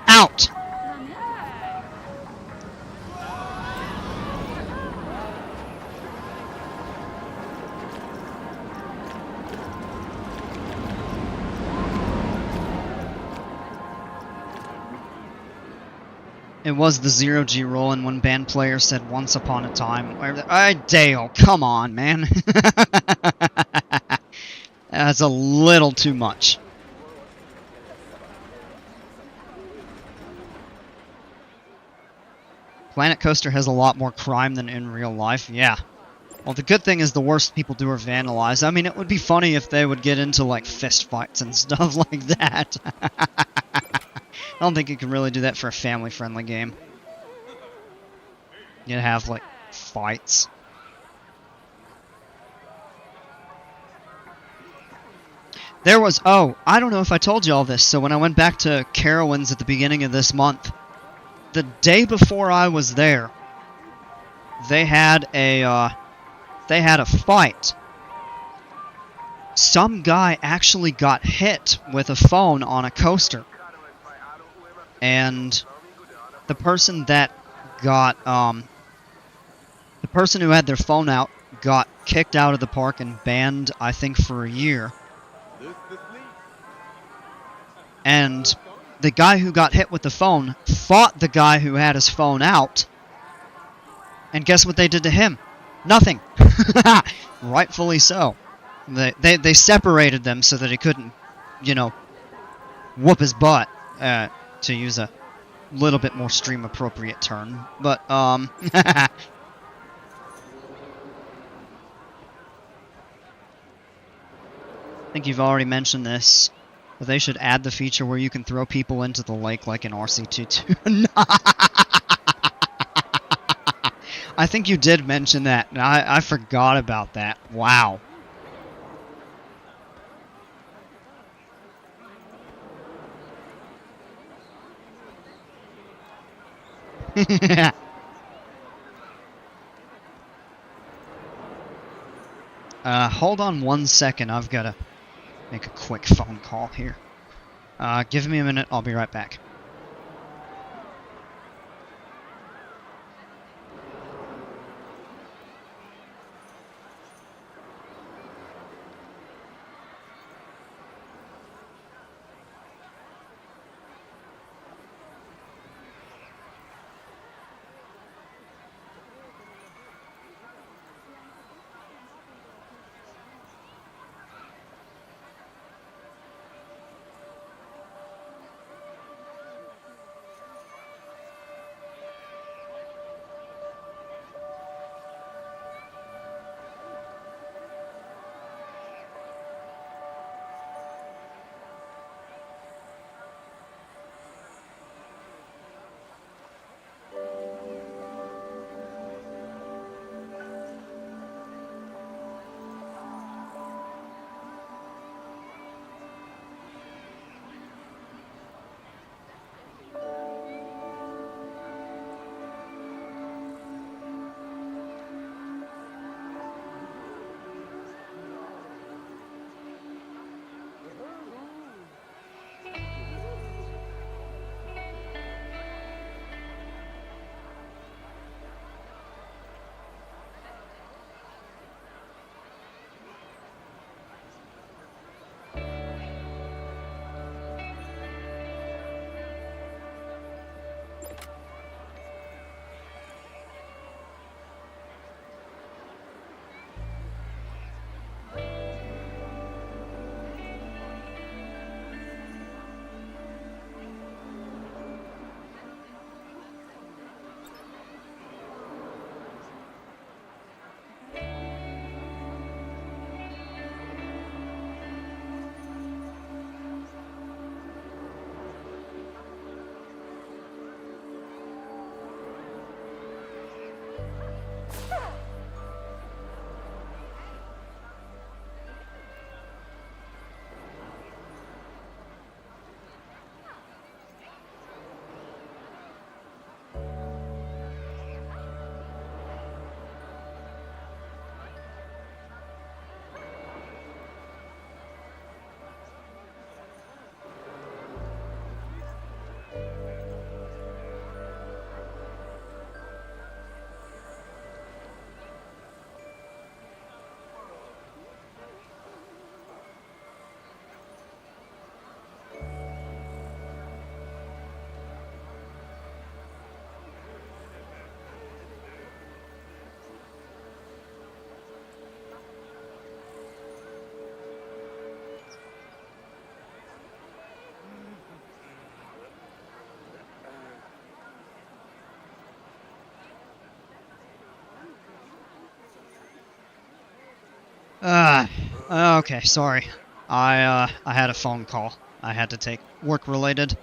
Out! It was the 0G roll, and when band player said once upon a time. Dale, come on, man. That's a little too much. Planet Coaster has a lot more crime than in real life, yeah. Well, the good thing is the worst people do are vandalize. I mean, it would be funny if they would get into, like, fist fights and stuff like that. I don't think you can really do that for a family-friendly game. You'd have, like, fights. There was... Oh, I don't know if I told you all this. So when I went back to Carowinds at the beginning of this month, the day before I was there, they had a fight. Some guy actually got hit with a phone on a coaster. And the person that got, the person who had their phone out got kicked out of the park and banned, I think, for a year. And the guy who got hit with the phone fought the guy who had his phone out. And guess what they did to him? Nothing. Rightfully so. They separated them so that he couldn't, you know, whoop his butt, to use a little bit more stream appropriate term. But, I think you've already mentioned this, but they should add the feature where you can throw people into the lake like in RC22. I think you did mention that. I forgot about that. Wow. Hold on 1 second. I've got to make a quick phone call here. Give me a minute. I'll be right back. Okay, sorry. I had a phone call I had to take, work related.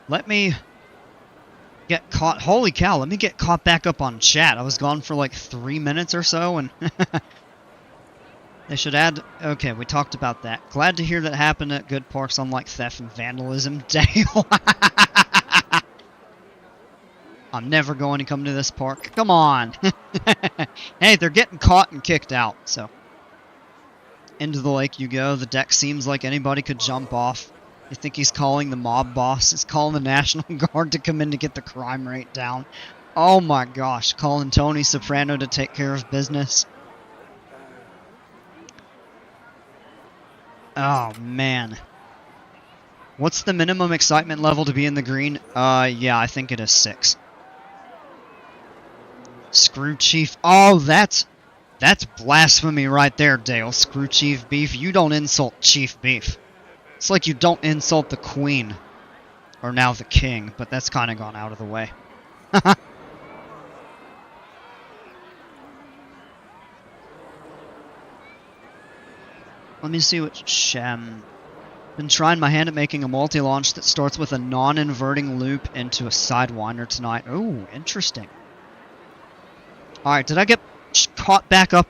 Let me get caught. Holy cow, let me get caught back up on chat. I was gone for like 3 minutes or so, and they should add. Okay, we talked about that. Glad to hear that happened at good parks, unlike theft and vandalism. Dale. I'm never going to come to this park. Come on. Hey, they're getting caught and kicked out, so. Into the lake you go. The deck seems like anybody could jump off. You think he's calling the mob boss? He's calling the National Guard to come in to get the crime rate down. Oh my gosh, calling Tony Soprano to take care of business. Oh man. What's the minimum excitement level to be in the green? Yeah, I think it is 6. Screw Chief. Oh, that's blasphemy right there, Dale. Screw Chief Beef. You don't insult Chief Beef. It's like you don't insult the Queen. Or now the King, but that's kind of gone out of the way. Let me see what Shem... Been trying my hand at making a multi-launch that starts with a non-inverting loop into a Sidewinder tonight. Oh, interesting. Alright, did I get caught back up?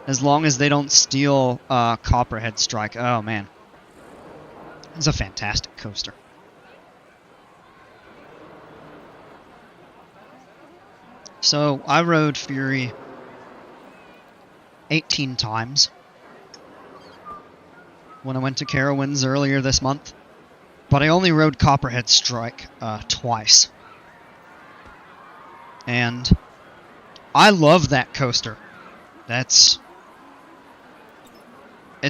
As long as they don't steal Copperhead Strike. Oh, man. It's a fantastic coaster. So, I rode Fury 18 times when I went to Carowinds earlier this month. But I only rode Copperhead Strike twice. And I love that coaster. It's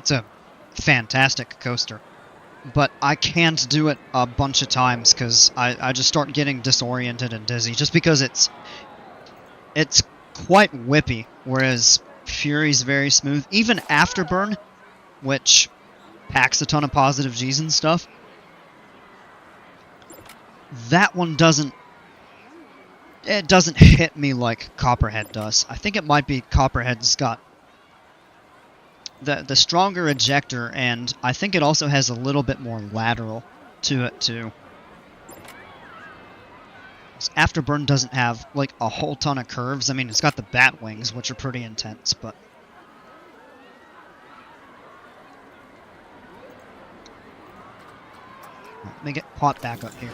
a fantastic coaster. But I can't do it a bunch of times because I just start getting disoriented and dizzy. Just because it's quite whippy, whereas Fury's very smooth. Even Afterburn, which packs a ton of positive G's and stuff, that one doesn't hit me like Copperhead does. I think it might be Copperhead's got the stronger ejector, and I think it also has a little bit more lateral to it too. Afterburn doesn't have like a whole ton of curves. I mean, it's got the bat wings, which are pretty intense, but let me get caught back up here.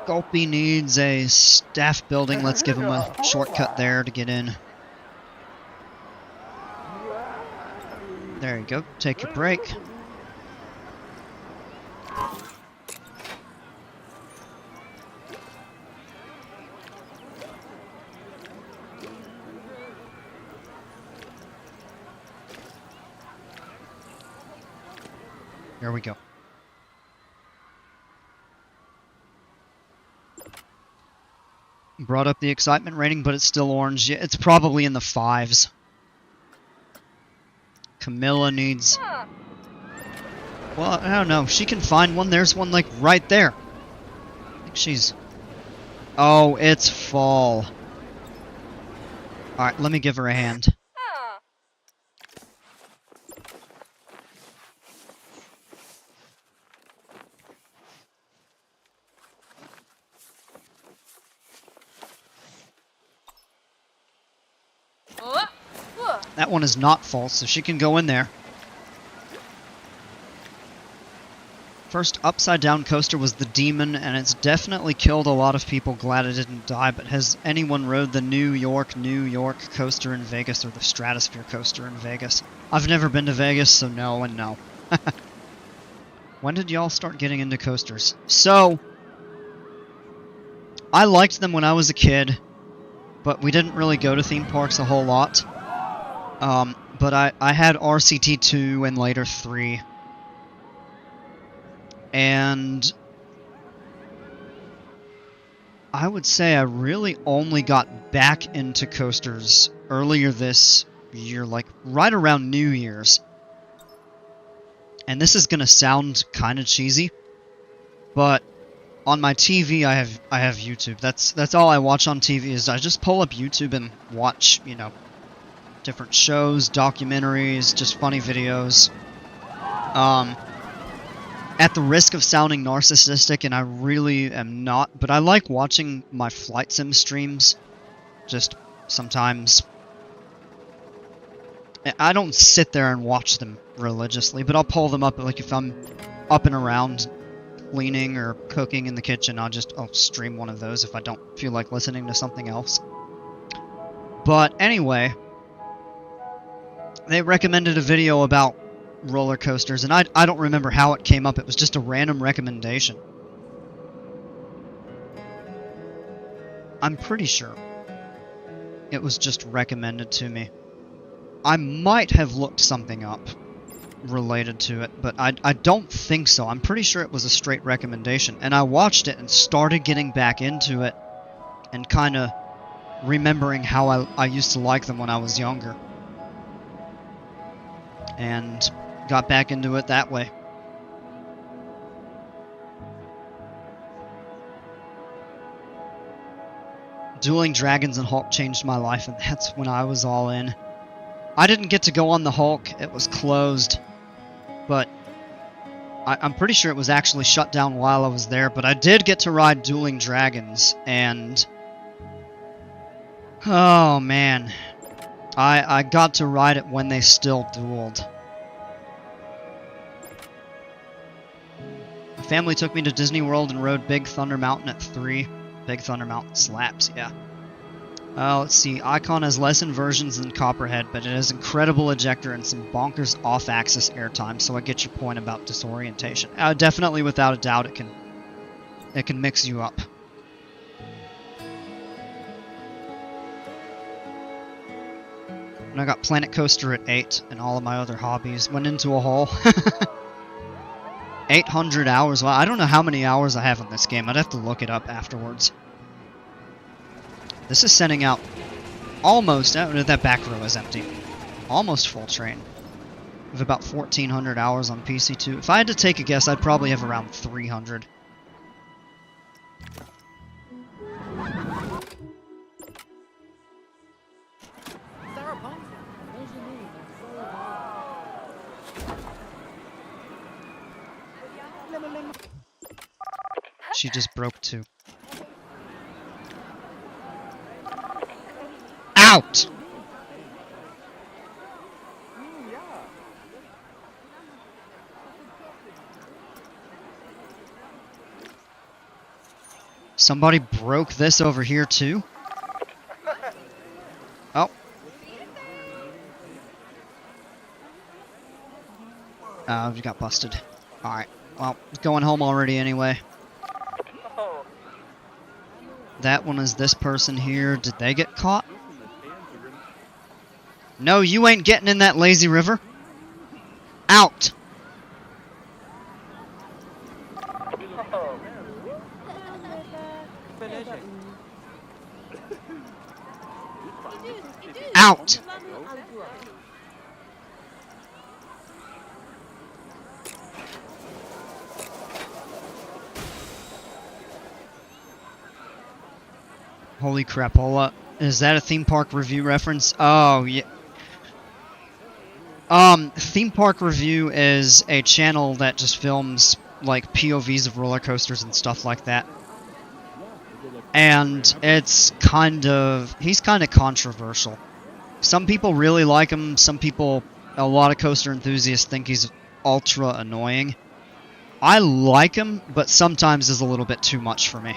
Gulpy needs a staff building. Let's give him a shortcut there to get in. There you go. Take your break. There we go. Brought up the excitement rating, but it's still orange. Yeah, it's probably in the 5s. Camilla needs... Well, I don't know. She can find one. There's one, like, right there. I think she's... Oh, it's fall. Alright, let me give her a hand. That one is not false, so she can go in there. First upside-down coaster was the Demon, and it's definitely killed a lot of people. Glad it didn't die, but has anyone rode the New York coaster in Vegas or the Stratosphere coaster in Vegas? I've never been to Vegas, so no and no. When did y'all start getting into coasters? So, I liked them when I was a kid, but we didn't really go to theme parks a whole lot. But I had RCT2 and later 3. And I would say I really only got back into coasters earlier this year, like right around New Year's. And this is going to sound kind of cheesy, but on my TV, I have YouTube. That's all I watch on TV. Is I just pull up YouTube and watch, you know, different shows, documentaries, just funny videos. At the risk of sounding narcissistic, and I really am not, but I like watching my flight sim streams. Just sometimes. I don't sit there and watch them religiously, but I'll pull them up. Like if I'm up and around cleaning or cooking in the kitchen, I'll stream one of those if I don't feel like listening to something else. But anyway, they recommended a video about roller coasters, and I don't remember how it came up. It was just a random recommendation. I'm pretty sure it was just recommended to me. I might have looked something up related to it, but I don't think so. I'm pretty sure it was a straight recommendation, and I watched it and started getting back into it and kind of remembering how I used to like them when I was younger, and got back into it that way. Dueling Dragons and Hulk changed my life, and that's when I was all in. I didn't get to go on the Hulk, it was closed, but I'm pretty sure it was actually shut down while I was there, but I did get to ride Dueling Dragons, and oh man, I got to ride it when they still dueled. My family took me to Disney World and rode Big Thunder Mountain at 3. Big Thunder Mountain slaps, yeah. Let's see, Icon has less inversions than Copperhead, but it has incredible ejector and some bonkers off-axis airtime, so I get your point about disorientation. Definitely, without a doubt, it can mix you up. And I got Planet Coaster at 8, and all of my other hobbies went into a hole. 800 hours, well, I don't know how many hours I have in this game, I'd have to look it up afterwards. This is sending out almost, that back row is empty, almost full train. With about 1,400 hours on PC2. If I had to take a guess, I'd probably have around 300. She just broke 2. Out! Somebody broke this over here too? Oh. We got busted. Alright, well, going home already anyway. That one is this person here. Did they get caught? No, you ain't getting in that lazy river. Out! Out! Holy crapola. Is that a theme park review reference? Oh, yeah. Theme Park Review is a channel that just films, like, POVs of roller coasters and stuff like that. And it's he's kind of controversial. Some people really like him, a lot of coaster enthusiasts think he's ultra annoying. I like him, but sometimes is a little bit too much for me.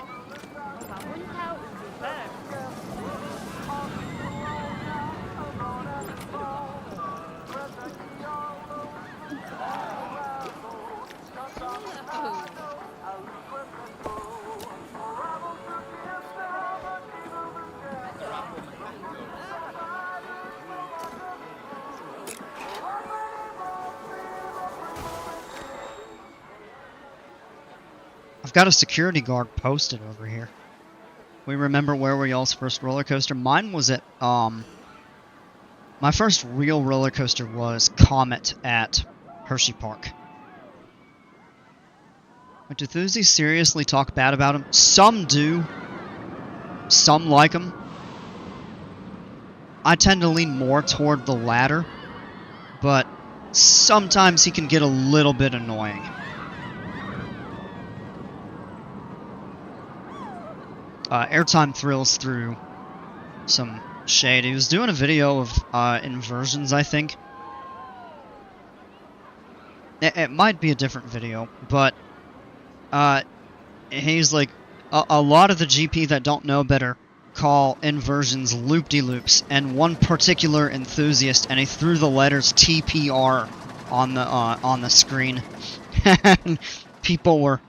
I've got a security guard posted over here. We remember where were y'all's first roller coaster? Mine was at, my first real roller coaster was Comet at Hershey Park. But do Thuzy seriously talk bad about him? Some do. Some like him. I tend to lean more toward the latter, but sometimes he can get a little bit annoying. Airtime Thrills through some shade. He was doing a video of inversions, I think. It might be a different video, but he's like, a lot of the GP that don't know better call inversions loop-de-loops, and one particular enthusiast, and he threw the letters TPR on the screen, and people were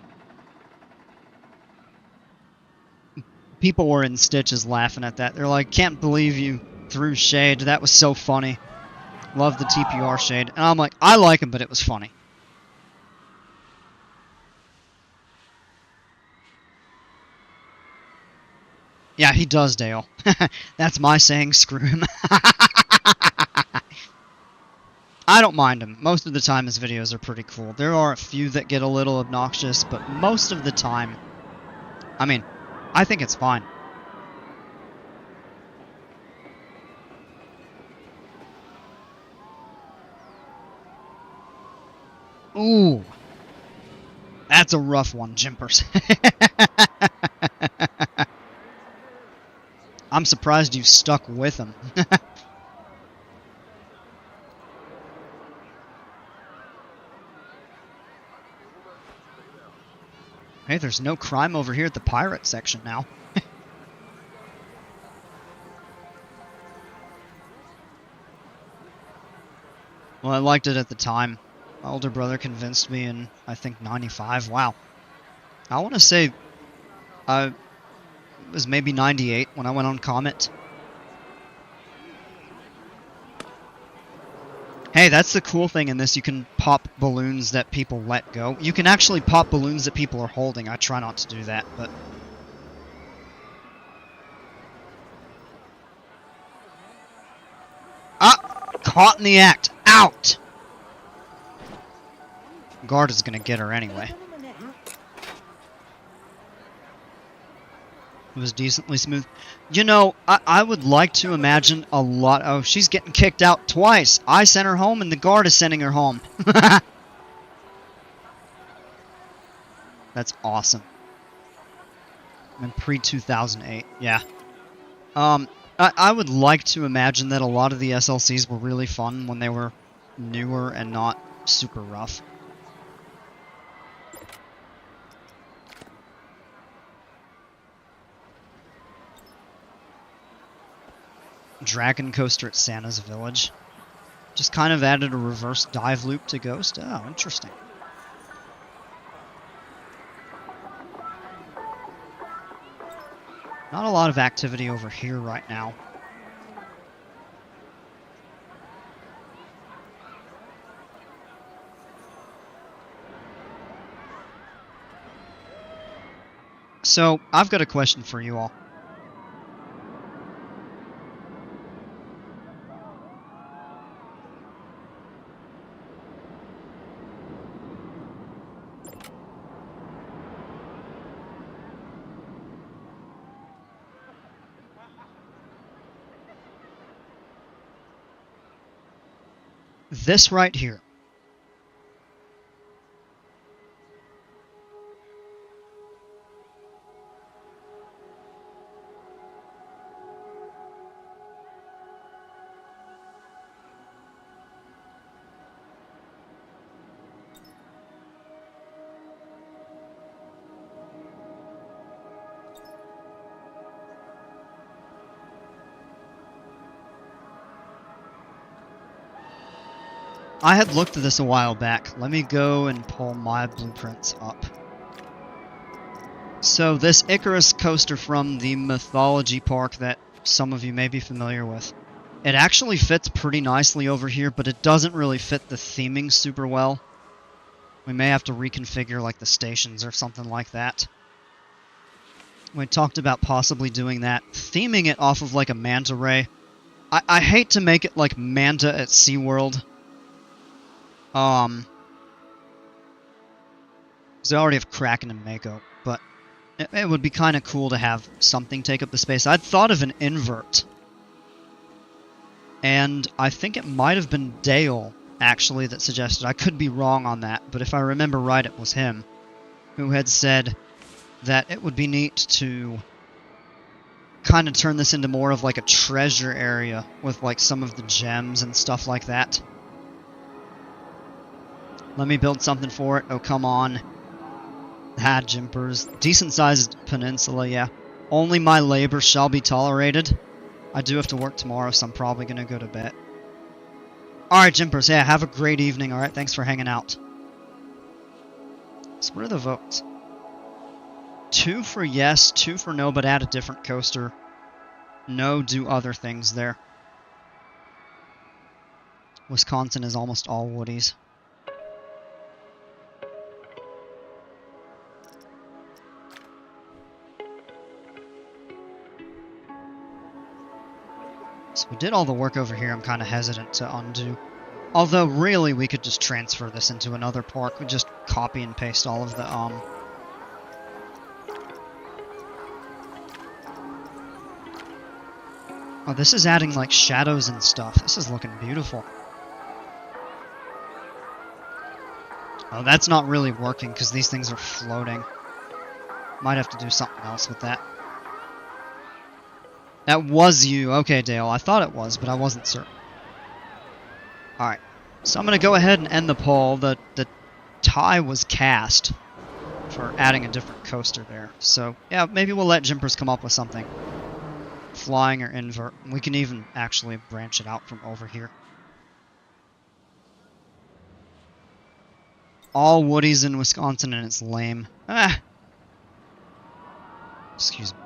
in stitches laughing at that. They're like, "Can't believe you threw shade. That was so funny. Love the TPR shade." And I'm like, I like him, but it was funny. Yeah, he does, Dale. That's my saying, screw him. I don't mind him. Most of the time his videos are pretty cool. There are a few that get a little obnoxious, but most of the time, I mean, I think it's fine. Ooh. That's a rough one, Jimpers. I'm surprised you stuck with him. Hey, there's no crime over here at the pirate section now. Well, I liked it at the time. My older brother convinced me in, I think, 95. Wow. I want to say it was maybe 98 when I went on Comet. Hey, that's the cool thing in this. You can pop balloons that people let go. You can actually pop balloons that people are holding. I try not to do that, but... Ah! Caught in the act. Out! Guard is gonna get her anyway. It was decently smooth. You know, I would like to imagine a lot... Oh, she's getting kicked out twice. I sent her home and the guard is sending her home. That's awesome. I'm pre-2008, yeah. I would like to imagine that a lot of the SLCs were really fun when they were newer and not super rough. Dragon Coaster at Santa's Village. Just kind of added a reverse dive loop to Ghost. Oh, interesting. Not a lot of activity over here right now. So, I've got a question for you all. This right here. I had looked at this a while back. Let me go and pull my blueprints up. So this Icarus coaster from the Mythology Park that some of you may be familiar with, it actually fits pretty nicely over here, but it doesn't really fit the theming super well. We may have to reconfigure like the stations or something like that. We talked about possibly doing that, theming it off of like a manta ray. I hate to make it like Manta at SeaWorld. Because I already have Kraken and Mako, but it would be kind of cool to have something take up the space. I'd thought of an invert. And I think it might have been Dale, actually, that suggested. I could be wrong on that, but if I remember right, it was him who had said that it would be neat to kind of turn this into more of like a treasure area with like some of the gems and stuff like that. Let me build something for it. Oh, come on. Ah, Jimpers. Decent-sized peninsula, yeah. Only my labor shall be tolerated. I do have to work tomorrow, so I'm probably going to go to bed. Alright, Jimpers, yeah, have a great evening, alright? Thanks for hanging out. So what are the votes? 2 for yes, 2 for no, but add a different coaster. No, do other things there. Wisconsin is almost all woodies. So we did all the work over here. I'm kind of hesitant to undo. Although, really, we could just transfer this into another park. We just copy and paste all of the, Oh, this is adding, like, shadows and stuff. This is looking beautiful. Oh, that's not really working, because these things are floating. Might have to do something else with that. That was you. Okay, Dale. I thought it was, but I wasn't certain. Alright. So I'm going to go ahead and end the poll. The tie was cast for adding a different coaster there. So, yeah, maybe we'll let Jimpers come up with something. Flying or invert. We can even actually branch it out from over here. All woodies in Wisconsin and it's lame. Ah! Excuse me.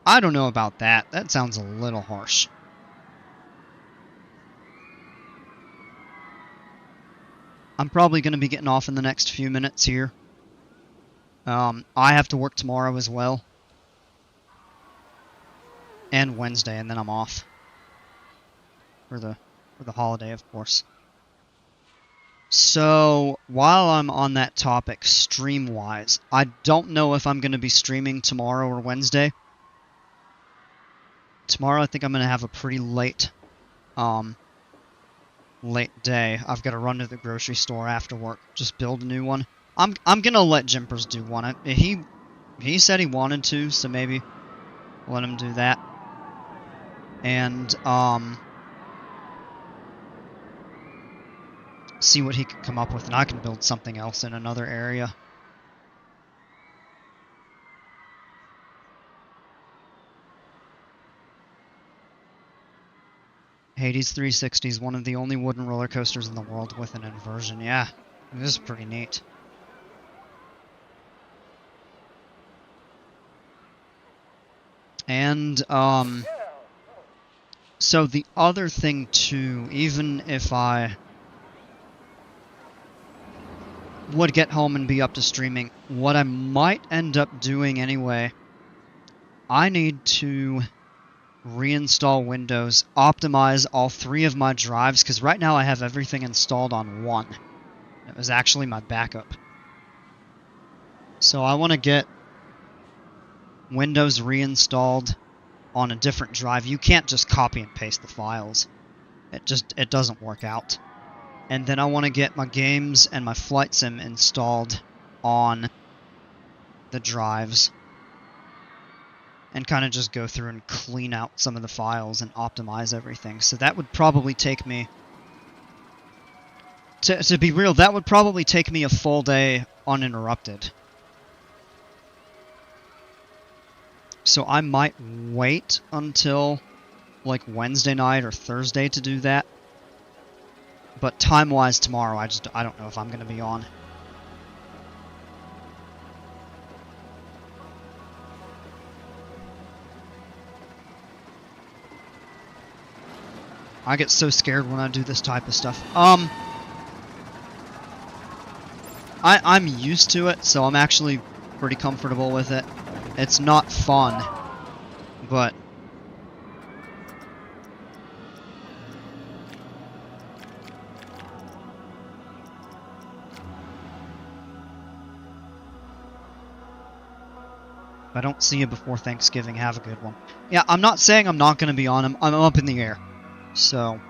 I don't know about that. That sounds a little harsh. I'm probably going to be getting off in the next few minutes here. I have to work tomorrow as well. And Wednesday, and then I'm off. For the holiday, of course. So, while I'm on that topic, stream-wise, I don't know if I'm going to be streaming tomorrow or Wednesday. Tomorrow, I think I'm going to have a pretty late day. I've got to run to the grocery store after work, just build a new one. I'm going to let Jimpers do one. He said he wanted to, so maybe let him do that. And, see what he can come up with, and I can build something else in another area. Hades 360 is one of the only wooden roller coasters in the world with an inversion. Yeah, this is pretty neat. And, so the other thing too, even if I would get home and be up to streaming, what I might end up doing anyway, I need to reinstall Windows, optimize all 3 of my drives, because right now I have everything installed on 1. It was actually my backup. So I want to get Windows reinstalled on a different drive. You can't just copy and paste the files. It doesn't work out. And then I want to get my games and my flight sim installed on the drives. And kind of just go through and clean out some of the files and optimize everything. So that would probably take me... To be real, that would probably take me a full day uninterrupted. So I might wait until like Wednesday night or Thursday to do that. But time-wise tomorrow, I don't know if I'm going to be on. I get so scared when I do this type of stuff. I'm used to it, so I'm actually pretty comfortable with it. It's not fun, but If I don't see you before Thanksgiving, have a good one. Yeah, I'm not saying I'm not going to be on him. I'm up in the air. So,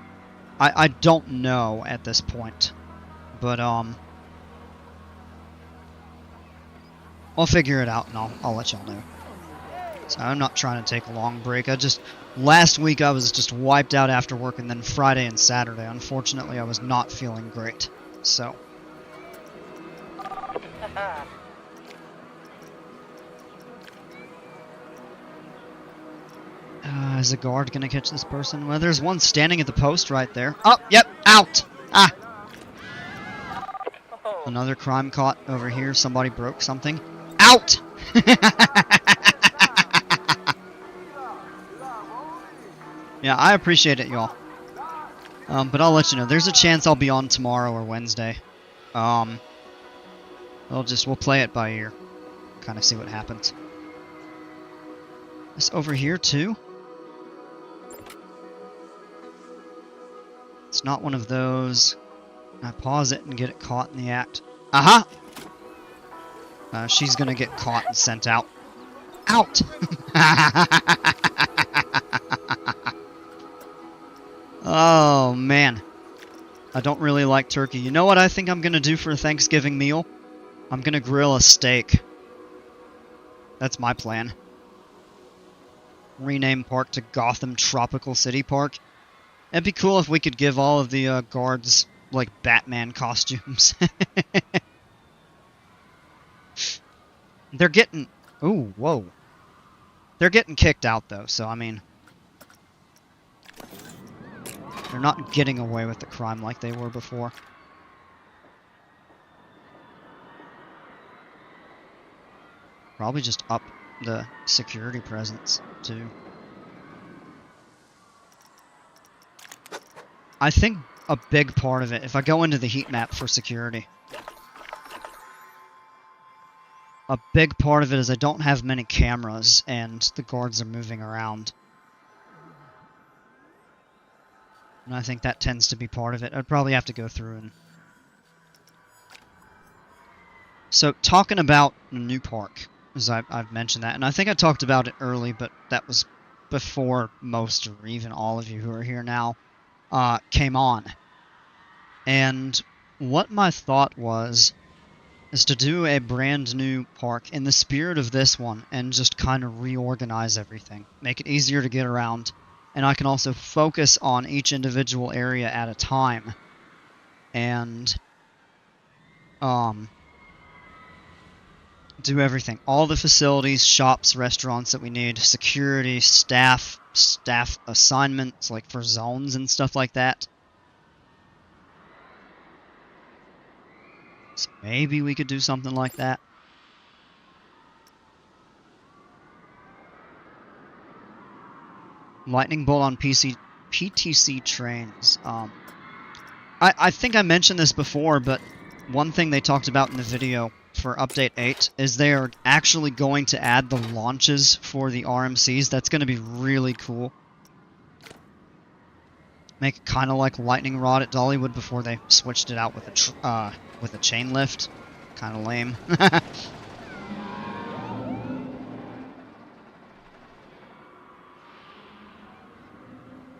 I don't know at this point. But, I'll figure it out and I'll let y'all know. So I'm not trying to take a long break. Last week I was just wiped out after work, and then Friday and Saturday, unfortunately, I was not feeling great. So. Is a guard gonna catch this person? Well, there's one standing at the post right there. Oh, yep, out! Ah! Another crime caught over here. Somebody broke something. Out! Yeah, I appreciate it, y'all. But I'll let you know. There's a chance I'll be on tomorrow or Wednesday. We'll play it by ear. Kind of see what happens. This over here, too? It's not one of those. I pause it and get it caught in the act. Aha! She's gonna get caught and sent out. Out! Oh, man. I don't really like turkey. You know what I think I'm gonna do for a Thanksgiving meal? I'm gonna grill a steak. That's my plan. Rename park to Gotham Tropical City Park. It'd be cool if we could give all of the guards, like, Batman costumes. They're getting... Ooh, whoa. They're getting kicked out, though, so, I mean... They're not getting away with the crime like they were before. Probably just up the security presence, too. I think a big part of it, if I go into the heat map for security, a big part of it is I don't have many cameras and the guards are moving around. And I think that tends to be part of it. I'd probably have to go through and... So, talking about the new park, as I've mentioned that, and I think I talked about it early, but that was before most or even all of you who are here now came on. And what my thought was is to do a brand new park in the spirit of this one and just kind of reorganize everything, make it easier to get around, and I can also focus on each individual area at a time and do everything, all the facilities, shops, restaurants that we need, security, staff assignments, like for zones and stuff like that. So maybe we could do something like that. Lightning bolt on PTC trains. I think I mentioned this before, but one thing they talked about in the video for Update 8 is they are actually going to add the launches for the RMCs. That's going to be really cool. Make it kind of like Lightning Rod at Dollywood before they switched it out with a chain lift. Kind of lame.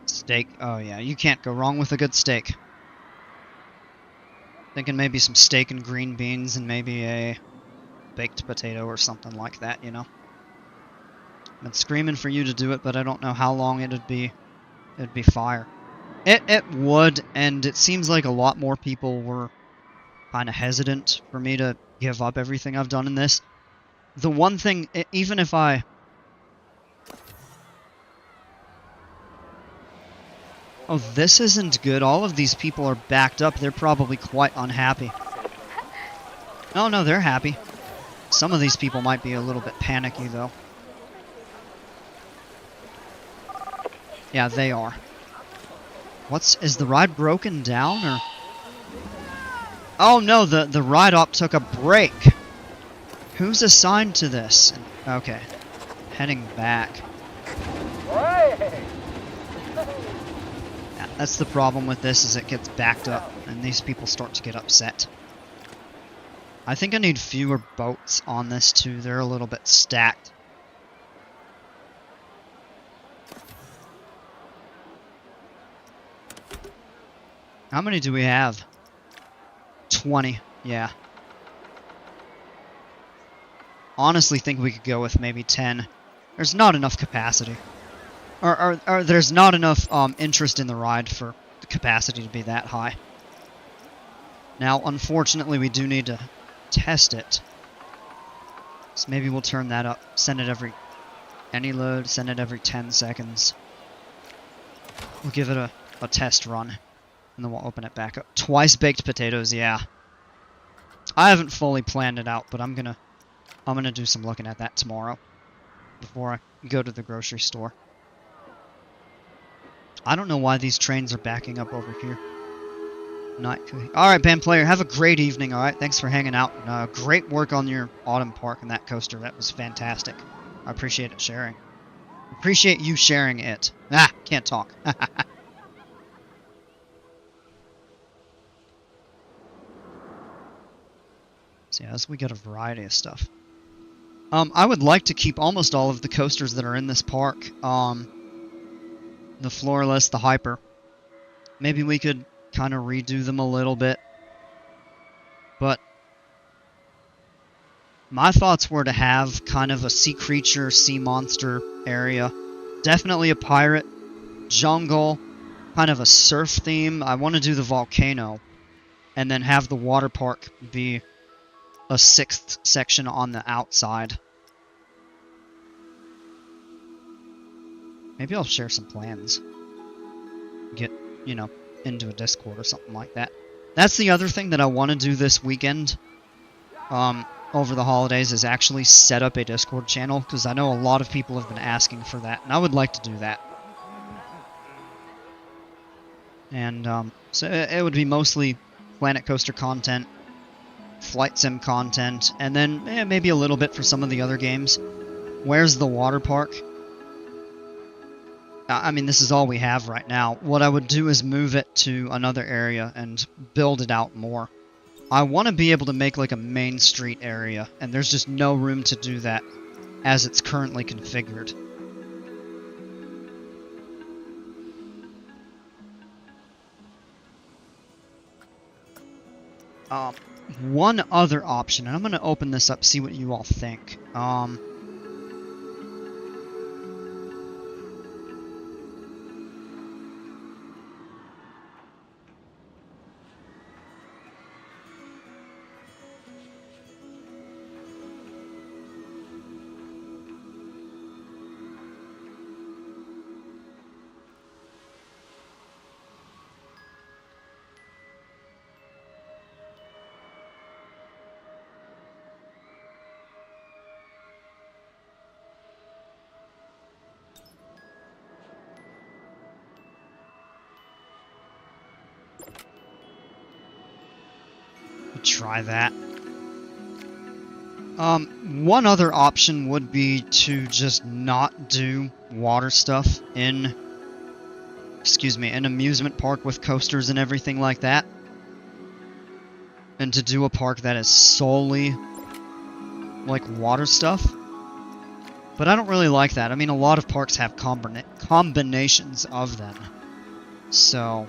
Steak. Oh yeah, you can't go wrong with a good steak. Thinking maybe some steak and green beans and maybe a baked potato or something like that, you know. I've been screaming for you to do it, but I don't know how long it'd be fire. It would, and it seems like a lot more people were kind of hesitant for me to give up everything I've done in this. The one thing, even if I... Oh, this isn't good. All of these people are backed up. They're probably quite unhappy. Oh, no, they're happy. Some of these people might be a little bit panicky, though. Yeah, they are. Is the ride broken down, or... Oh, no, the ride-op took a break. Who's assigned to this? Okay. Heading back. Yeah, that's the problem with this, is it gets backed up, and these people start to get upset. I think I need fewer boats on this, too. They're a little bit stacked. How many do we have? 20, yeah. Honestly think we could go with maybe 10. There's not enough capacity. Or there's not enough interest in the ride for the capacity to be that high. Now, unfortunately, we do need to test it. So maybe we'll turn that up. Send it every... Any load, send it every 10 seconds. We'll give it a test run. And then we'll open it back up. Twice baked potatoes, yeah. I haven't fully planned it out, but I'm gonna do some looking at that tomorrow. Before I go to the grocery store. I don't know why these trains are backing up over here. Alright, band player, have a great evening, alright? Thanks for hanging out. Great work on your autumn park and that coaster. That was fantastic. I appreciate it sharing. Appreciate you sharing it. Ah, can't talk. So yeah, as we get a variety of stuff. I would like to keep almost all of the coasters that are in this park. The floorless, the hyper. Maybe we could kind of redo them a little bit. But my thoughts were to have kind of a sea creature, sea monster area. Definitely a pirate, jungle, kind of a surf theme. I want to do the volcano. And then have the water park be a 6th section on the outside. Maybe I'll share some plans. Get, you know, into a Discord or something like that. That's the other thing that I want to do this weekend. Over the holidays is actually set up a Discord channel, because I know a lot of people have been asking for that, and I would like to do that. And, so it would be mostly Planet Coaster content, Flight Sim content, and then maybe a little bit for some of the other games. Where's the water park? I mean, this is all we have right now. What I would do is move it to another area and build it out more. I want to be able to make like a main street area, and there's just no room to do that as it's currently configured. One other option, and I'm going to open this up, see what you all think. Try that. One other option would be to just not do water stuff in, an amusement park with coasters and everything like that. And to do a park that is solely, like, water stuff. But I don't really like that. I mean, a lot of parks have combinations of them. So...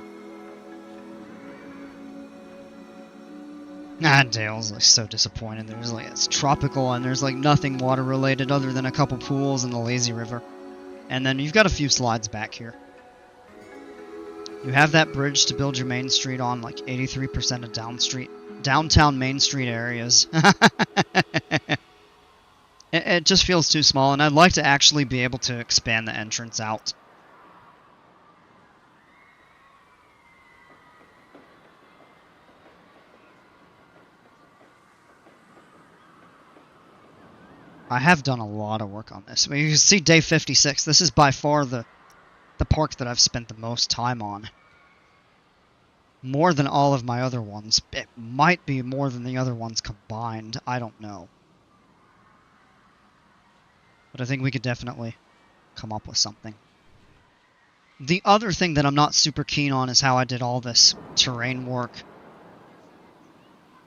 Dale's like so disappointed. There's like, it's tropical and there's like nothing water related other than a couple pools and the lazy river. And then you've got a few slides back here. You have that bridge to build your main street on, like 83% of downtown Main Street areas. It just feels too small, and I'd like to actually be able to expand the entrance out. I have done a lot of work on this. I mean, you can see day 56. This is by far the park that I've spent the most time on. More than all of my other ones. It might be more than the other ones combined. I don't know. But I think we could definitely come up with something. The other thing that I'm not super keen on is how I did all this terrain work.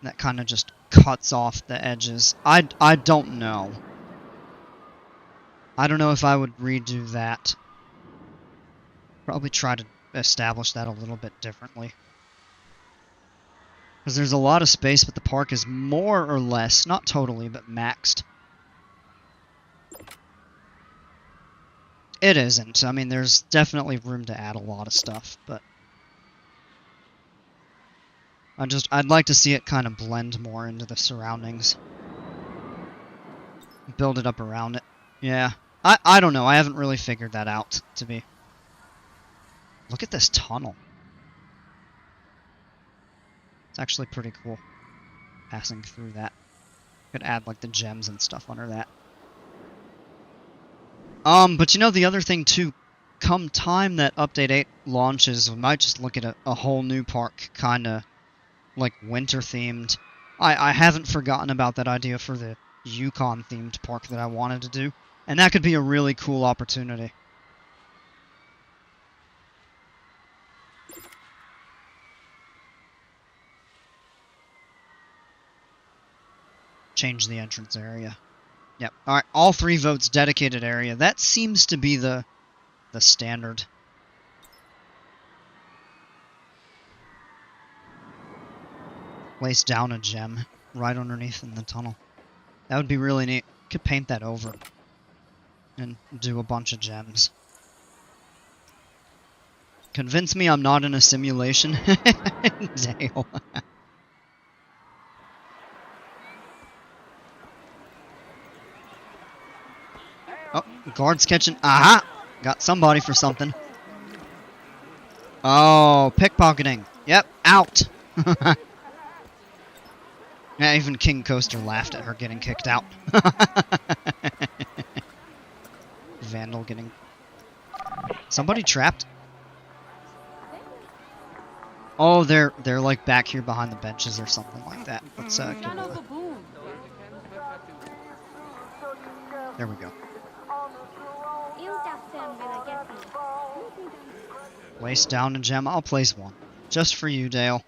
That kind of just cuts off the edges. I don't know. I don't know if I would redo that. Probably try to establish that a little bit differently. Because there's a lot of space, but the park is more or less, not totally, but maxed. It isn't. I mean, there's definitely room to add a lot of stuff, but I'd like to see it kind of blend more into the surroundings. Build it up around it. Yeah. I don't know. I haven't really figured that out, to be. Look at this tunnel. It's actually pretty cool. Passing through that. Could add like the gems and stuff under that. But you know the other thing too, come time that Update 8 launches, we might just look at a whole new park, kinda like winter themed. I haven't forgotten about that idea for the Yukon themed park that I wanted to do. And that could be a really cool opportunity. Change the entrance area. Yep. Alright, all 3 votes dedicated area. That seems to be the standard. Place down a gem right underneath in the tunnel. That would be really neat. Could paint that over and do a bunch of gems. Convince me I'm not in a simulation. Dale. Oh, guard's catching. Aha! Got somebody for something. Oh, pickpocketing. Yep, out. Yeah, even King Coaster laughed at her getting kicked out. Vandal getting... Somebody trapped? Oh, they're like back here behind the benches or something like that. Let's give it a... There we go. Place down a gem. I'll place one. Just for you, Dale.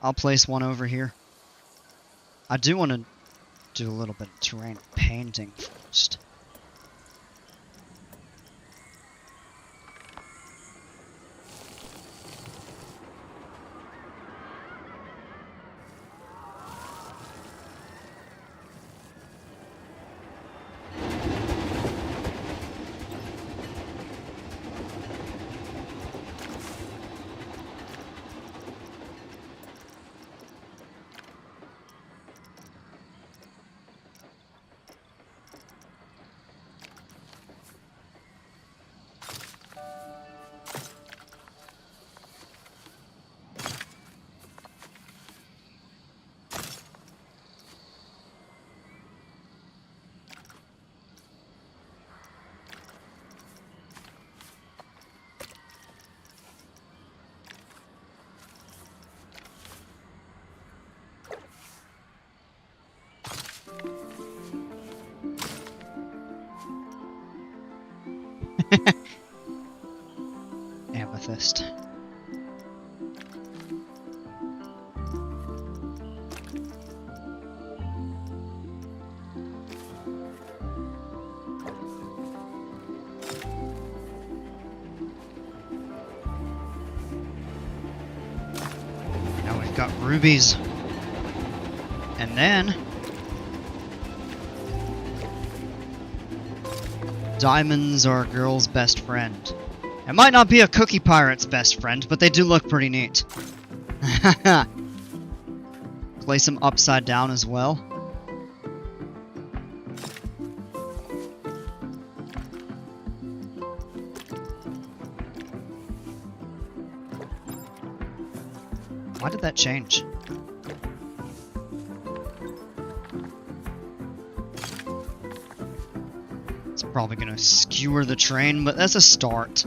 I'll place one over here. I do want to do a little bit of terrain painting first. Amethyst. Now we've got rubies. And then diamonds are a girl's best friend. It might not be a cookie pirate's best friend, but they do look pretty neat. Place them upside down as well. Why did that change? It's probably going to skewer the train, but that's a start.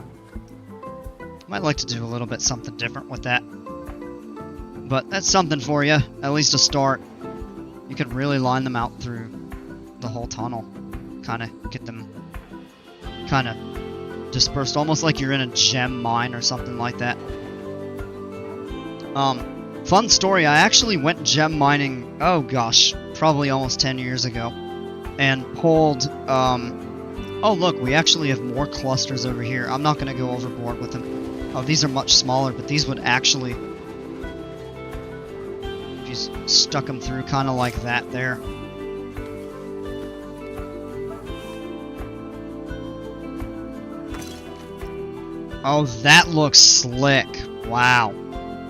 Might like to do a little bit something different with that. But that's something for you, at least a start. You could really line them out through the whole tunnel. Kind of get them kind of dispersed, almost like you're in a gem mine or something like that. Fun story, I actually went gem mining, oh gosh, probably almost 10 years ago. And pulled, oh look, we actually have more clusters over here. I'm not going to go overboard with them. Oh, these are much smaller, but these would actually you stuck them through kind of like that there. Oh, that looks slick. Wow.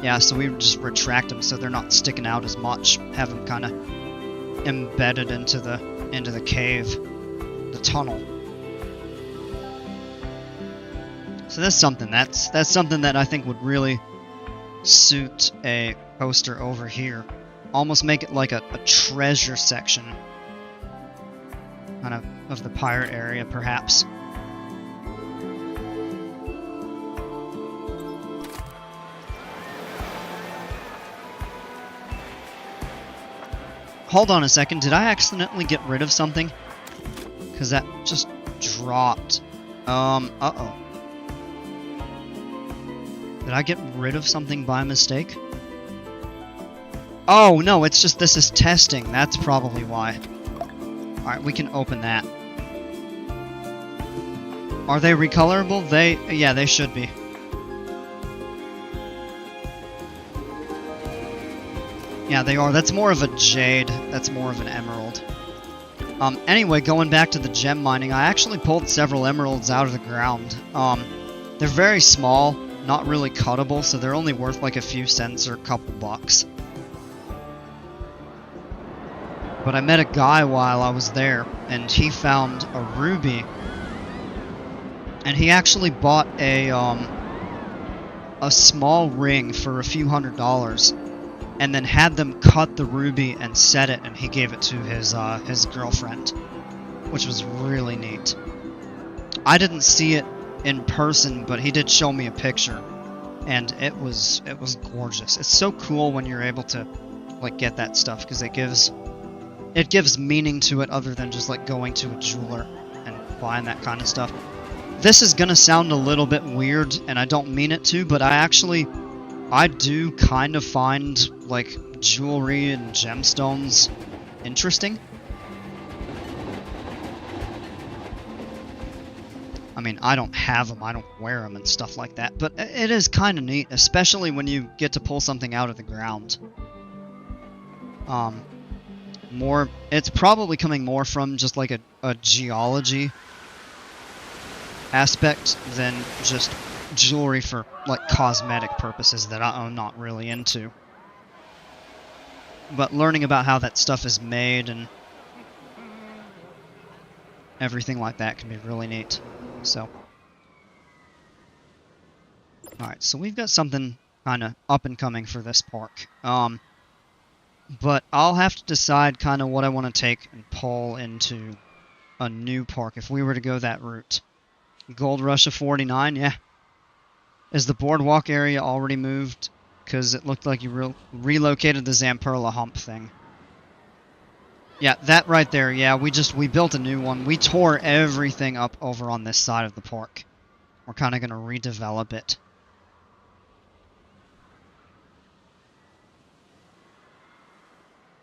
Yeah, so we just retract them so they're not sticking out as much. Have them kind of embedded into the cave, the tunnel. So that's something. That's something that I think would really suit a coaster over here. Almost make it like a treasure section, kind of the pirate area, perhaps. Hold on a second, did I accidentally get rid of something? Because that just dropped. Uh-oh. Did I get rid of something by mistake? Oh, no, it's just this is testing. That's probably why. Alright, we can open that. Are they recolorable? Yeah, they should be. Yeah, they are. That's more of a jade. That's more of an emerald. Anyway, going back to the gem mining, I actually pulled several emeralds out of the ground. They're very small, not really cuttable, so they're only worth like a few cents or a couple bucks. But I met a guy while I was there, and he found a ruby. And he actually bought a small ring for a few $100s. And then had them cut the ruby and set it, and he gave it to his girlfriend, which was really neat. I didn't see it in person, but he did show me a picture, and it was gorgeous. It's so cool when you're able to like get that stuff, because it gives meaning to it other than just like going to a jeweler and buying that kind of stuff. This is gonna sound a little bit weird, and I don't mean it to, but I do kind of find, like, jewelry and gemstones interesting. I mean, I don't have them, I don't wear them and stuff like that, but it is kind of neat, especially when you get to pull something out of the ground. It's probably coming more from just, like, a geology aspect than just jewelry for like cosmetic purposes that I'm not really into. But learning about how that stuff is made and everything like that can be really neat. So, alright, so we've got something kind of up and coming for this park. But I'll have to decide kind of what I want to take and pull into a new park if we were to go that route. Gold Rush of 49, yeah. Is the boardwalk area already moved? Because it looked like you relocated the Zamperla hump thing. Yeah, that right there. Yeah, we built a new one. We tore everything up over on this side of the park. We're kind of going to redevelop it.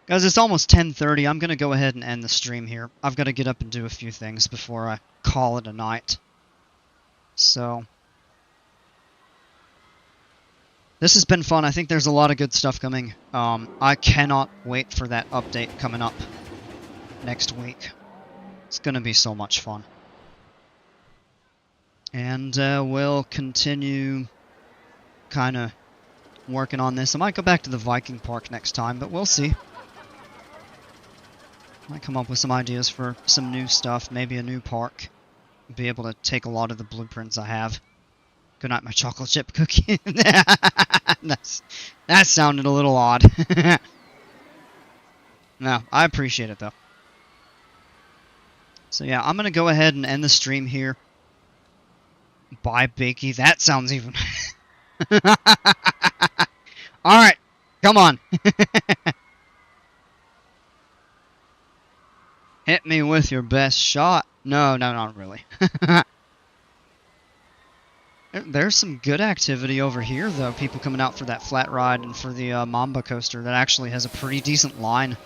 Guys, it's almost 10:30. I'm going to go ahead and end the stream here. I've got to get up and do a few things before I call it a night. So this has been fun. I think there's a lot of good stuff coming. I cannot wait for that update coming up next week. It's going to be so much fun. And we'll continue kind of working on this. I might go back to the Viking Park next time, but we'll see. Might come up with some ideas for some new stuff, maybe a new park. Be able to take a lot of the blueprints I have. Good night, my chocolate chip cookie. That sounded a little odd. No, I appreciate it though. So yeah, I'm gonna go ahead and end the stream here. Bye, Bakey. That sounds even. Alright, come on. Hit me with your best shot. No, not really. There's some good activity over here, though. People coming out for that flat ride and for the Mamba coaster that actually has a pretty decent line.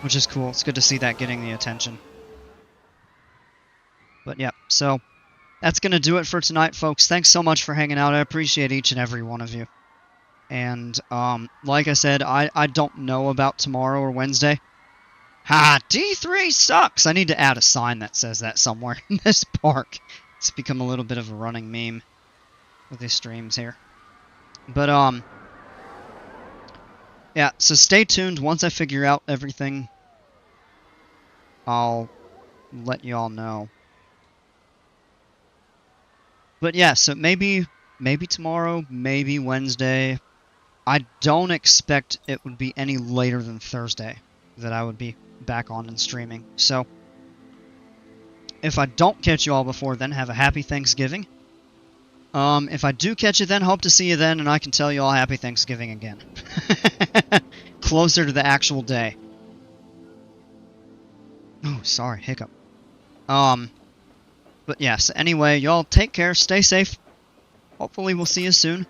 Which is cool. It's good to see that getting the attention. But yeah, so that's going to do it for tonight, folks. Thanks so much for hanging out. I appreciate each and every one of you. And, like I said, I don't know about tomorrow or Wednesday. Ha! D3 sucks! I need to add a sign that says that somewhere in this park. It's become a little bit of a running meme with these streams here. But, yeah, so stay tuned. Once I figure out everything, I'll let you all know. But yeah, so maybe tomorrow, maybe Wednesday. I don't expect it would be any later than Thursday that I would be back on and streaming. So, if I don't catch you all before then, have a happy Thanksgiving. If I do catch you then, hope to see you then, and I can tell you all happy Thanksgiving again. Closer to the actual day. Oh, sorry, hiccup. But yes, anyway, y'all take care, stay safe. Hopefully we'll see you soon.